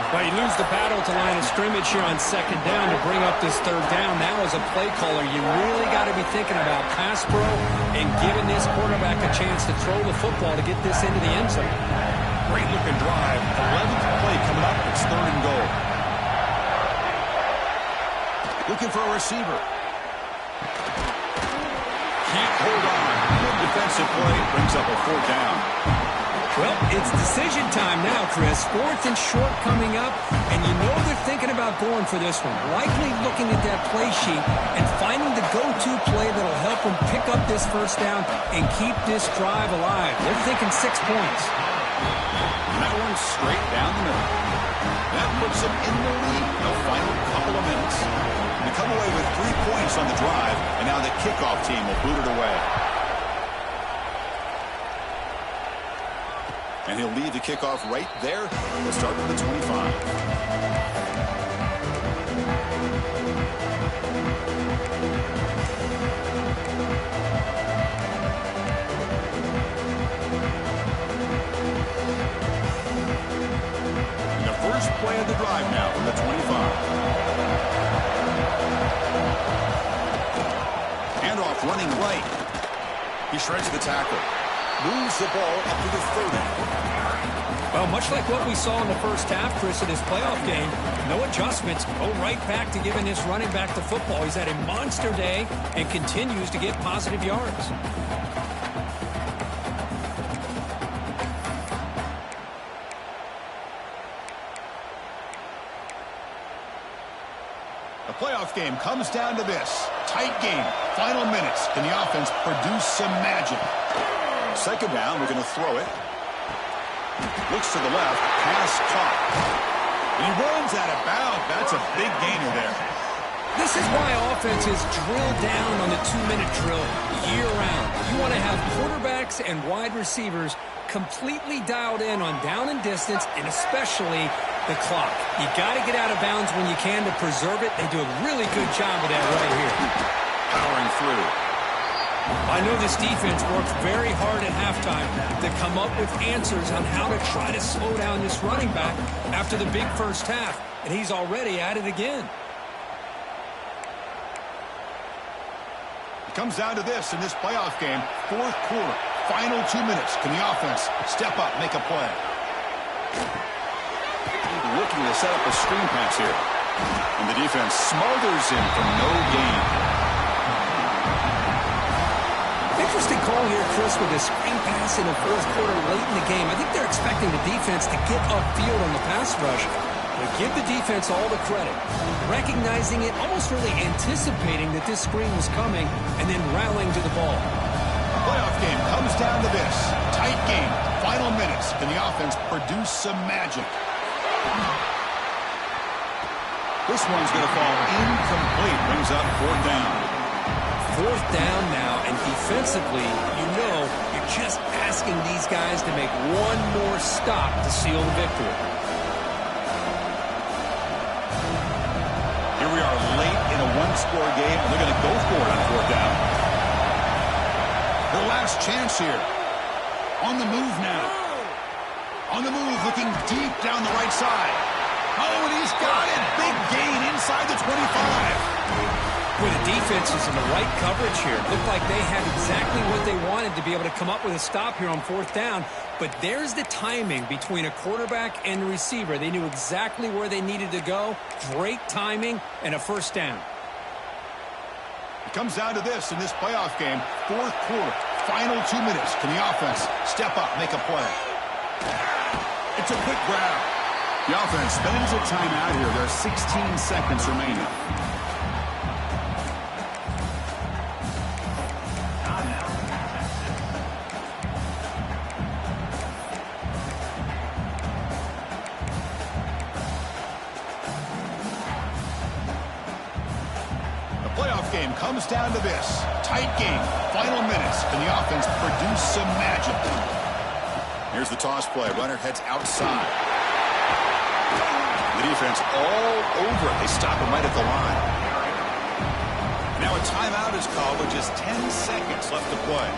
[SPEAKER 7] Well, you lose the battle to line of scrimmage here on second down to bring up this third down. Now, as a play caller, you really got to be thinking about pass pro and giving this quarterback a chance to throw the football to get this into the end zone.
[SPEAKER 6] Great looking drive. 11th play coming up. It's third and goal. Looking for a receiver. Can't hold on. Good defensive play. Brings up a fourth down.
[SPEAKER 7] Well, it's decision time now, Chris. 4th and short coming up, and you know they're thinking about going for this one. Likely looking at that play sheet and finding the go-to play that'll help them pick up this first down and keep this drive alive. They're thinking 6 points.
[SPEAKER 6] And that one straight down the middle. That puts them in the lead in the final couple of minutes. They come away with 3 points on the drive, and now the kickoff team will boot it away. And he'll lead the kickoff right there. We'll start with the 25. And the first play of the drive now from the 25. Handoff running right. He shreds the tackle. Moves the ball up to the 30.
[SPEAKER 7] Well, much like what we saw in the first half, Chris, in this playoff game, no adjustments. Go right back to giving this running back the football. He's had a monster day and continues to get positive yards.
[SPEAKER 6] The playoff game comes down to this. Tight game. Final minutes. Can the offense produce some magic? Second down, we're going to throw it. Looks to the left, pass caught. He runs out of bounds. That's a big gainer there.
[SPEAKER 7] This is why offenses drill down on the 2-minute drill year-round. You want to have quarterbacks and wide receivers completely dialed in on down and distance, and especially the clock. You got to get out of bounds when you can to preserve it. They do a really good job of that right here.
[SPEAKER 6] Powering through.
[SPEAKER 7] I know this defense worked very hard at halftime to come up with answers on how to try to slow down this running back after the big first half, and he's already at it again.
[SPEAKER 6] It comes down to this in this playoff game. Fourth quarter, final 2 minutes. Can the offense step up, make a play? Looking to set up a screen pass here. And the defense smothers him for no gain.
[SPEAKER 7] Interesting call here, Chris, with a screen pass in the fourth quarter late in the game. I think they're expecting the defense to get upfield on the pass rush. But give the defense all the credit. Recognizing it, almost really anticipating that this screen was coming, and then rallying to the ball.
[SPEAKER 6] Playoff game comes down to this. Tight game. Final minutes. Can the offense produce some magic? This one's going to fall incomplete. Brings up fourth down.
[SPEAKER 7] Fourth down now, and defensively, you're just asking these guys to make one more stop to seal the victory.
[SPEAKER 6] Here we are late in a one-score game, and they're going to go for it on fourth down. Their last chance here. On the move now. On the move, looking deep down the right side. Oh, and he's got it. Big gain inside the 25.
[SPEAKER 7] Well, the defense is in the right coverage here. Looked like they had exactly what they wanted to be able to come up with a stop here on fourth down. But there's the timing between a quarterback and the receiver. They knew exactly where they needed to go. Great timing and a first down.
[SPEAKER 6] It comes down to this in this playoff game. Fourth quarter, final 2 minutes. Can the offense step up, make a play? It's a quick grab. The offense spends a timeout here. There are 16 seconds remaining. Game comes down to this. Tight game. Final minutes. Can the offense produce some magic? Here's the toss play. Runner heads outside. The defense all over it. They stop him right at the line. Now a timeout is called with just 10 seconds left to play.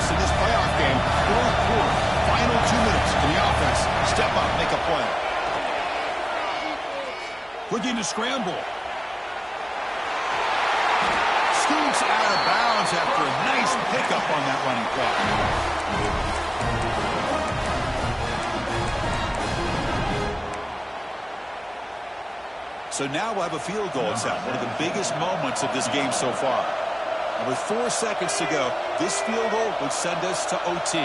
[SPEAKER 6] In this playoff game, fourth quarter, final 2 minutes. Can the offense step up, make a play? Looking to scramble. Scoots out of bounds after a nice pickup on that running play. So now we'll have a field goal attempt, one of the biggest moments of this game so far. And with 4 seconds to go, this field goal would send us to OT.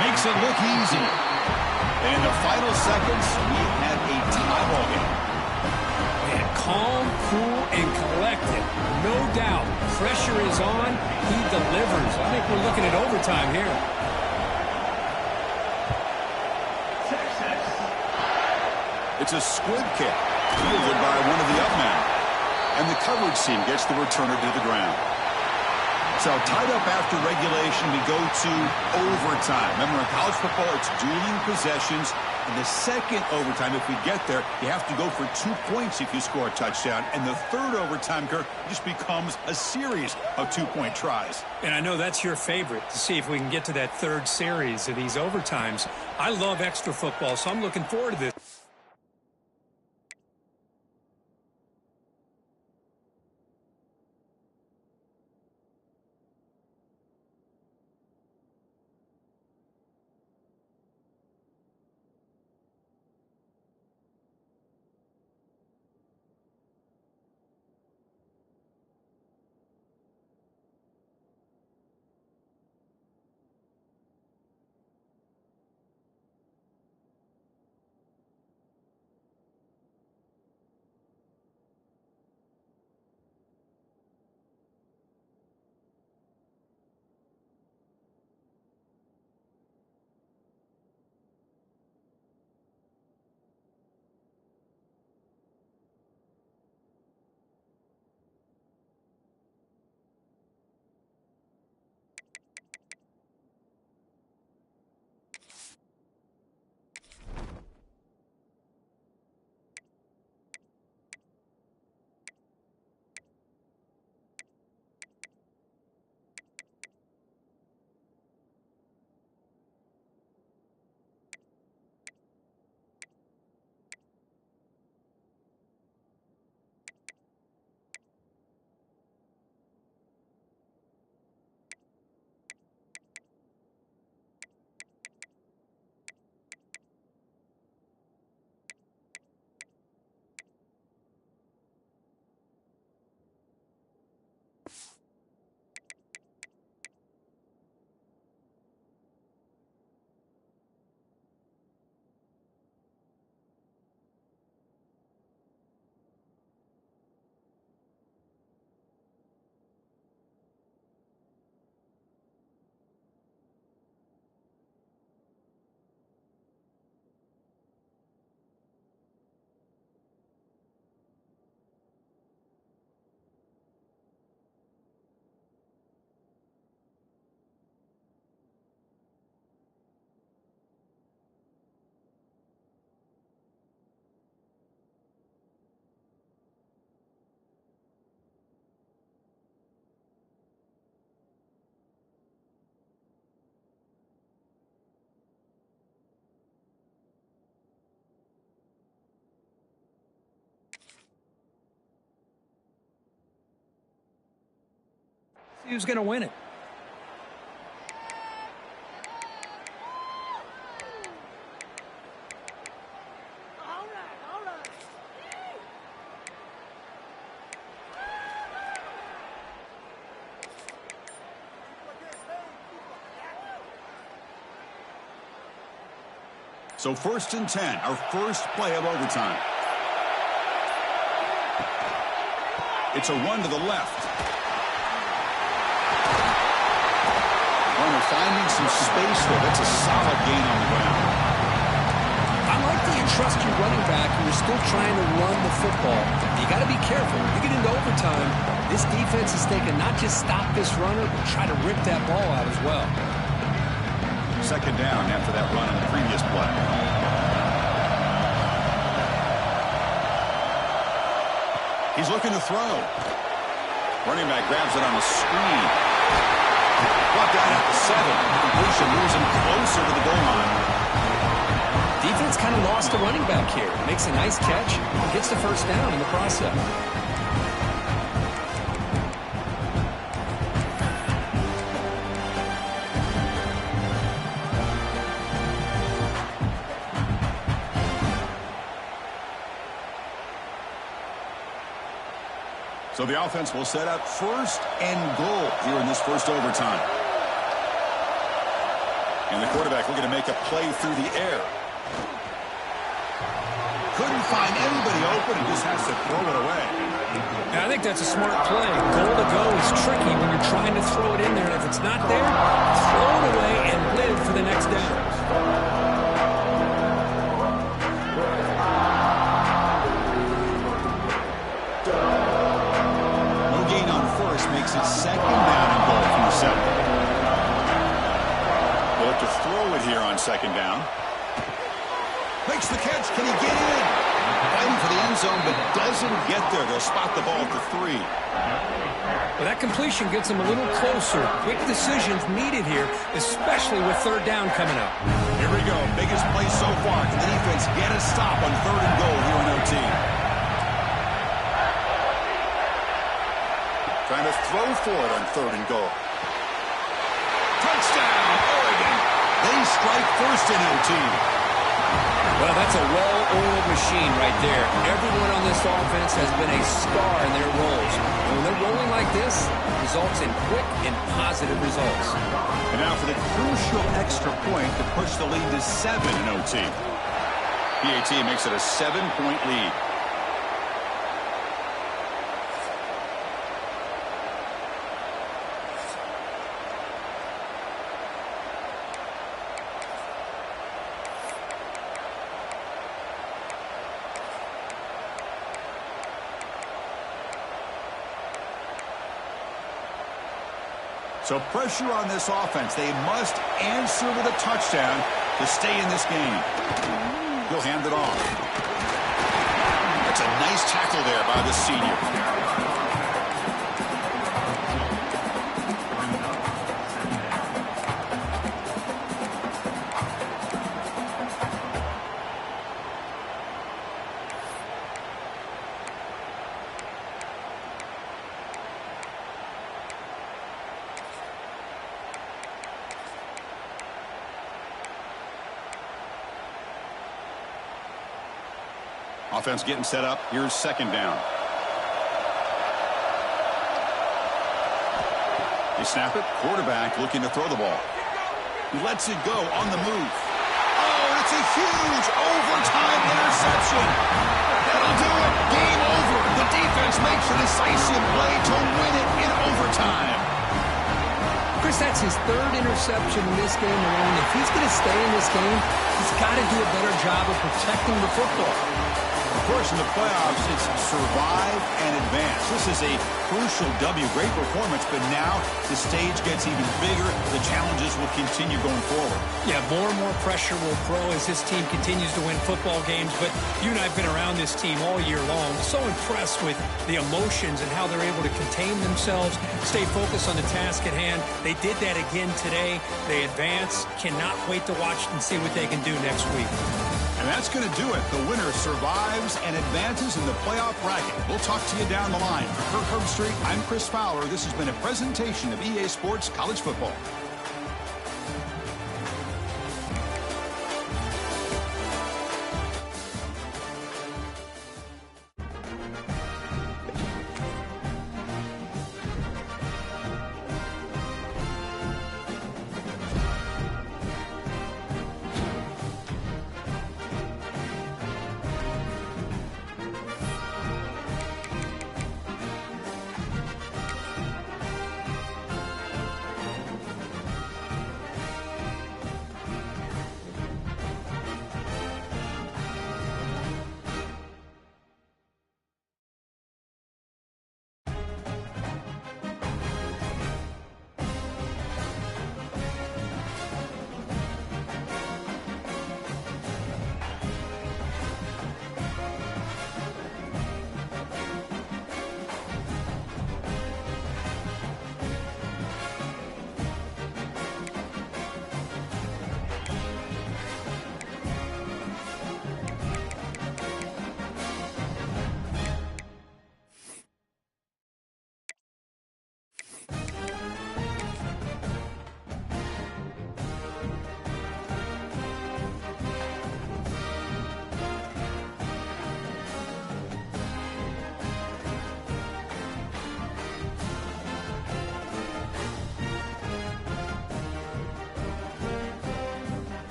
[SPEAKER 6] Makes it look easy. And in the final seconds, we had a tie ball game.
[SPEAKER 7] Calm, cool, and collected. No doubt. Pressure is on. He delivers. I think we're looking at overtime here.
[SPEAKER 6] It's a squib kick, fielded by one of the up men. And the coverage team gets the returner to the ground. So tied up after regulation, we go to overtime. Remember, in college football, it's dueling possessions. In the second overtime, if we get there, you have to go for 2 points if you score a touchdown. And the third overtime, Kirk, just becomes a series of 2-point tries.
[SPEAKER 7] And I know that's your favorite, to see if we can get to that third series of these overtimes. I love extra football, so I'm looking forward to this. Who's going to win it?
[SPEAKER 6] So 1st and 10, our first play of overtime. It's a run to the left. Runner finding some space there. That's a solid gain on the ground.
[SPEAKER 7] I like that you trust your running back and you're still trying to run the football. You got to be careful. You get into overtime, this defense is thinking not just stop this runner, but try to rip that ball out as well.
[SPEAKER 6] 2nd down after that run in the previous play. He's looking to throw. Running back grabs it on a screen. Brought down at the 7. Completion moves him closer to the goal line.
[SPEAKER 7] Defense kind of lost the running back here. Makes a nice catch and gets the 1st down in the process.
[SPEAKER 6] So the offense will set up 1st and goal here in this first overtime. And the quarterback looking to make a play through the air. Couldn't find anybody open and just has to throw it away.
[SPEAKER 7] I think that's a smart play. Goal to go is tricky when you're trying to throw it in there. And if it's not there, throw it away and live for the next down.
[SPEAKER 6] Makes it 2nd down and goal from the 7. They'll have to throw it here on 2nd down. Makes the catch. Can he get in? Fighting for the end zone, but doesn't get there. They'll spot the ball at the 3.
[SPEAKER 7] Well, that completion gets them a little closer. Quick decisions needed here, especially with 3rd down coming up.
[SPEAKER 6] Here we go. Biggest play so far. Can the defense get a stop on 3rd and goal here in OT? Trying to throw for it on 3rd and goal. Touchdown, Oregon. They strike first in OT.
[SPEAKER 7] Well, that's a well-oiled machine right there. Everyone on this offense has been a star in their roles. And when they're rolling like this, it results in quick and positive results.
[SPEAKER 6] And now for the crucial extra point to push the lead to 7 in OT. PAT makes it a 7-point lead. So pressure on this offense. They must answer with a touchdown to stay in this game. He'll hand it off. That's a nice tackle there by the senior. Offense getting set up. Here's 2nd down. They snap it. Quarterback looking to throw the ball. He lets it go on the move. Oh, it's a huge overtime interception. That'll do it. Game over. The defense makes a decisive play to win it in overtime.
[SPEAKER 7] Chris, that's his 3rd interception in this game alone. If he's going to stay in this game, he's got to do a better job of protecting the football.
[SPEAKER 6] Of course, in the playoffs, it's survive and advance. This is a crucial W. Great performance, but now the stage gets even bigger. The challenges will continue going forward.
[SPEAKER 7] Yeah, more and more pressure will grow as this team continues to win football games. But you and I have been around this team all year long. So impressed with the emotions and how they're able to contain themselves, stay focused on the task at hand. They did that again today. They advance. Cannot wait to watch and see what they can do next week.
[SPEAKER 6] And that's going to do it. The winner survives and advances in the playoff bracket. We'll talk to you down the line. For Kirk Herbstreit, I'm Chris Fowler. This has been a presentation of EA Sports College Football.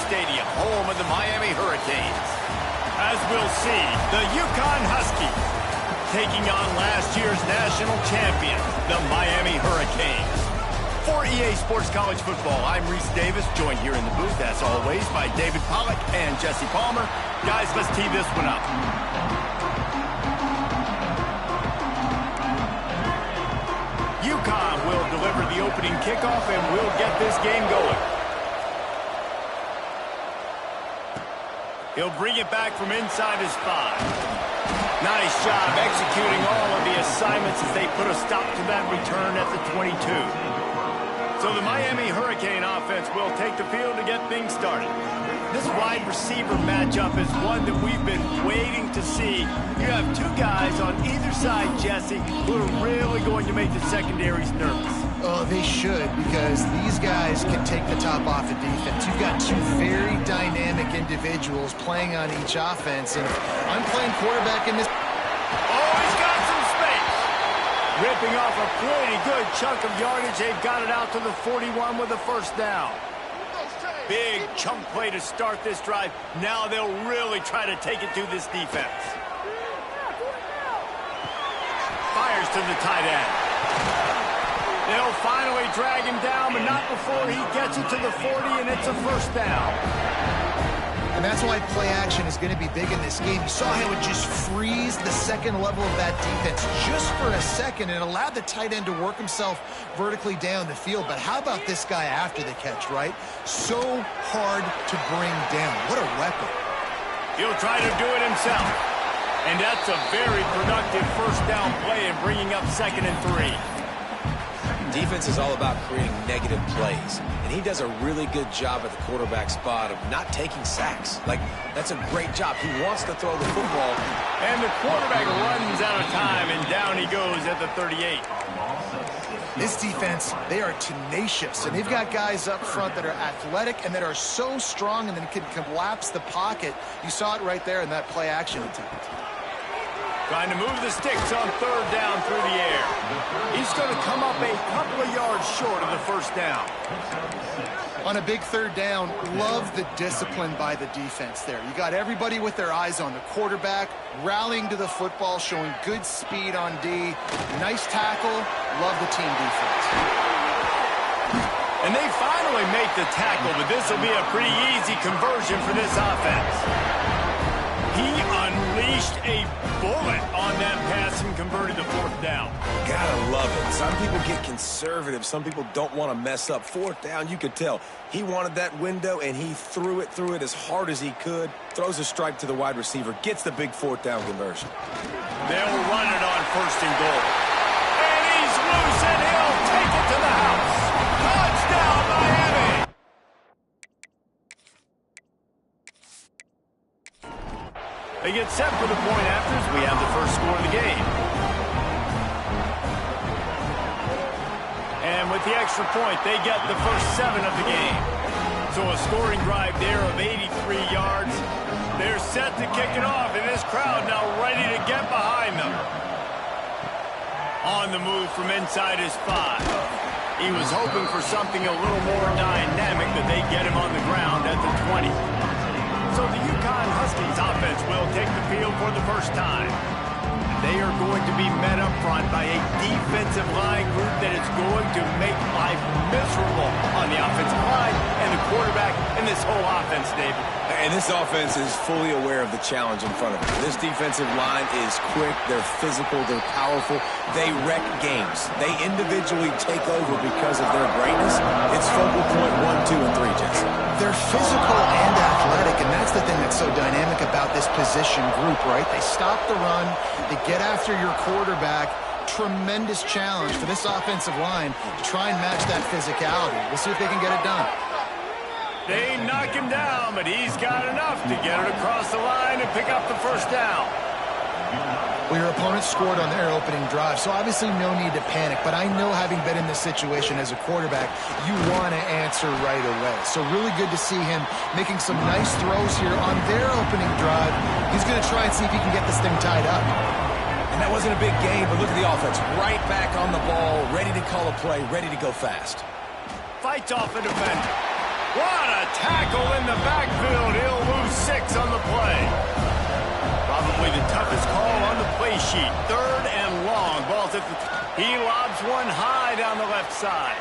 [SPEAKER 1] Stadium, home of the Miami Hurricanes. As we'll see, the Yukon Huskies taking on last year's national champions, the Miami Hurricanes. For EA Sports College Football, I'm Reese Davis, joined here in the booth, as always, by David Pollack and Jesse Palmer. Guys, let's tee this one up. Yukon will deliver the opening kickoff, and we'll get this game going. He'll bring it back from inside his 5. Nice job executing all of the assignments as they put a stop to that return at the 22. So the Miami Hurricane offense will take the field to get things started. This wide receiver matchup is one that we've been waiting to see. You have two guys on either side, Jesse, who are really going to make the secondaries nervous.
[SPEAKER 3] Oh, they should, because these guys can take the top off of defense. You've got two very dynamic individuals playing on each offense, and I'm playing quarterback in this.
[SPEAKER 1] Oh, he's got some space. Ripping off a pretty good chunk of yardage. They've got it out to the 41 with a first down. Big chunk play to start this drive. Now they'll really try to take it to this defense. Fires to the tight end. They'll finally drag him down, but not before he gets it to the 40, and it's a first down.
[SPEAKER 3] And that's why play action is going to be big in this game. You saw how it just frees the second level of that defense just for a second and allowed the tight end to work himself vertically down the field. But how about this guy after the catch, right? So hard to bring down. What a weapon.
[SPEAKER 1] He'll try to do it himself. And that's a very productive first down play and bringing up 2nd and 3.
[SPEAKER 2] Defense is all about creating negative plays, and he does a really good job at the quarterback spot of not taking sacks. Like, that's a great job. He wants to throw the football.
[SPEAKER 1] And the quarterback runs out of time, and down he goes at the 38.
[SPEAKER 3] This defense, they are tenacious, and they've got guys up front that are athletic and that are so strong and then can collapse the pocket. You saw it right there in that play action attempt.
[SPEAKER 1] Trying to move the sticks on 3rd down through the air. He's going to come up a couple of yards short of the first down.
[SPEAKER 3] On a big 3rd down, love the discipline by the defense there. You got everybody with their eyes on the quarterback, rallying to the football, showing good speed on D. Nice tackle. Love the team defense.
[SPEAKER 1] And they finally make the tackle, but this will be a pretty easy conversion for this offense. He unleashed a bullet on that pass and converted the 4th down.
[SPEAKER 2] Gotta love it. Some people get conservative. Some people don't want to mess up. 4th down, you could tell. He wanted that window, and he threw it as hard as he could. Throws a strike to the wide receiver. Gets the big 4th down conversion.
[SPEAKER 1] They'll run it on 1st and goal. And he's loose, and he'll take it to the house. Touchdown, Miami! They get set for the point afters. We have the first score of the game. And with the extra point, they get the first 7 of the game. So a scoring drive there of 83 yards. They're set to kick it off, and this crowd now ready to get behind them. On the move from inside his 5. He was hoping for something a little more dynamic, but they get him on the ground at the 20. So the UConn Huskies offense will take the field for the first time. They are going to be met up front by a defensive line group that is going to make life miserable on the offensive line and the quarterback and this whole offense, David.
[SPEAKER 2] And this offense is fully aware of the challenge in front of them. This defensive line is quick, they're physical, they're powerful. They wreck games. They individually take over because of their greatness. It's focal point 1, 2, and 3, Jesse.
[SPEAKER 3] They're physical and athletic, and that's the thing that's so dynamic about this position group, right? They stop the run, they get after your quarterback. Tremendous challenge for this offensive line to try and match that physicality. We'll see if they can get it done.
[SPEAKER 1] They knock him down, but he's got enough to get it across the line and pick up the first down.
[SPEAKER 3] Well, your opponent scored on their opening drive, so obviously no need to panic. But I know, having been in this situation as a quarterback, you want to answer right away. So really good to see him making some nice throws here on their opening drive. He's going to try and see if he can get this thing tied up.
[SPEAKER 2] And that wasn't a big game, but look at the offense. Right back on the ball, ready to call a play, ready to go fast.
[SPEAKER 1] Fights off a defender. What a tackle in the backfield. He'll lose 6 on the play. Probably the toughest call on the play sheet. 3rd and long. Ball's at the... He lobs one high down the left side.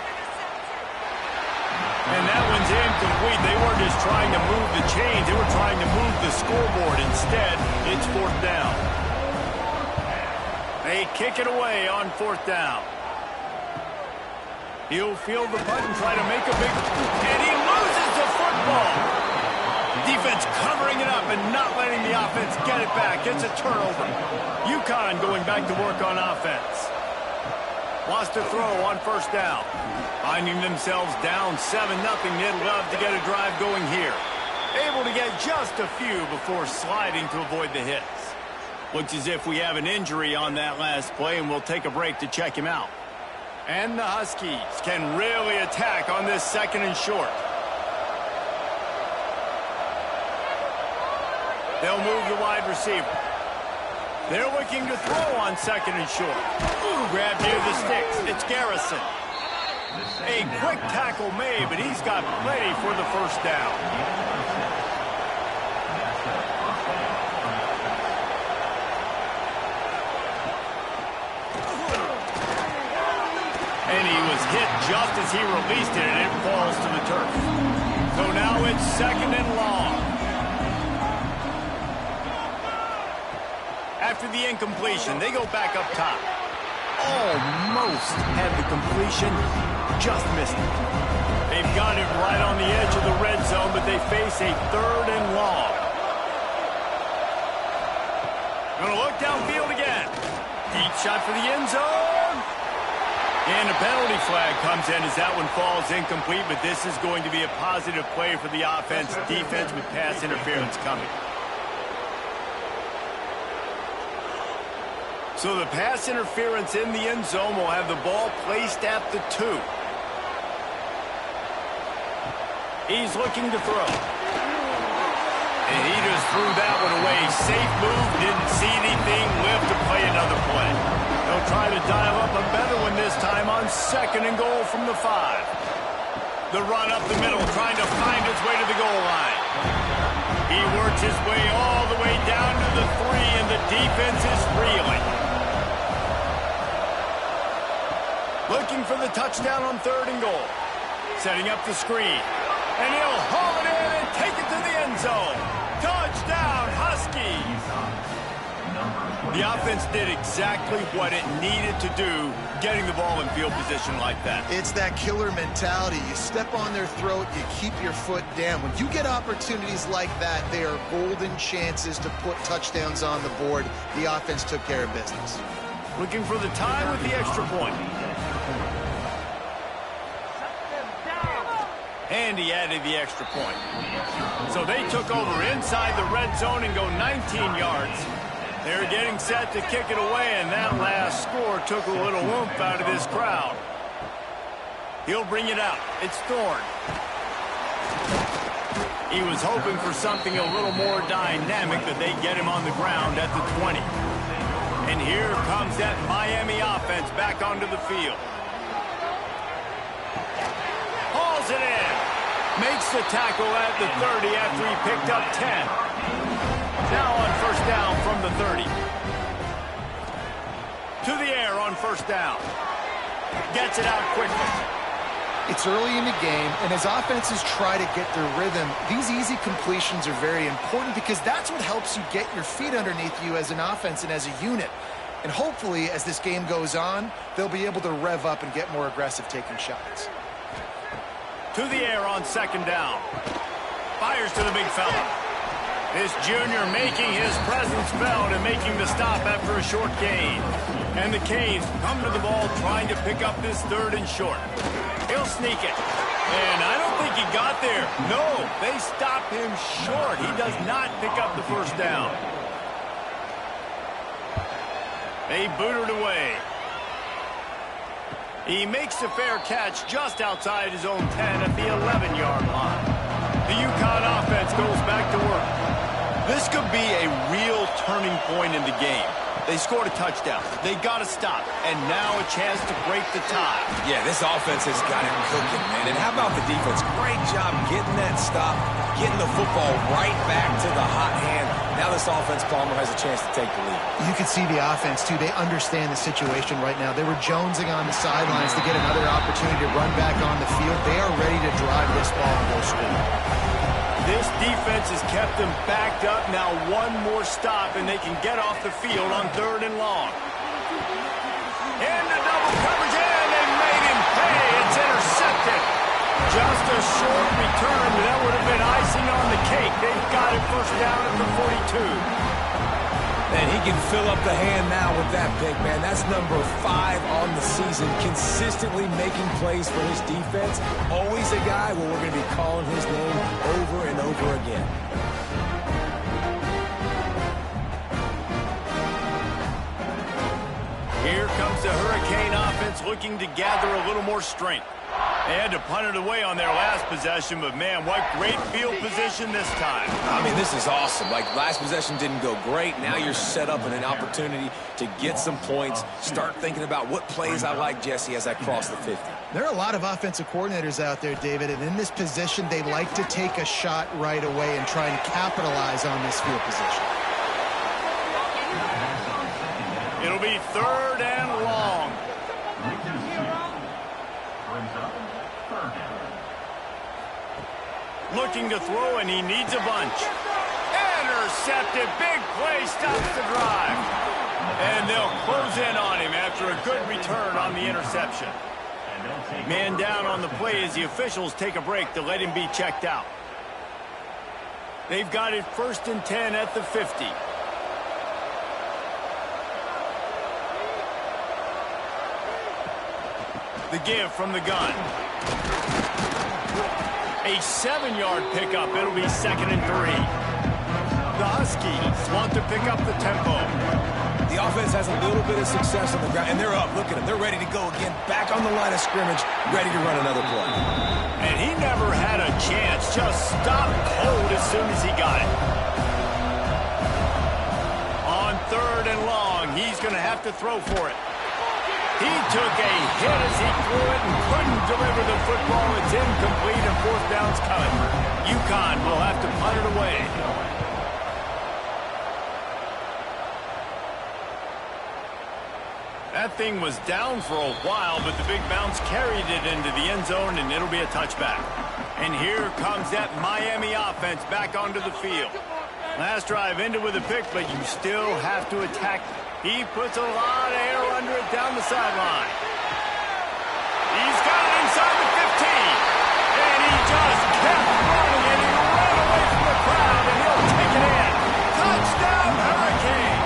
[SPEAKER 1] And that one's incomplete. They weren't just trying to move the chains. They were trying to move the scoreboard. Instead, it's 4th down. They kick it away on 4th down. He'll field the punt and try to make a big... And he loses the football. Defense covering it up and not letting the offense get it back. It's a turnover. UConn going back to work on offense. Wants to throw on 1st down. Finding themselves down 7-0. They'd love to get a drive going here. Able to get just a few before sliding to avoid the hits. Looks as if we have an injury on that last play, and we'll take a break to check him out. And the Huskies can really attack on this 2nd and short. They'll move the wide receiver. They're looking to throw on 2nd and short. Grab near the sticks. It's Garrison. A quick tackle made, but he's got plenty for the 1st down. And he was hit just as he released it, and it falls to the turf. So now it's 2nd and long. After the incompletion, they go back up top. Almost had the completion, just missed it. They've got it right on the edge of the red zone, but they face a 3rd and long. Gonna look downfield again. Deep shot for the end zone. And a penalty flag comes in as that one falls incomplete, but this is going to be a positive play for the offense. Defense with pass interference coming. So the pass interference in the end zone will have the ball placed at the 2. He's looking to throw. And he just threw that one away. Safe move, didn't see anything, lived to play another play. They'll try to dial up a better one this time on 2nd and goal from the 5. The run up the middle, trying to find his way to the goal line. He works his way all the way down to the 3, and the defense is reeling. Looking for the touchdown on 3rd and goal. Setting up the screen. And he'll haul it in and take it to the end zone. Touchdown, Huskies! The offense did exactly what it needed to do, getting the ball in field position like that.
[SPEAKER 3] It's that killer mentality. You step on their throat, you keep your foot down. When you get opportunities like that, they are golden chances to put touchdowns on the board. The offense took care of business.
[SPEAKER 1] Looking for the tie with the extra point. And he added the extra point. So they took over inside the red zone and go 19 yards. They're getting set to kick it away, and that last score took a little oomph out of this crowd. He'll bring it out. It's Thorne. He was hoping for something a little more dynamic, but they get him on the ground at the 20. And here comes that Miami offense back onto the field. Hauls it in. Makes the tackle at the 30 after he picked up 10. Now on 1st down from the 30. To the air on 1st down. Gets it out quickly.
[SPEAKER 3] It's early in the game, and as offenses try to get their rhythm, these easy completions are very important because that's what helps you get your feet underneath you as an offense and as a unit. And hopefully, as this game goes on, they'll be able to rev up and get more aggressive taking shots.
[SPEAKER 1] To the air on 2nd down. Fires to the big fella. This junior making his presence felt and making the stop after a short gain. And the Canes come to the ball trying to pick up this 3rd and short. He'll sneak it. And I don't think he got there. No, they stop him short. He does not pick up the 1st down. They boot it away. He makes a fair catch just outside his own 10 at the 11-yard line. The UConn offense goes back to work. This could be a real turning point in the game. They scored a touchdown. They got to stop. And now a chance to break the tie.
[SPEAKER 2] Yeah, this offense has got it cooking, man. And how about the defense? Great job getting that stop, getting the football right back to the hot hand. Now this offense, Palmer, has a chance to take the lead.
[SPEAKER 3] You can see the offense, too. They understand the situation right now. They were jonesing on the sidelines to get another opportunity to run back on the field. They are ready to drive this ball and go score.
[SPEAKER 1] This defense has kept them backed up. Now one more stop, and they can get off the field on 3rd and long. And the double coverage, and they made him pay. It's intercepted. Just a short return, but that would have been icing on the cake. They've got it 1st down at the 42.
[SPEAKER 2] And he can fill up the hand now with that pick, man. That's number 5 on the season, consistently making plays for his defense. Always a guy where we're going to be calling his name over and over again.
[SPEAKER 1] Here comes the Hurricane offense looking to gather a little more strength. They had to punt it away on their last possession, but man, what great field position this time.
[SPEAKER 2] I mean, this is awesome. Like, last possession didn't go great. Now you're set up in an opportunity to get some points. Start thinking about what plays I like, Jesse, as I cross the 50.
[SPEAKER 3] There are a lot of offensive coordinators out there, David, and in this position, they like to take a shot right away and try and capitalize on this field position.
[SPEAKER 1] It'll be 3rd and long. Looking to throw, and he needs a bunch. Intercepted. Big play stops the drive. And they'll close in on him after a good return on the interception. Man down on the play as the officials take a break to let him be checked out. They've got it 1st and 10 at the 50. The give from the gun. A 7-yard pickup. It'll be 2nd and 3. The Huskies want to pick up the tempo.
[SPEAKER 2] The offense has a little bit of success on the ground, and they're up. Look at them. They're ready to go again. Back on the line of scrimmage, ready to run another play.
[SPEAKER 1] And he never had a chance. Just stopped cold as soon as he got it. On 3rd and long, he's going to have to throw for it. He took a hit as he threw it and couldn't deliver the football. It's incomplete and 4th down's coming. UConn will have to punt it away. That thing was down for a while, but the big bounce carried it into the end zone, and it'll be a touchback. And here comes that Miami offense back onto the field. Last drive ended with a pick, but you still have to attack. He puts a lot of air under it down the sideline. He's got it inside the 15. And he just kept running, and he ran away from the crowd, and he'll take it in. Touchdown, Hurricane!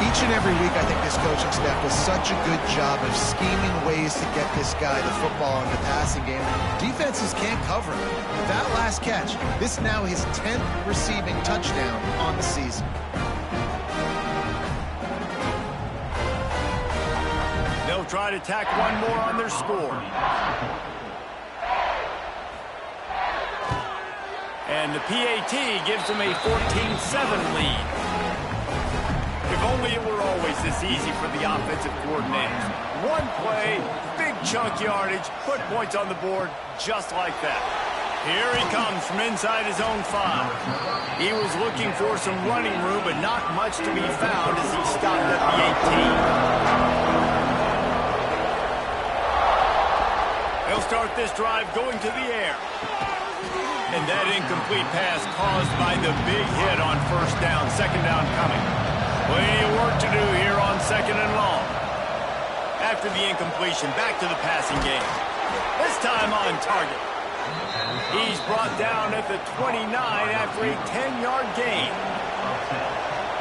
[SPEAKER 3] Each and every week, I think this coaching staff does such a good job of scheming ways to get this guy the football in the passing game. Defenses can't cover him. With that last catch, this is now his 10th receiving touchdown on the season.
[SPEAKER 1] They'll try to tack one more on their score. And the PAT gives them a 14-7 lead. If only it were always this easy for the offensive coordinators. One play, big chunk yardage, put points on the board just like that. Here he comes from inside his own 5. He was looking for some running room, but not much to be found as he stopped at the 18. They'll start this drive going to the air. And that incomplete pass caused by the big hit on 1st down, 2nd down coming. Plenty of work to do here on 2nd and long. After the incompletion, back to the passing game. This time on target. He's brought down at the 29 after a 10-yard gain.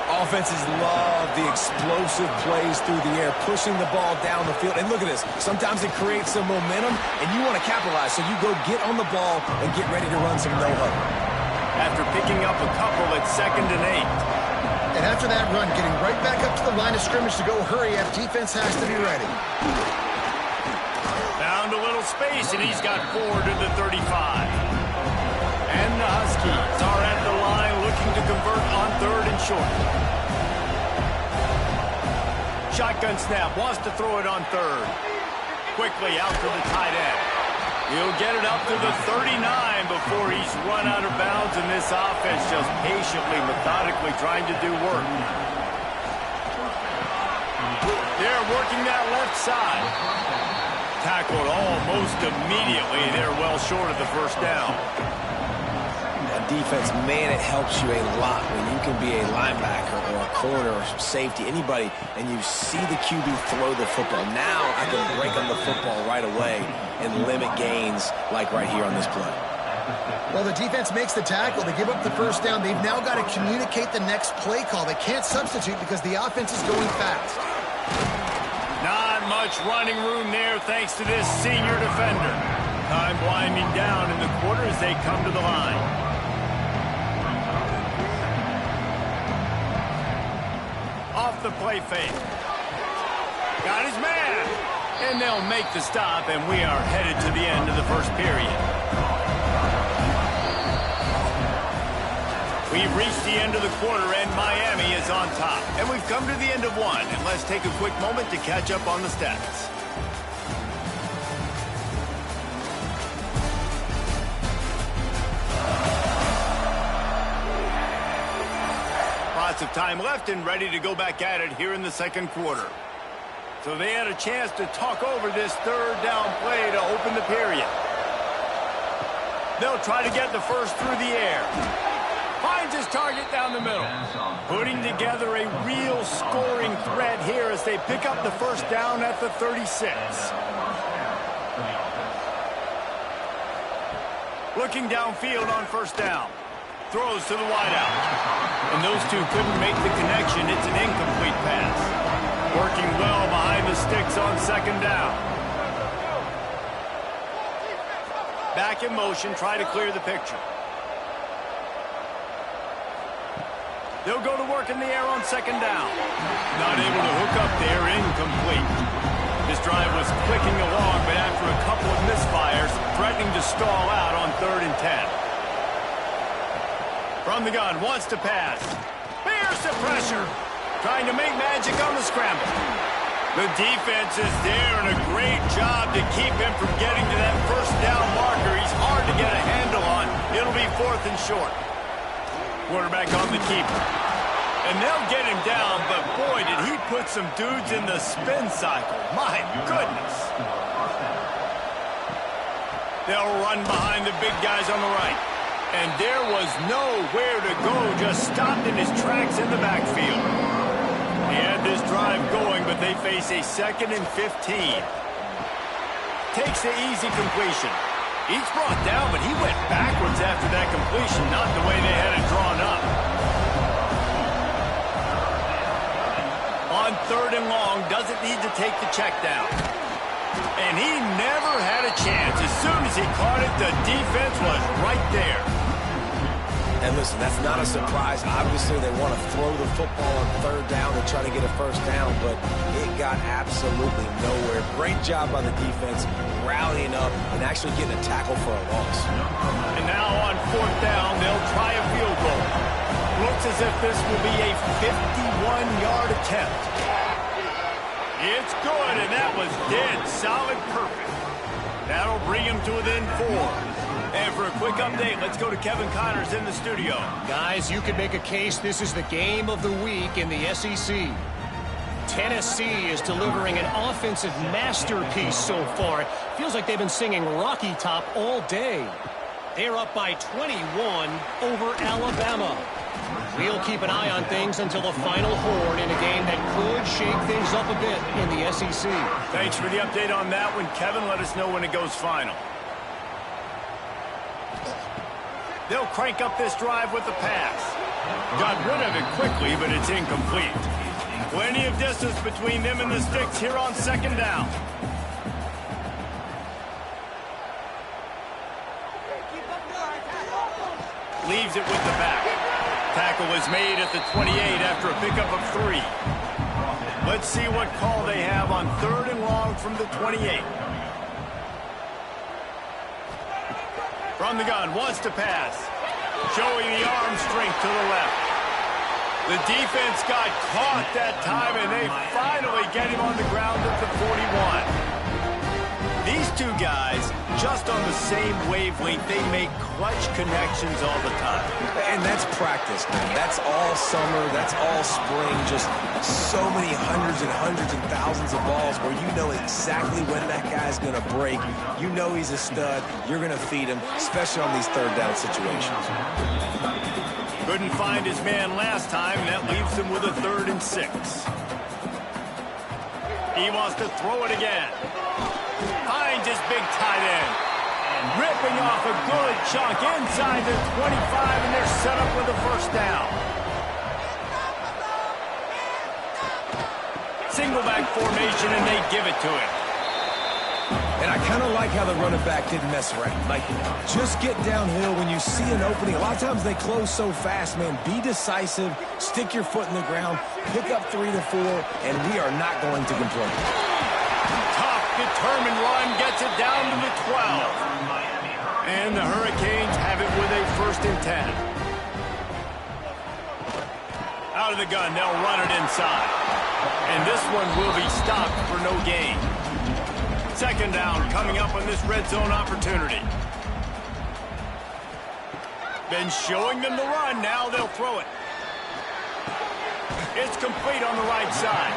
[SPEAKER 2] Offenses love the explosive plays through the air, pushing the ball down the field. And look at this. Sometimes it creates some momentum, and you want to capitalize. So you go get on the ball and get ready to run some no-huddle.
[SPEAKER 1] After picking up a couple at 2nd and 8.
[SPEAKER 3] And after that run, getting right back up to the line of scrimmage to go hurry up, defense has to be ready.
[SPEAKER 1] Found a little space, and he's got 4 to the 35. And the Huskies are at the line looking to convert on 3rd and short. Shotgun snap, wants to throw it on 3rd. Quickly out to the tight end. He'll get it up to the 39 before he's run out of bounds, and this offense just patiently, methodically trying to do work. They're working that left side. Tackled almost immediately. They're well short of the 1st down.
[SPEAKER 2] Defense, man, it helps you a lot when you can be a linebacker or a corner or safety, anybody, and you see the QB throw the football. Now I can break on the football right away and limit gains like right here on this play.
[SPEAKER 3] Well, the defense makes the tackle. They give up the 1st down. They've now got to communicate the next play call. They can't substitute because the offense is going fast.
[SPEAKER 1] Not much running room there thanks to this senior defender. Time winding down in the quarter as they come to the line. off the play fake. Got his man. And they'll make the stop, and we are headed to the end of the first period. We've reached the end of the quarter, and Miami is on top. And we've come to the end of one, and let's take a quick moment to catch up on the stats. Lots of time left and ready to go back at it here in the second quarter. So they had a chance to talk over this third down play to open the period. They'll try to get the first through the air. Finds his target down the middle. Putting together a real scoring threat here as they pick up the first down at the 36. Looking downfield on first down. Throws to the wideout. And those two couldn't make the connection. It's an incomplete pass. Working well behind the sticks on second down. Back in motion, try to clear the picture. They'll go to work in the air on second down. Not able to hook up there, incomplete. This drive was clicking along, but after a couple of misfires, threatening to stall out on 3rd and 10. From the gun, wants to pass. Fierce the pressure. Trying to make magic on the scramble. The defense is there, and a great job to keep him from getting to that first down marker. He's hard to get a handle on. It'll be 4th and short. Quarterback on the keeper. And they'll get him down, but boy, did he put some dudes in the spin cycle. My goodness. They'll run behind the big guys on the right. And there was nowhere to go, just stopped in his tracks in the backfield. He had this drive going, but they face a 2nd and 15. Takes the easy completion. He's brought down, but he went backwards after that completion, not the way they had it drawn up. On 3rd and long, doesn't need to take the check down. And he never had a chance. As soon as he caught it, the defense was right there.
[SPEAKER 2] And listen, that's not a surprise. Obviously, they want to throw the football on 3rd down to try to get a first down, but it got absolutely nowhere. Great job by the defense, rallying up and actually getting a tackle for a loss.
[SPEAKER 1] And now on 4th down, they'll try a field goal. Looks as if this will be a 51-yard attempt. It's good, and that was dead solid perfect. That'll bring him to within 4. And for a quick update, let's go to Kevin Connors in the studio.
[SPEAKER 4] Guys, you could make a case this is the game of the week in the SEC. Tennessee is delivering an offensive masterpiece so far. It feels like they've been singing Rocky Top all day. They're up by 21 over Alabama. We'll keep an eye on things until the final horn in a game that could shake things up a bit in the SEC.
[SPEAKER 1] Thanks for the update on that one, Kevin. Let us know when it goes final. They'll crank up this drive with the pass. Got rid of it quickly, but it's incomplete. Plenty of distance between them and the sticks here on second down. Leaves it with the back. Tackle was made at the 28 after a pickup of 3. Let's see what call they have on 3rd and long from the 28. From the gun, wants to pass. Showing the arm strength to the left. The defense got caught that time, and they finally get him on the ground at the 41. These two guys, just on the same wavelength, they make clutch connections all the time.
[SPEAKER 2] And that's practice, man. That's all summer. That's all spring. Just so many hundreds and thousands of balls where you know exactly when that guy's going to break. You know he's a stud. You're going to feed him, especially on these 3rd down situations.
[SPEAKER 1] Couldn't find his man last time. That leaves him with a 3rd and 6. He wants to throw it again. Finds his big tight end. Ripping off a good chunk inside the 25, and they're set up with a first down. Single back formation, and they give it to him.
[SPEAKER 2] And I kind of like how the running back didn't mess around. Like, just get downhill when you see an opening. A lot of times they close so fast, man. Be decisive, stick your foot in the ground, pick up 3 to 4, and we are not going to complain.
[SPEAKER 1] Tough, determined run gets it down to the 12. And the Hurricanes have it with a 1st and 10. Out of the gun, they'll run it inside. And this one will be stopped for no gain. 2nd down coming up on this red zone opportunity. Been showing them the run, now they'll throw it. It's complete on the right side.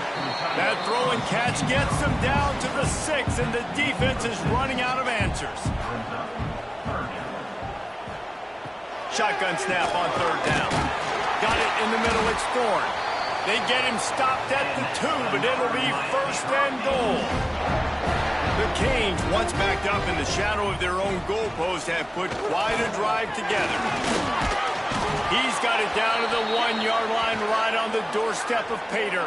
[SPEAKER 1] That throw and catch gets them down to the 6, and the defense is running out of answers. Shotgun snap on 3rd down. Got it in the middle, it's Thorne. They get him stopped at the 2, but it'll be 1st and goal. The Canes, once backed up in the shadow of their own goalpost, have put quite a drive together. He's got it down to the 1-yard line right on the doorstep of Pater.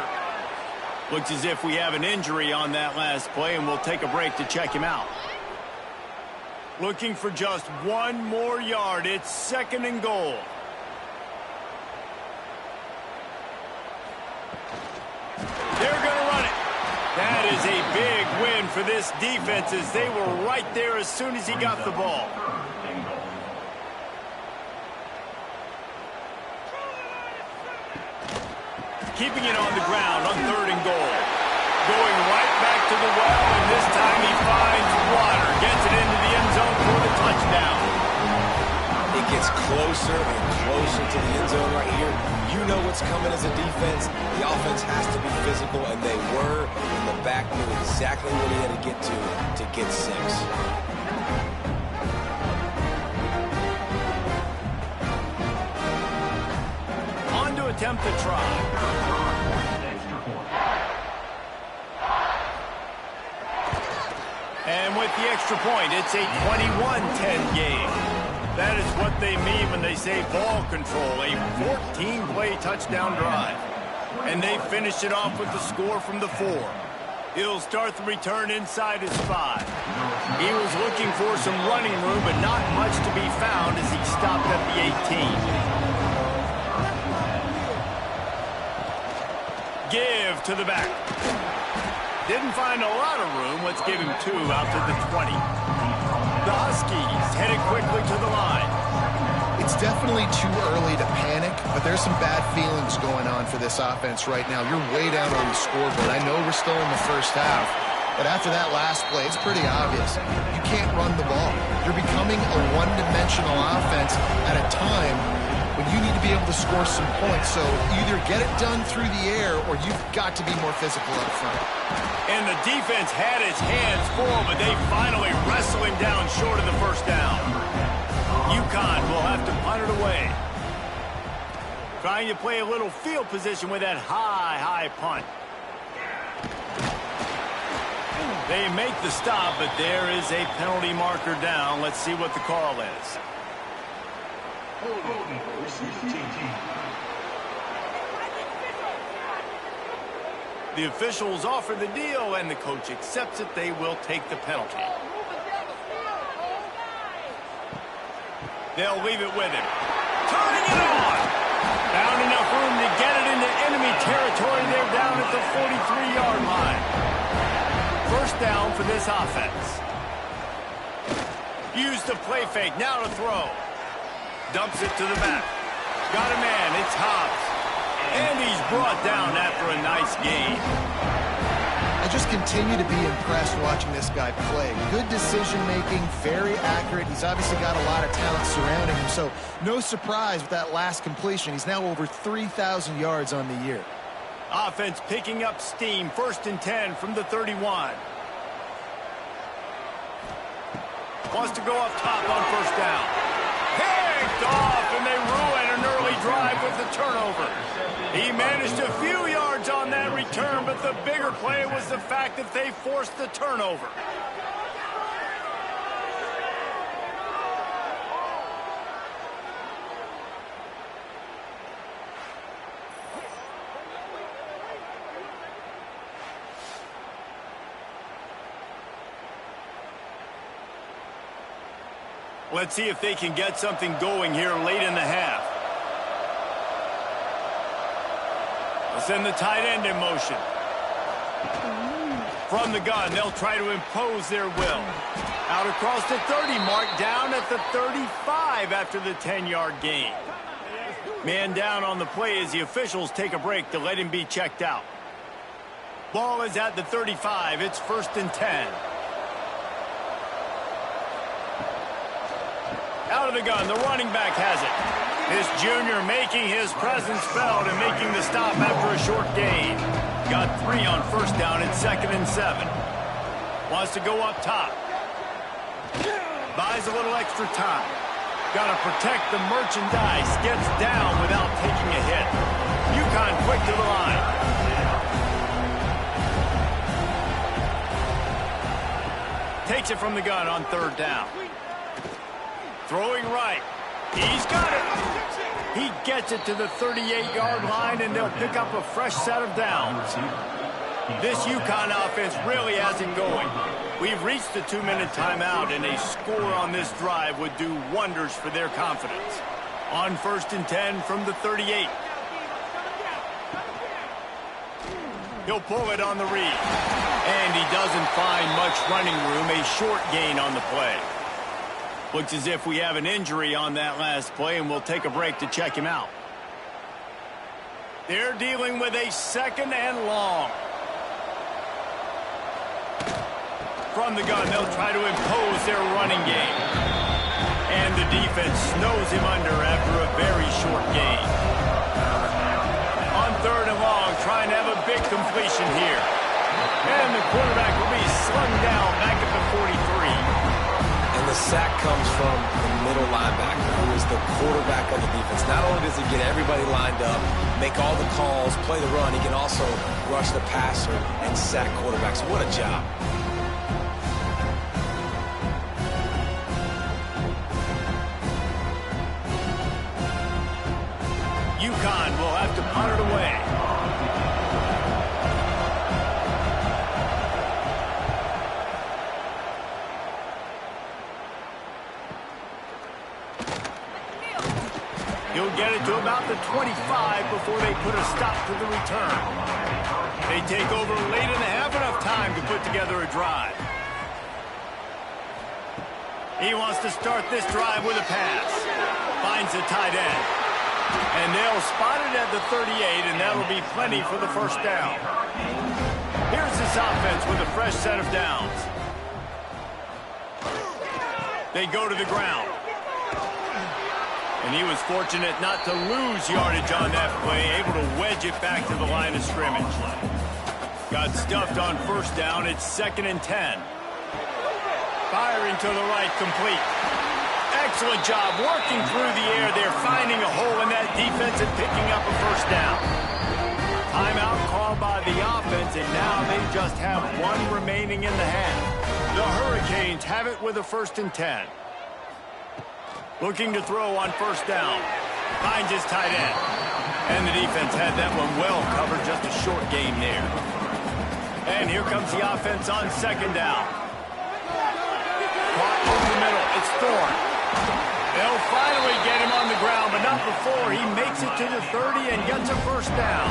[SPEAKER 1] Looks as if we have an injury on that last play, and we'll take a break to check him out. Looking for just 1 more yard. It's 2nd and goal. They're going to run it. That is a big win for this defense as they were right there as soon as he got the ball. Keeping it on the ground on 3rd and goal. Going right back to the well, and this time he finds water. Gets it into the end zone for the touchdown.
[SPEAKER 2] It gets closer and closer to the end zone right here. You know what's coming as a defense. The offense has to be physical, and they were. And the back knew exactly what he had to get 6.
[SPEAKER 1] On to attempt the try. And with the extra point, it's a 21-10 game. That is what they mean when they say ball control, a 14-play touchdown drive. And they finished it off with the score from the 4. He'll start the return inside his 5. He was looking for some running room, but not much to be found as he stopped at the 18. Give to the back. Didn't find a lot of room. Let's give him 2 out to the 20. The Huskies headed quickly to the line.
[SPEAKER 3] It's definitely too early to panic, but there's some bad feelings going on for this offense right now. You're way down on the scoreboard. I know we're still in the first half, but after that last play, it's pretty obvious. You can't run the ball. You're becoming a one-dimensional offense at a time when you need to be able to score some points. So either get it done through the air or you've got to be more physical up front.
[SPEAKER 1] And the defense had his hands full, but they finally wrestle him down short of the 1st down. UConn will have to punt it away. Trying to play a little field position with that high punt. They make the stop, but there is a penalty marker down. Let's see what the call is. The officials offer the deal, and the coach accepts it. They will take the penalty. They'll leave it with him. Turning it on! Found enough room to get it into enemy territory. They're down at the 43-yard line. 1st down for this offense. Used the play fake. Now to throw. Dumps it to the back. Got a man. It's Hobbs. And he's brought down after a nice game.
[SPEAKER 3] I just continue to be impressed watching this guy play. Good decision-making, very accurate. He's obviously got a lot of talent surrounding him, so no surprise with that last completion. He's now over 3,000 yards on the year.
[SPEAKER 1] Offense picking up steam. 1st and 10 from the 31. Wants to go up top on 1st down. Picked off, and they ruin an early drive with the turnover. He managed a few yards on that return, but the bigger play was the fact that they forced the turnover. Let's see if they can get something going here late in the half. Let's send the tight end in motion. From the gun, they'll try to impose their will. Out across the 30, mark down at the 35 after the 10-yard gain. Man down on the play as the officials take a break to let him be checked out. Ball is at the 35. It's 1st and 10. Out of the gun, the running back has it. This junior making his presence felt and making the stop after a short gain. Got 3 on 1st down. It's 2nd and 7. Wants to go up top. Buys a little extra time. Got to protect the merchandise. Gets down without taking a hit. UConn quick to the line. Takes it from the gun on 3rd down. Throwing right. He's got it. He gets it to the 38-yard line, and they'll pick up a fresh set of downs. This UConn offense really has it going. We've reached the 2-minute timeout, and a score on this drive would do wonders for their confidence. On 1st and 10 from the 38. He'll pull it on the read. And he doesn't find much running room. A short gain on the play. Looks as if we have an injury on that last play, and we'll take a break to check him out. They're dealing with a 2nd and long. From the gun, they'll try to impose their running game. And the defense snows him under after a very short gain. On 3rd and long, trying to have a big completion here. And the quarterback will be slung down back at the 43.
[SPEAKER 2] And the sack comes from the middle linebacker, who is the quarterback of the defense. Not only does he get everybody lined up, make all the calls, play the run, he can also rush the passer and sack quarterbacks. What a job.
[SPEAKER 1] UConn will have to punt it away. He'll get it to about the 25 before they put a stop to the return. They take over late in the half, enough time to put together a drive. He wants to start this drive with a pass. Finds the tight end. And they'll spot it at the 38, and that'll be plenty for the 1st down. Here's this offense with a fresh set of downs. They go to the ground. And he was fortunate not to lose yardage on that play, able to wedge it back to the line of scrimmage. Got stuffed on 1st down. It's 2nd and 10. Firing to the right, complete. Excellent job working through the air. They're finding a hole in that defense and picking up a 1st down. Timeout called by the offense, and now they just have 1 remaining in the half. The Hurricanes have it with a 1st and 10. Looking to throw on 1st down. Finds his tight end. And the defense had that one well covered, just a short game there. And here comes the offense on 2nd down. Caught over the middle. It's Thorne. They'll finally get him on the ground, but not before he makes it to the 30 and gets a 1st down.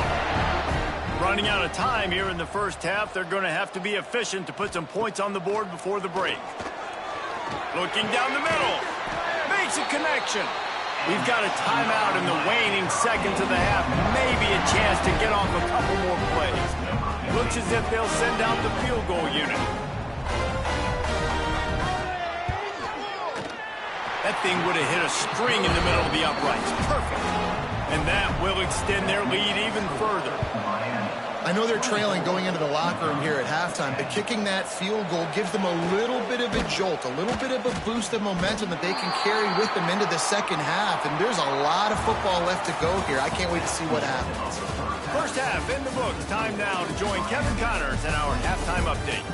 [SPEAKER 1] Running out of time here in the 1st half, they're going to have to be efficient to put some points on the board before the break. Looking down the middle. Makes a connection. We've got a timeout in the waning seconds of the half. Maybe a chance to get off a couple more plays. Looks as if they'll send out the field goal unit. That thing would have hit a string in the middle of the uprights. Perfect. And that will extend their lead even further.
[SPEAKER 3] I know they're trailing going into the locker room here at halftime, but kicking that field goal gives them a little bit of a jolt, a little bit of a boost of momentum that they can carry with them into the 2nd half. And there's a lot of football left to go here. I can't wait to see what happens.
[SPEAKER 1] 1st half in the books. Time now to join Kevin Connors in our halftime update.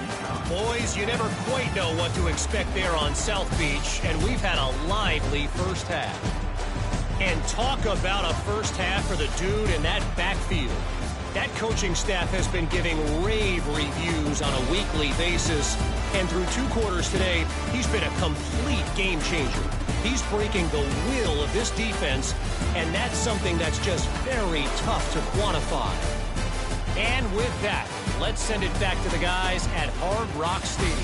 [SPEAKER 4] Boys, you never quite know what to expect there on South Beach, and we've had a lively 1st half. And talk about a 1st half for the dude in that backfield. That coaching staff has been giving rave reviews on a weekly basis. And through 2 quarters today, he's been a complete game changer. He's breaking the will of this defense, and that's something that's just very tough to quantify. And with that, let's send it back to the guys at Hard Rock Stadium.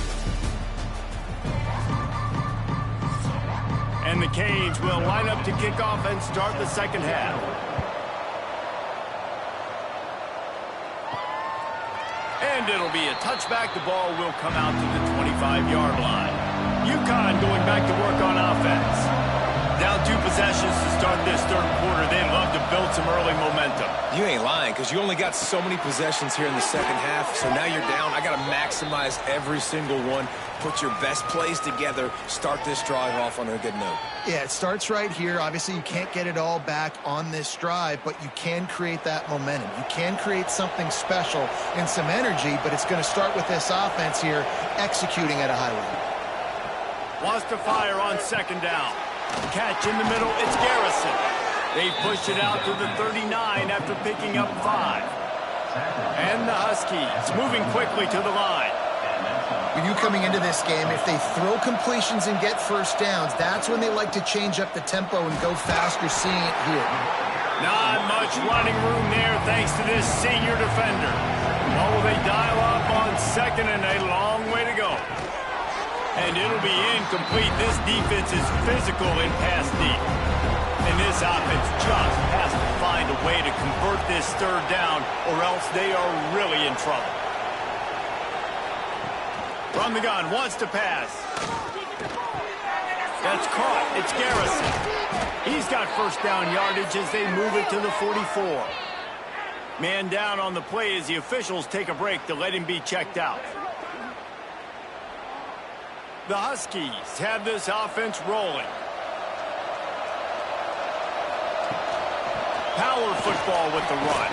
[SPEAKER 1] And the Canes will line up to kick off and start the second half. And it'll be a touchback. The ball will come out to the 25-yard line. UConn going back to work on offense. Down 2 possessions to start this third quarter. They'd love to build some early momentum.
[SPEAKER 2] You ain't lying, because you only got so many possessions here in the second half, so now you're down. I got to maximize every single one. Put your best plays together. Start this drive off on a good note.
[SPEAKER 3] Yeah, it starts right here. Obviously, you can't get it all back on this drive, but you can create that momentum. You can create something special and some energy, but it's going to start with this offense here executing at a high level.
[SPEAKER 1] Wants to fire on second down. Catch in the middle, it's Garrison. They pushed it out to the 39 after picking up 5. And the Huskies moving quickly to the line.
[SPEAKER 3] When you coming into this game, if they throw completions and get first downs, that's when they like to change up the tempo and go faster, seeing it here.
[SPEAKER 1] Not much running room there thanks to this senior defender. What will they dial up on second, and a long way to go. And it'll be incomplete. This defense is physical in pass deep. And this offense just has to find a way to convert this third down, or else they are really in trouble. From the gun, wants to pass. That's caught. It's Garrison. He's got first down yardage as they move it to the 44. Man down on the play as the officials take a break to let him be checked out. The Huskies have this offense rolling. Power football with the run.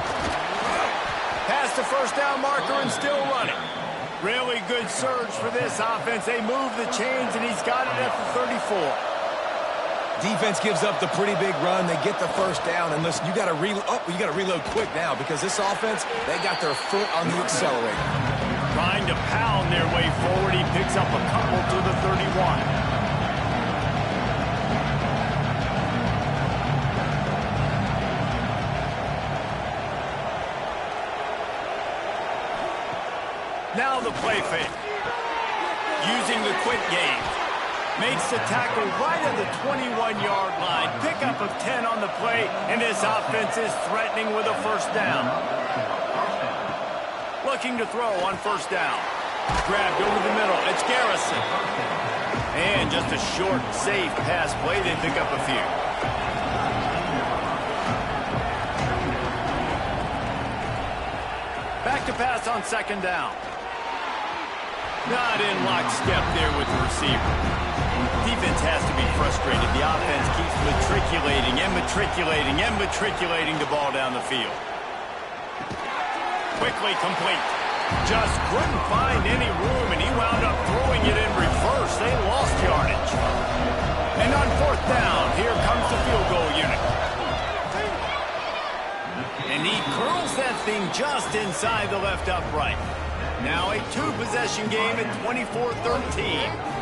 [SPEAKER 1] Past the first down marker and still running. Really good surge for this offense. They move the chains, and he's got it at the 34.
[SPEAKER 2] Defense gives up the pretty big run. They get the first down, and listen, you got to reload quick now, because this offense, they got their foot on the accelerator.
[SPEAKER 1] Trying to pound their way forward. He picks up a couple to the 31. Now the play fake. Using the quick game. Makes the tackle right at the 21-yard line. Pickup of 10 on the play, and this offense is threatening with a first down. Looking to throw on first down. Grabbed over the middle. It's Garrison. And just a short, safe pass play. They pick up a few. Back to pass on second down. Not in lockstep there with the receiver. Defense has to be frustrated. The offense keeps matriculating and matriculating and matriculating the ball down the field. Quickly complete. Just couldn't find any room, and he wound up throwing it in reverse. They lost yardage. And on fourth down, here comes the field goal unit. And he curls that thing just inside the left upright. Now a 2-possession game at 24-13.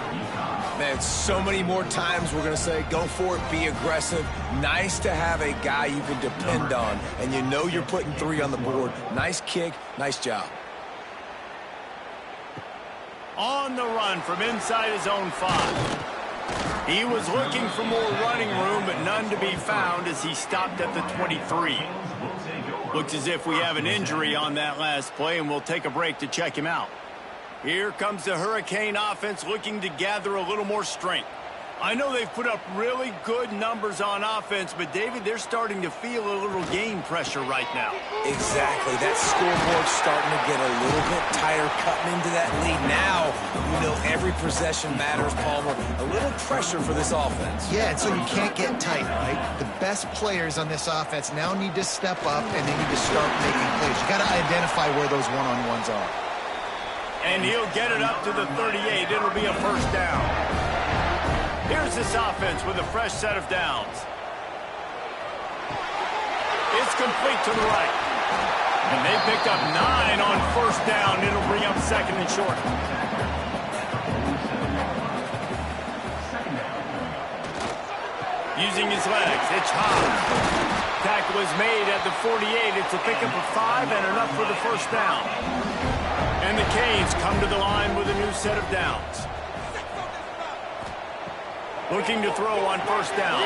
[SPEAKER 2] Man, so many more times we're going to say, go for it, be aggressive. Nice to have a guy you can depend on, and you know you're putting 3 on the board. Nice kick, nice job.
[SPEAKER 1] On the run from inside his own 5. He was looking for more running room, but none to be found as he stopped at the 23. Looks as if we have an injury on that last play, and we'll take a break to check him out. Here comes the Hurricane offense looking to gather a little more strength. I know they've put up really good numbers on offense, but, David, they're starting to feel a little game pressure right now.
[SPEAKER 2] Exactly. That scoreboard's starting to get a little bit tighter, cutting into that lead. Now, you know every possession matters, Palmer. A little pressure for this offense.
[SPEAKER 3] Yeah, and so you can't get tight, right? The best players on this offense now need to step up, and they need to start making plays. You got to identify where those one-on-ones are.
[SPEAKER 1] And he'll get it up to the 38. It'll be a first down. Here's this offense with a fresh set of downs. It's complete to the right. And they picked up 9 on first down. It'll bring up second and short. Using his legs, it's high. Tackle is made at the 48. It's a pickup of 5 and enough for the first down. And the Canes come to the line with a new set of downs. Looking to throw on first down.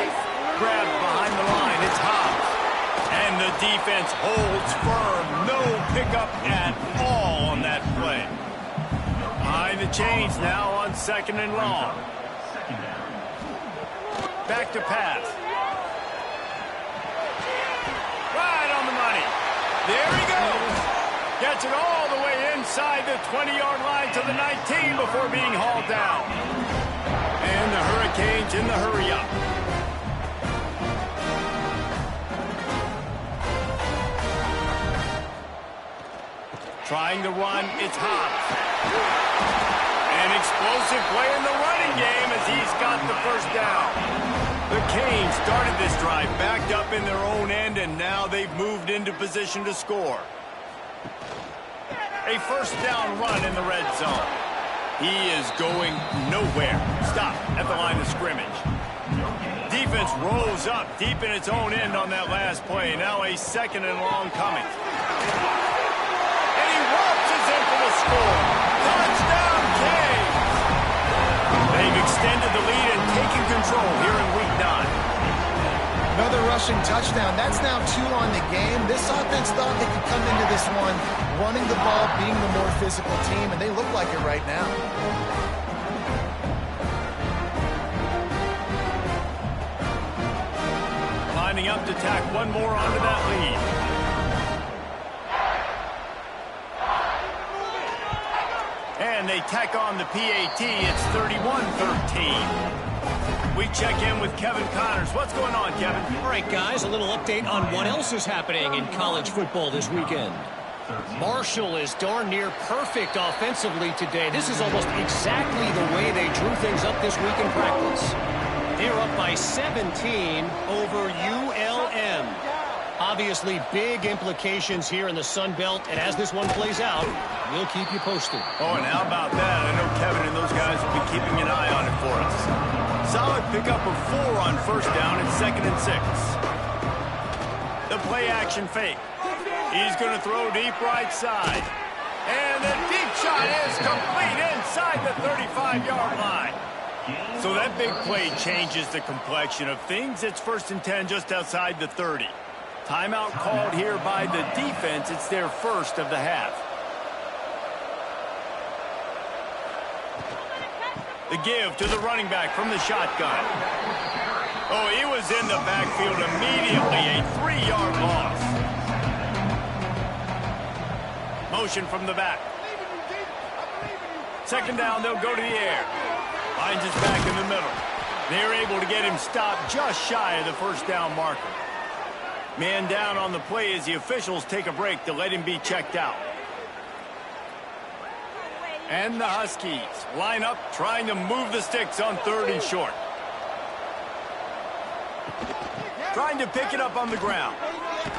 [SPEAKER 1] Grabbed behind the line. It's Hobbs. And the defense holds firm. No pickup at all on that play. Behind the chains now on second and long. Back to pass. Right on the money. There he goes. Gets it all the way inside the 20-yard line to the 19 before being hauled down. And the Hurricanes in the hurry-up. Trying to run, it's Hobbs. An explosive play in the running game as he's got the first down. The Canes started this drive backed up in their own end, and now they've moved into position to score. A first down run in the red zone. He is going nowhere. Stop at the line of scrimmage. Defense rolls up deep in its own end on that last play. Now a second and long coming. And he waltzes in for the score. Touchdown, Canes! They've extended the lead and taken control here in Week 9.
[SPEAKER 3] Another rushing touchdown. That's now 2 on the game. This offense thought they could come into this one running the ball, being the more physical team, and they look like it right now.
[SPEAKER 1] Lining up to tack one more onto that lead. And they tack on the PAT. It's 31-13. We check in with Kevin Connors. What's going on, Kevin?
[SPEAKER 4] All right, guys, a little update on what else is happening in college football this weekend. Marshall is darn near perfect offensively today. This is almost exactly the way they drew things up this week in practice. They're up by 17 over ULM. Obviously, big implications here in the Sun Belt, and as this one plays out, we'll keep you posted.
[SPEAKER 1] Oh, and how about that? I know Kevin and those guys will be keeping an eye on it for us. Solid pickup of 4 on first down and 2nd and 6. The play action fake. He's going to throw deep right side. And the deep shot is complete inside the 35-yard line. So that big play changes the complexion of things. It's 1st and 10 just outside the 30. Timeout called here by the defense. It's their first of the half. The give to the running back from the shotgun. Oh, he was in the backfield immediately. A 3-yard loss. Motion from the back. 2nd down, they'll go to the air. Finds his back in the middle. They're able to get him stopped just shy of the first down marker. Man down on the play as the officials take a break to let him be checked out. And the Huskies line up trying to move the sticks on 3rd and short. Trying to pick it up on the ground.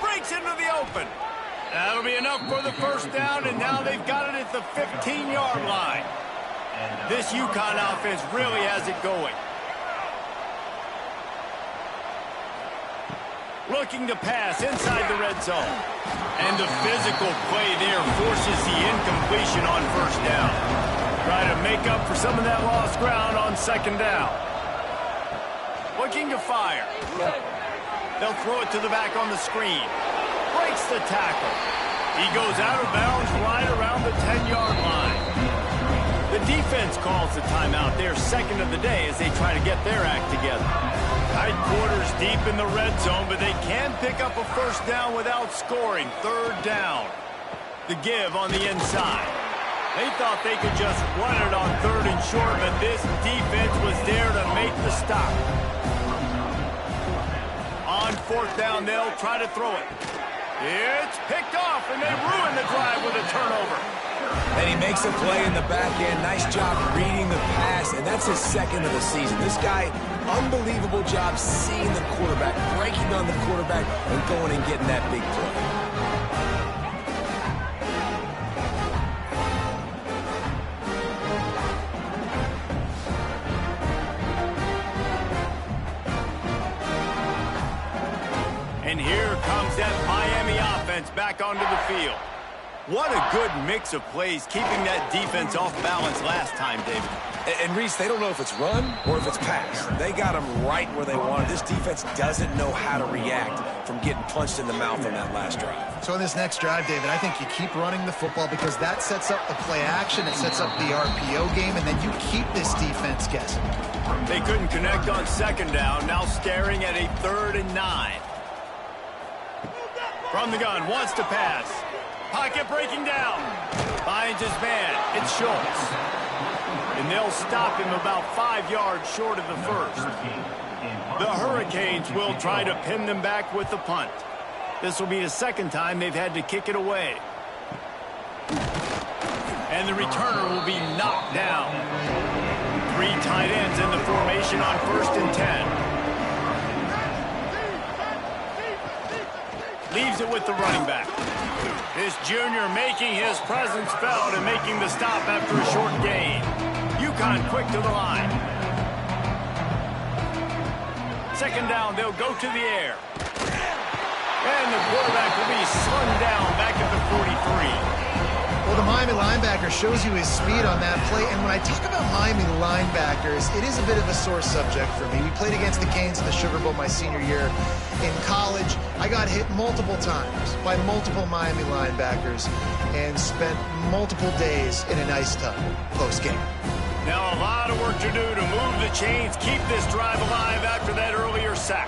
[SPEAKER 1] Breaks into the open. That'll be enough for the first down, and now they've got it at the 15-yard line. This UConn offense really has it going. Looking to pass inside the red zone. And the physical play there forces the incompletion on first down. Try to make up for some of that lost ground on 2nd down. Looking to fire. They'll throw it to the back on the screen. Breaks the tackle. He goes out of bounds right around the 10-yard line. The defense calls the timeout. They're 2nd of the day as they try to get their act together. Tight quarters deep in the red zone, but they can pick up a first down without scoring. 3rd down. The give on the inside. They thought they could just run it on 3rd and short, but this defense was there to make the stop. On 4th down, they'll try to throw it. It's picked off, and they ruin the drive with a turnover.
[SPEAKER 2] And he makes a play in the back end. Nice job reading the pass, and that's his 2nd of the season. This guy, unbelievable job seeing the quarterback, breaking on the quarterback, and going and getting that big play.
[SPEAKER 1] And here comes that Miami offense back onto the field. What a good mix of plays, keeping that defense off balance last time, David.
[SPEAKER 2] And Reese, they don't know if it's run or if it's pass. They got them right where they wanted. This defense doesn't know how to react from getting punched in the mouth on that last drive.
[SPEAKER 3] So in this next drive, David, I think you keep running the football because that sets up the play action, it sets up the RPO game, and then you keep this defense guessing.
[SPEAKER 1] They couldn't connect on second down, now staring at a 3rd and 9. From the gun, wants to pass. Pocket breaking down. Finds his man. It's Schultz. And they'll stop him about 5 yards short of the first. The Hurricanes will try to pin them back with the punt. This will be the second time they've had to kick it away. And the returner will be knocked down. 3 tight ends in the formation on 1st and 10. Leaves it with the running back. This junior making his presence felt and making the stop after a short gain. UConn quick to the line. Second down, they'll go to the air. And the quarterback will be slung down back at the 43.
[SPEAKER 3] Well, the Miami linebacker shows you his speed on that play. And when I talk about Miami linebackers, it is a bit of a sore subject for me. We played against the Canes in the Sugar Bowl my senior year in college. I got hit multiple times by multiple Miami linebackers and spent multiple days in an ice tub post-game.
[SPEAKER 1] Now a lot of work to do to move the chains, keep this drive alive after that earlier sack.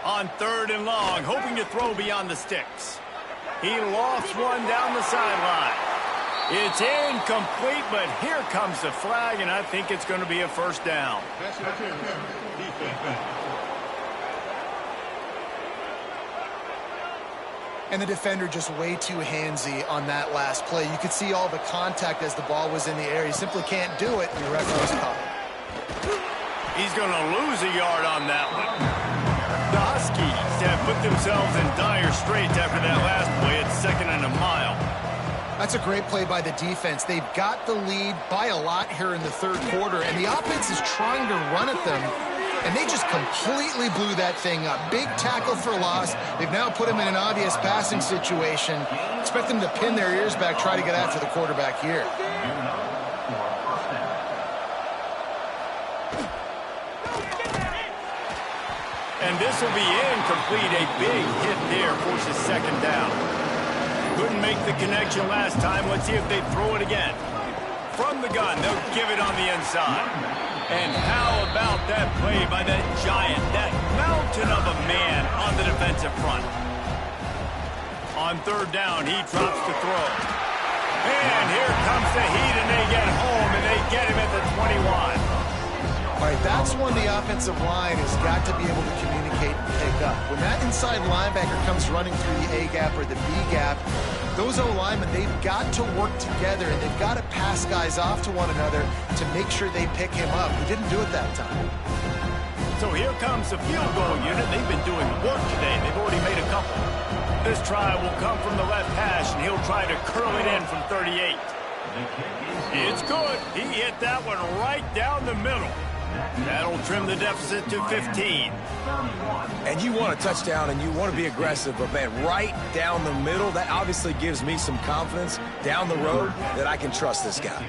[SPEAKER 1] On 3rd and long, hoping to throw beyond the sticks. He lofts one down the sideline. It's incomplete, but here comes the flag, and I think it's going to be a 1st down.
[SPEAKER 3] And the defender just way too handsy on that last play. You could see all the contact as the ball was in the air. You simply can't do it, and your referee's caught.
[SPEAKER 1] He's going to lose a yard on that one. The Huskies have put themselves in dire straits after that last play. It's 2nd and a mile.
[SPEAKER 3] That's a great play by the defense. They've got the lead by a lot here in the 3rd quarter, and the offense is trying to run at them, and they just completely blew that thing up. Big tackle for loss. They've now put him in an obvious passing situation. Expect them to pin their ears back, try to get after the quarterback here.
[SPEAKER 1] And this will be incomplete. A big hit there forces 2nd down. Couldn't make the connection last time. Let's see if they throw it again. From the gun, they'll give it on the inside. And how about that play by that giant, that mountain of a man on the defensive front? On 3rd down, he drops to throw. And here comes the heat, and they get home, and they get him at the 21.
[SPEAKER 3] All right, that's when the offensive line has got to be able to communicate and pick up. When that inside linebacker comes running through the A gap or the B gap, those O-linemen, they've got to work together, and they've got to pass guys off to one another to make sure they pick him up. They didn't do it that time.
[SPEAKER 1] So here comes the field goal unit. They've been doing work today. They've already made a couple. This try will come from the left hash, and he'll try to curl it in from 38. It's good. He hit that one right down the middle. That'll trim the deficit to 15.
[SPEAKER 2] And you want a touchdown and you want to be aggressive, but man, right down the middle, that obviously gives me some confidence down the road that I can trust this guy.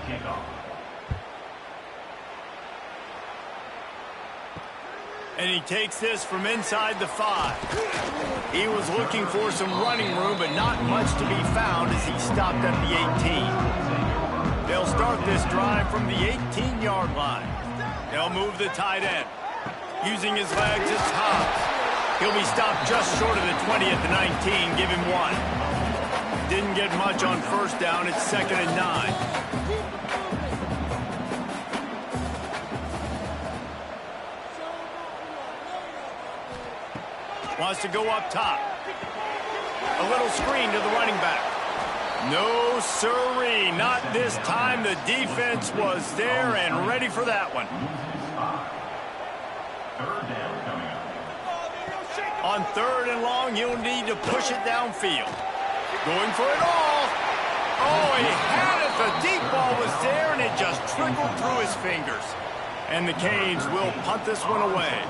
[SPEAKER 1] And he takes this from inside the 5. He was looking for some running room, but not much to be found as he stopped at the 18. They'll start this drive from the 18-yard line. They'll move the tight end. Using his legs, it's Hobbs. He'll be stopped just short of the 20 at the 19. Give him 1. Didn't get much on 1st down. It's 2nd and 9. Wants to go up top. A little screen to the running back. No sirree, not this time. The defense was there and ready for that one. On 3rd and long, he'll need to push it downfield. Going for it all. Oh, he had it. The deep ball was there, and it just trickled through his fingers. And the Canes will punt this one away.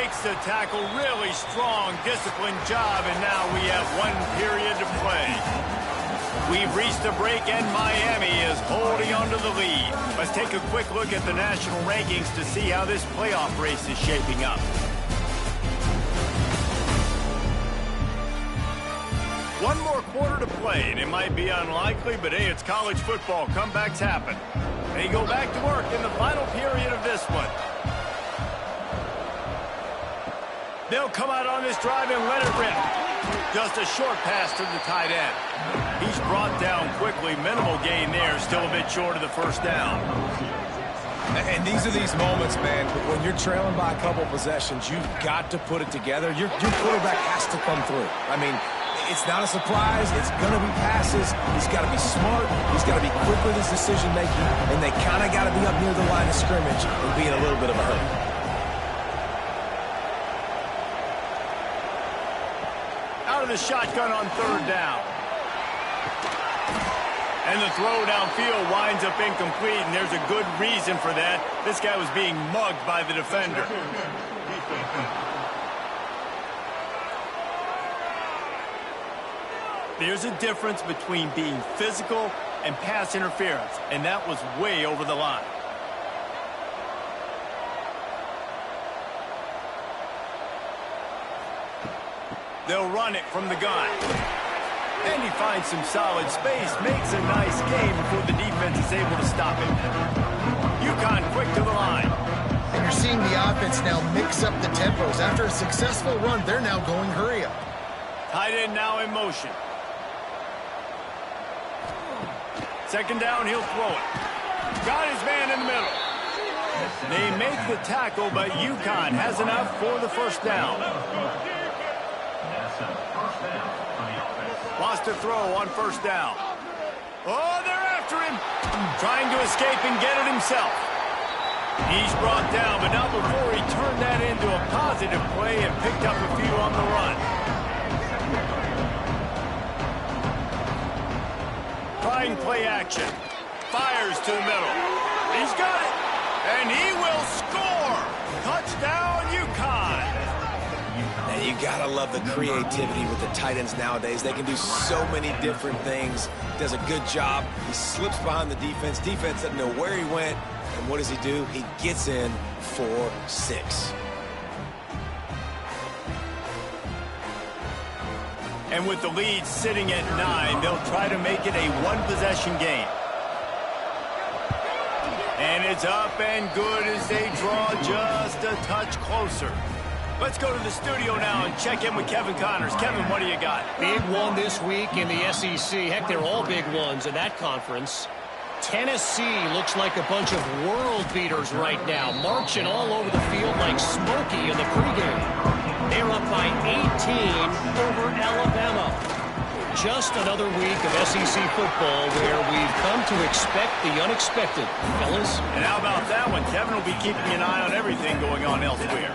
[SPEAKER 1] makes the tackle. Really strong, disciplined job, and now we have 1 period to play. We've reached a break, and Miami is holding on to the lead. Let's take a quick look at the national rankings to see how this playoff race is shaping up. One more quarter to play, and it might be unlikely, but hey, it's college football. Comebacks happen. They go back to work in the final period of this one. They'll come out on this drive and let it rip. Just a short pass to the tight end. He's brought down quickly. Minimal gain there. Still a bit short of the first down.
[SPEAKER 2] And these are these moments, man, when you're trailing by a couple possessions, you've got to put it together. Your quarterback has to come through. I mean, it's not a surprise. It's going to be passes. He's got to be smart. He's got to be quick with his decision-making, and they kind of got to be up near the line of scrimmage and be in a little bit of a hurry.
[SPEAKER 1] Out of the shotgun on 3rd down. And the throw downfield winds up incomplete, and there's a good reason for that. This guy was being mugged by the defender. There's a difference between being physical and pass interference, and that was way over the line. They'll run it from the gun. And he finds some solid space, makes a nice game before the defense is able to stop him. UConn quick to the line.
[SPEAKER 3] And you're seeing the offense now mix up the tempos. After a successful run, they're now going hurry up.
[SPEAKER 1] Tight end now in motion. 2nd down, he'll throw it. Got his man in the middle. They make the tackle, but UConn has enough for the 1st down. Lost a throw on 1st down. Oh, they're after him. Trying to escape and get it himself. He's brought down, but not before he turned that into a positive play and picked up a few on the run. Trying play action. Fires to the middle. He's got it. And he will score. Touchdown, UConn.
[SPEAKER 2] And you got to love the creativity with the tight ends nowadays. They can do so many different things. Does a good job. He slips behind the defense. Defense doesn't know where he went. And what does he do? He gets in for 6.
[SPEAKER 1] And with the lead sitting at 9, they'll try to make it a 1-possession game. And it's up and good as they draw just a touch closer. Let's go to the studio now and check in with Kevin Connors. Kevin, what do you got?
[SPEAKER 4] Big one this week in the SEC. Heck, they're all big ones in that conference. Tennessee looks like a bunch of world beaters right now, marching all over the field like Smokey in the pregame. They're up by 18 over Alabama. Just another week of SEC football where we've come to expect the unexpected, fellas.
[SPEAKER 1] And how about that one? Kevin will be keeping an eye on everything going on elsewhere.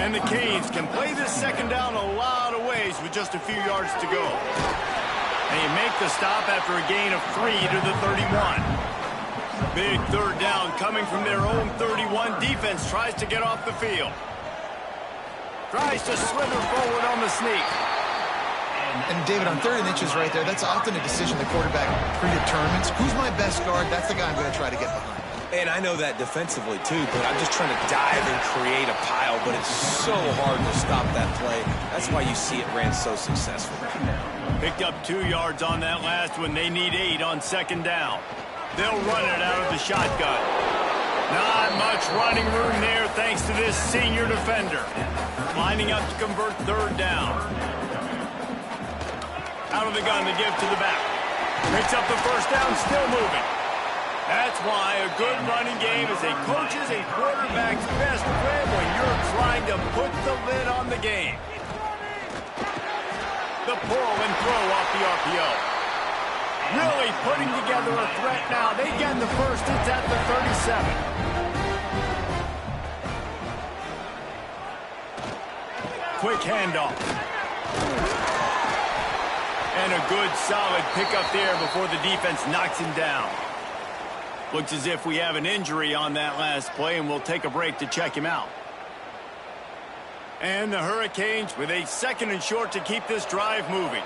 [SPEAKER 1] And the Canes can play this 2nd down a lot of ways with just a few yards to go. They make the stop after a gain of 3 to the 31. Big 3rd down coming from their own 31. Defense tries to get off the field. Tries to slither forward on the sneak.
[SPEAKER 3] And David, on 3rd and inches right there, that's often a decision the quarterback predetermines. Who's my best guard? That's the guy I'm going to try to get behind.
[SPEAKER 2] And I know that defensively, too, but I'm just trying to dive and create a pile, but it's so hard to stop that play. That's why you see it ran so successful.
[SPEAKER 1] Picked up 2 yards on that last one. They need 8 on 2nd down. They'll run it out of the shotgun. Not much running room there thanks to this senior defender. Lining up to convert 3rd down. Out of the gun to give to the back. Picks up the 1st down, still moving. That's why a good running game is a coach's and quarterback's best friend when you're trying to put the lid on the game. The pull and throw off the RPO. Really putting together a threat now. They get the first. It's at the 37. Quick handoff. And a good solid pickup there before the defense knocks him down. Looks as if we have an injury on that last play, and we'll take a break to check him out. And the Hurricanes with a 2nd and short to keep this drive moving.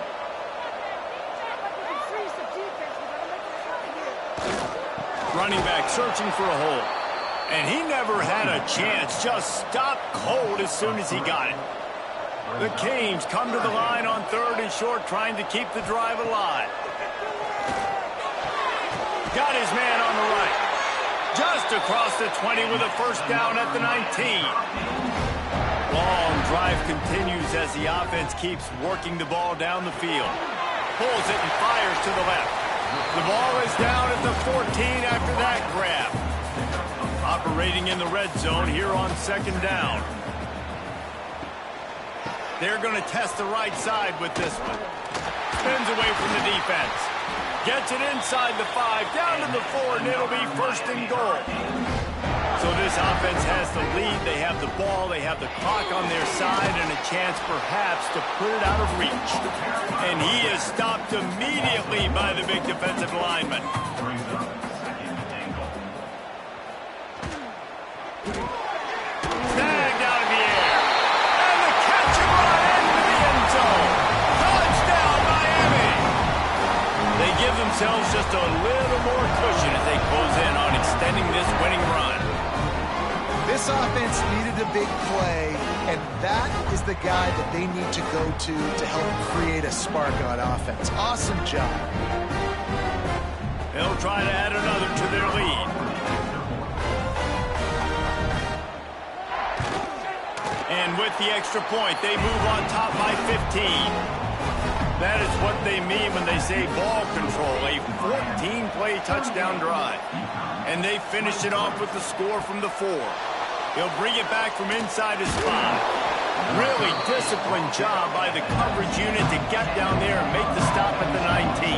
[SPEAKER 1] Running back searching for a hole. And he never had a chance. Just stopped cold as soon as he got it. The Canes come to the line on 3rd and short, trying to keep the drive alive. Got his man on the right. Just across the 20 with a first down at the 19. Long drive continues as the offense keeps working the ball down the field. Pulls it and fires to the left. The ball is down at the 14 after that grab. Operating in the red zone here on 2nd down. They're going to test the right side with this one. Spins away from the defense. Gets it inside the 5, down to the 4, and it'll be 1st and goal. So this offense has the lead. They have the ball. They have the clock on their side and a chance perhaps to put it out of reach. And he is stopped immediately by the big defensive lineman. Snagged out of the air. And the catch and run into the end zone. Touchdown, Miami. They give themselves just a little more cushion as they close in on extending this winning run.
[SPEAKER 3] This offense needed a big play, and that is the guy that they need to go to help create a spark on offense. Awesome job.
[SPEAKER 1] They'll try to add another to their lead. And with the extra point, they move on top by 15. That is what they mean when they say ball control, a 14-play touchdown drive. And they finish it off with the score from the 4. He'll bring it back from inside his 5. Really disciplined job by the coverage unit to get down there and make the stop at the 19.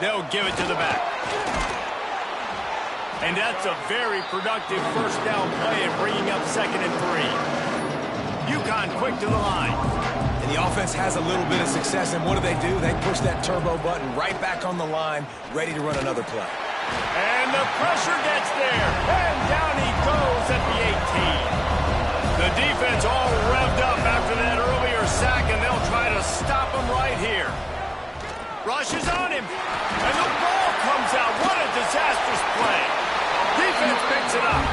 [SPEAKER 1] They'll give it to the back. And that's a very productive first down play and bringing up 2nd and 3. UConn quick to the line.
[SPEAKER 2] And the offense has a little bit of success, and what do? They push that turbo button right back on the line, ready to run another play.
[SPEAKER 1] And the pressure gets there, and down he goes at the 18. The defense all revved up after that earlier sack, and they'll try to stop him right here. Rushes on him, and the ball comes out. What a disastrous play. Defense picks it up.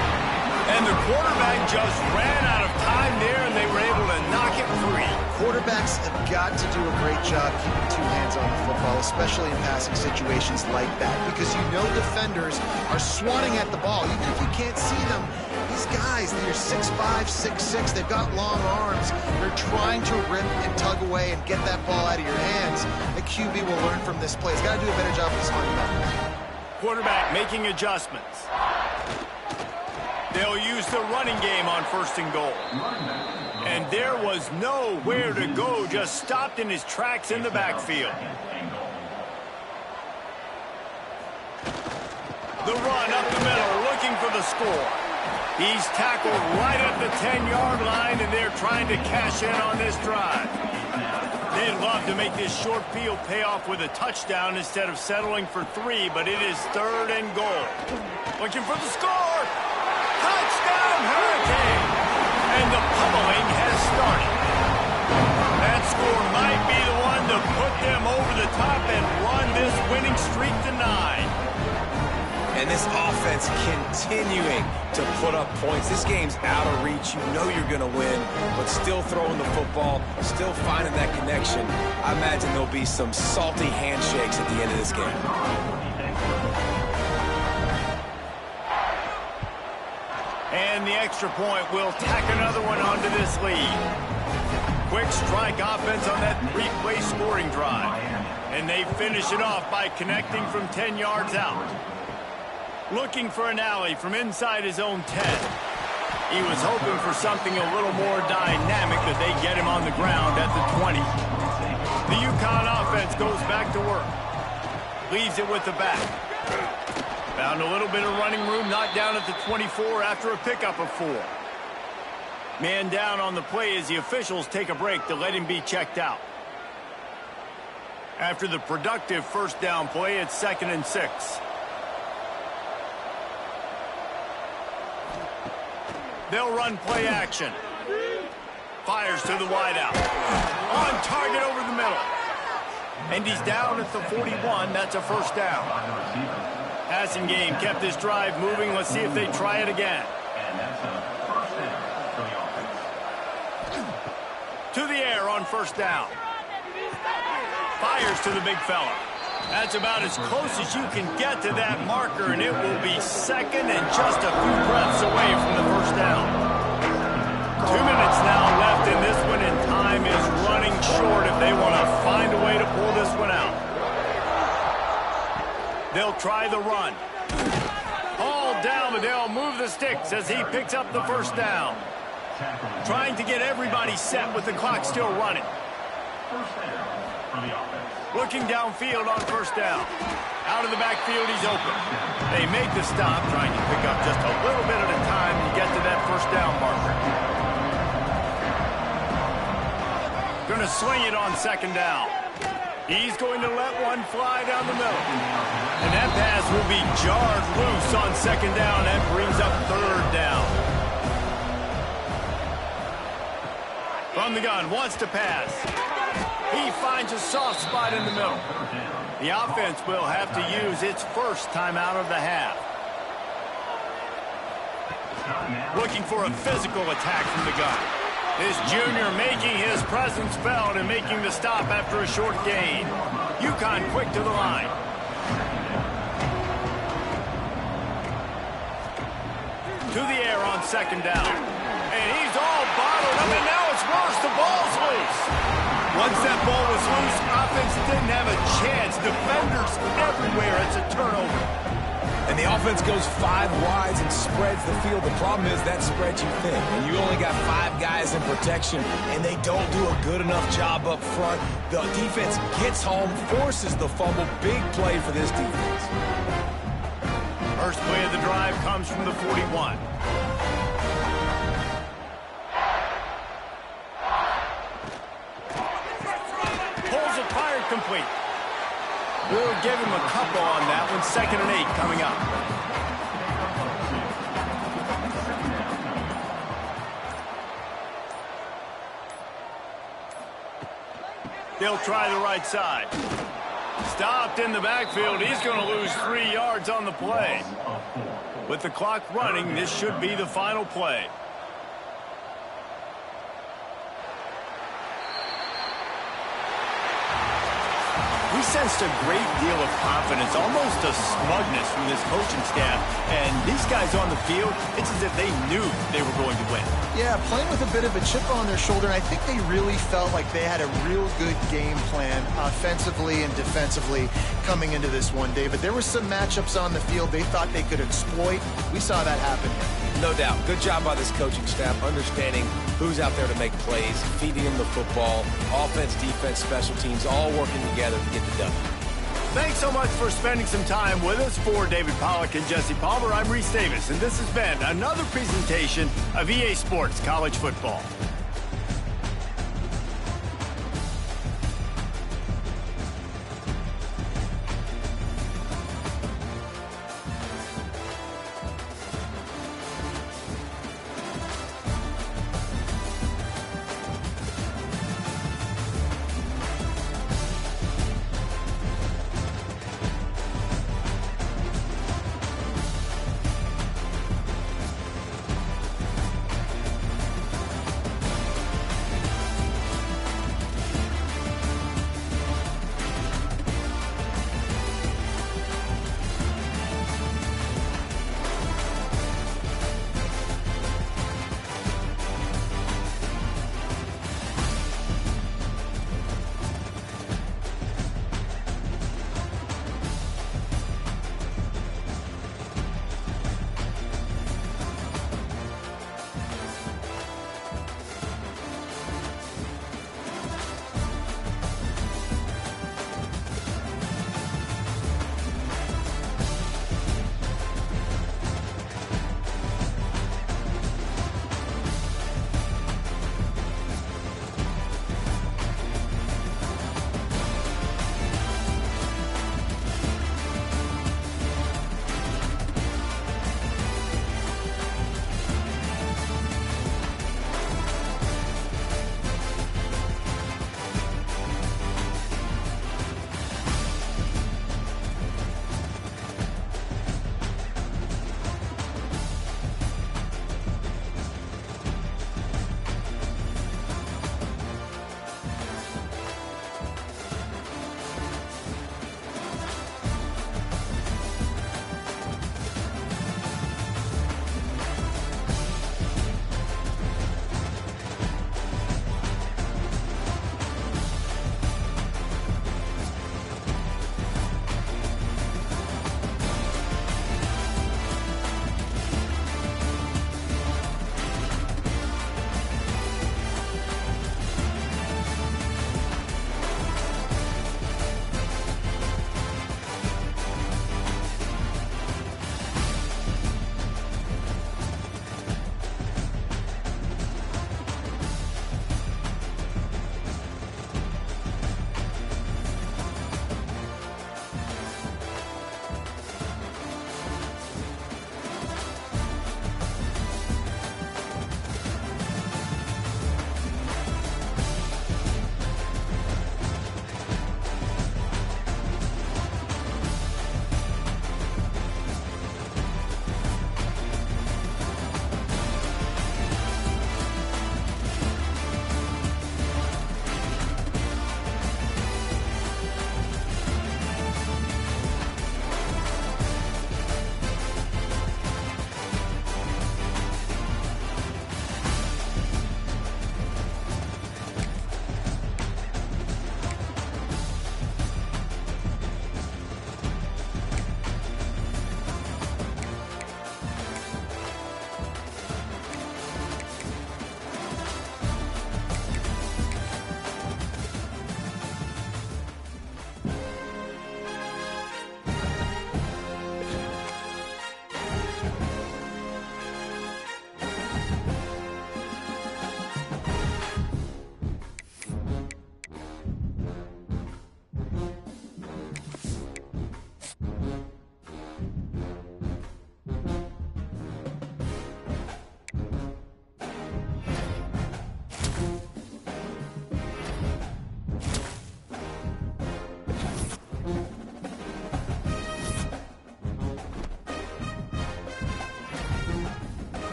[SPEAKER 1] And the quarterback just ran out of time there, and they were able to knock it free.
[SPEAKER 3] Quarterbacks have got to do a great job keeping 2 hands on the football, especially in passing situations like that, because you know defenders are swatting at the ball. Even if you can't see them, these guys, they're 6'5", 6'6", they've got long arms. They're trying to rip and tug away and get that ball out of your hands. The QB will learn from this play. He's got to do a better job with his fundamentals.
[SPEAKER 1] Quarterback making adjustments. They'll use the running game on 1st and goal. And there was nowhere to go, just stopped in his tracks in the backfield. The run up the middle, looking for the score. He's tackled right at the 10-yard line, and they're trying to cash in on this drive. They'd love to make this short field pay off with a touchdown instead of settling for 3, but it is 3rd and goal. Looking for the score. Touchdown, Hurricane! And the pummeling has started. That score might be the one to put them over the top and run this winning streak to 9.
[SPEAKER 2] And this offense continuing to put up points. This game's out of reach. You know you're going to win, but still throwing the football, still finding that connection. I imagine there'll be some salty handshakes at the end of this game.
[SPEAKER 1] And the extra point will tack another one onto this lead. Quick strike offense on that 3-play scoring drive. And they finish it off by connecting from 10 yards out. Looking for an alley from inside his own 10. He was hoping for something a little more dynamic, but they get him on the ground at the 20. The UConn offense goes back to work. Leaves it with the back. Found a little bit of running room, not down at the 24 after a pickup of 4. Man down on the play as the officials take a break to let him be checked out. After the productive first down play, it's 2nd and 6. They'll run play action. Fires to the wideout. On target over the middle. And he's down at the 41. That's a first down. Passing game kept this drive moving. Let's see if they try it again.
[SPEAKER 5] And that's a first down for the offense.
[SPEAKER 1] To the air on first down. Fires to the big fella. That's about as close as you can get to that marker, and it will be second and just a few breaths away from the first down. 2 minutes now left in this one, and time is running short if they want to find a way to pull this one out. They'll try the run. Hauled down, but they'll move the sticks as he picks up the first down. Trying to get everybody set with the clock still running.
[SPEAKER 5] First down for the offense.
[SPEAKER 1] Looking downfield on first down. Out of the backfield, he's open. They make the stop, trying to pick up just a little bit at a time to get to that first down marker. Going to swing it on second down. He's going to let one fly down the middle. And that pass will be jarred loose on second down. That brings up third down. From the gun, wants to pass. He finds a soft spot in the middle. The offense will have to use its first timeout of the half. Looking for a physical attack from the gun. This junior making his presence felt and making the stop after a short gain. UConn quick to the line. To the air on second down. And he's all bottled up, and now it's worse. The ball's loose. Once that ball was loose, offense didn't have a chance. Defenders everywhere. It's a turnover.
[SPEAKER 2] And the offense goes 5 wides and spreads the field. The problem is that spreads you thin. And you only got 5 guys in protection, and they don't do a good enough job up front. The defense gets home, forces the fumble. Big play for this defense.
[SPEAKER 1] First play of the drive comes from the 41. Pulls it fired complete. We'll give him a couple on that one. 2nd and 8 coming up. They'll try the right side. Stopped in the backfield. He's going to lose 3 yards on the play. With the clock running, this should be the final play. We sensed a great deal of confidence, almost a smugness from this coaching staff. And these guys on the field, it's as if they knew they were going to win.
[SPEAKER 3] Yeah, playing with a bit of a chip on their shoulder, and I think they really felt like they had a real good game plan offensively and defensively coming into this one, David. There were some matchups on the field they thought they could exploit. We saw that happen here.
[SPEAKER 2] No doubt. Good job by this coaching staff, understanding who's out there to make plays, feeding them the football, offense, defense, special teams, all working together to get the W.
[SPEAKER 1] Thanks so much for spending some time with us. For David Pollack and Jesse Palmer, I'm Reese Davis, and this has been another presentation of EA Sports College Football.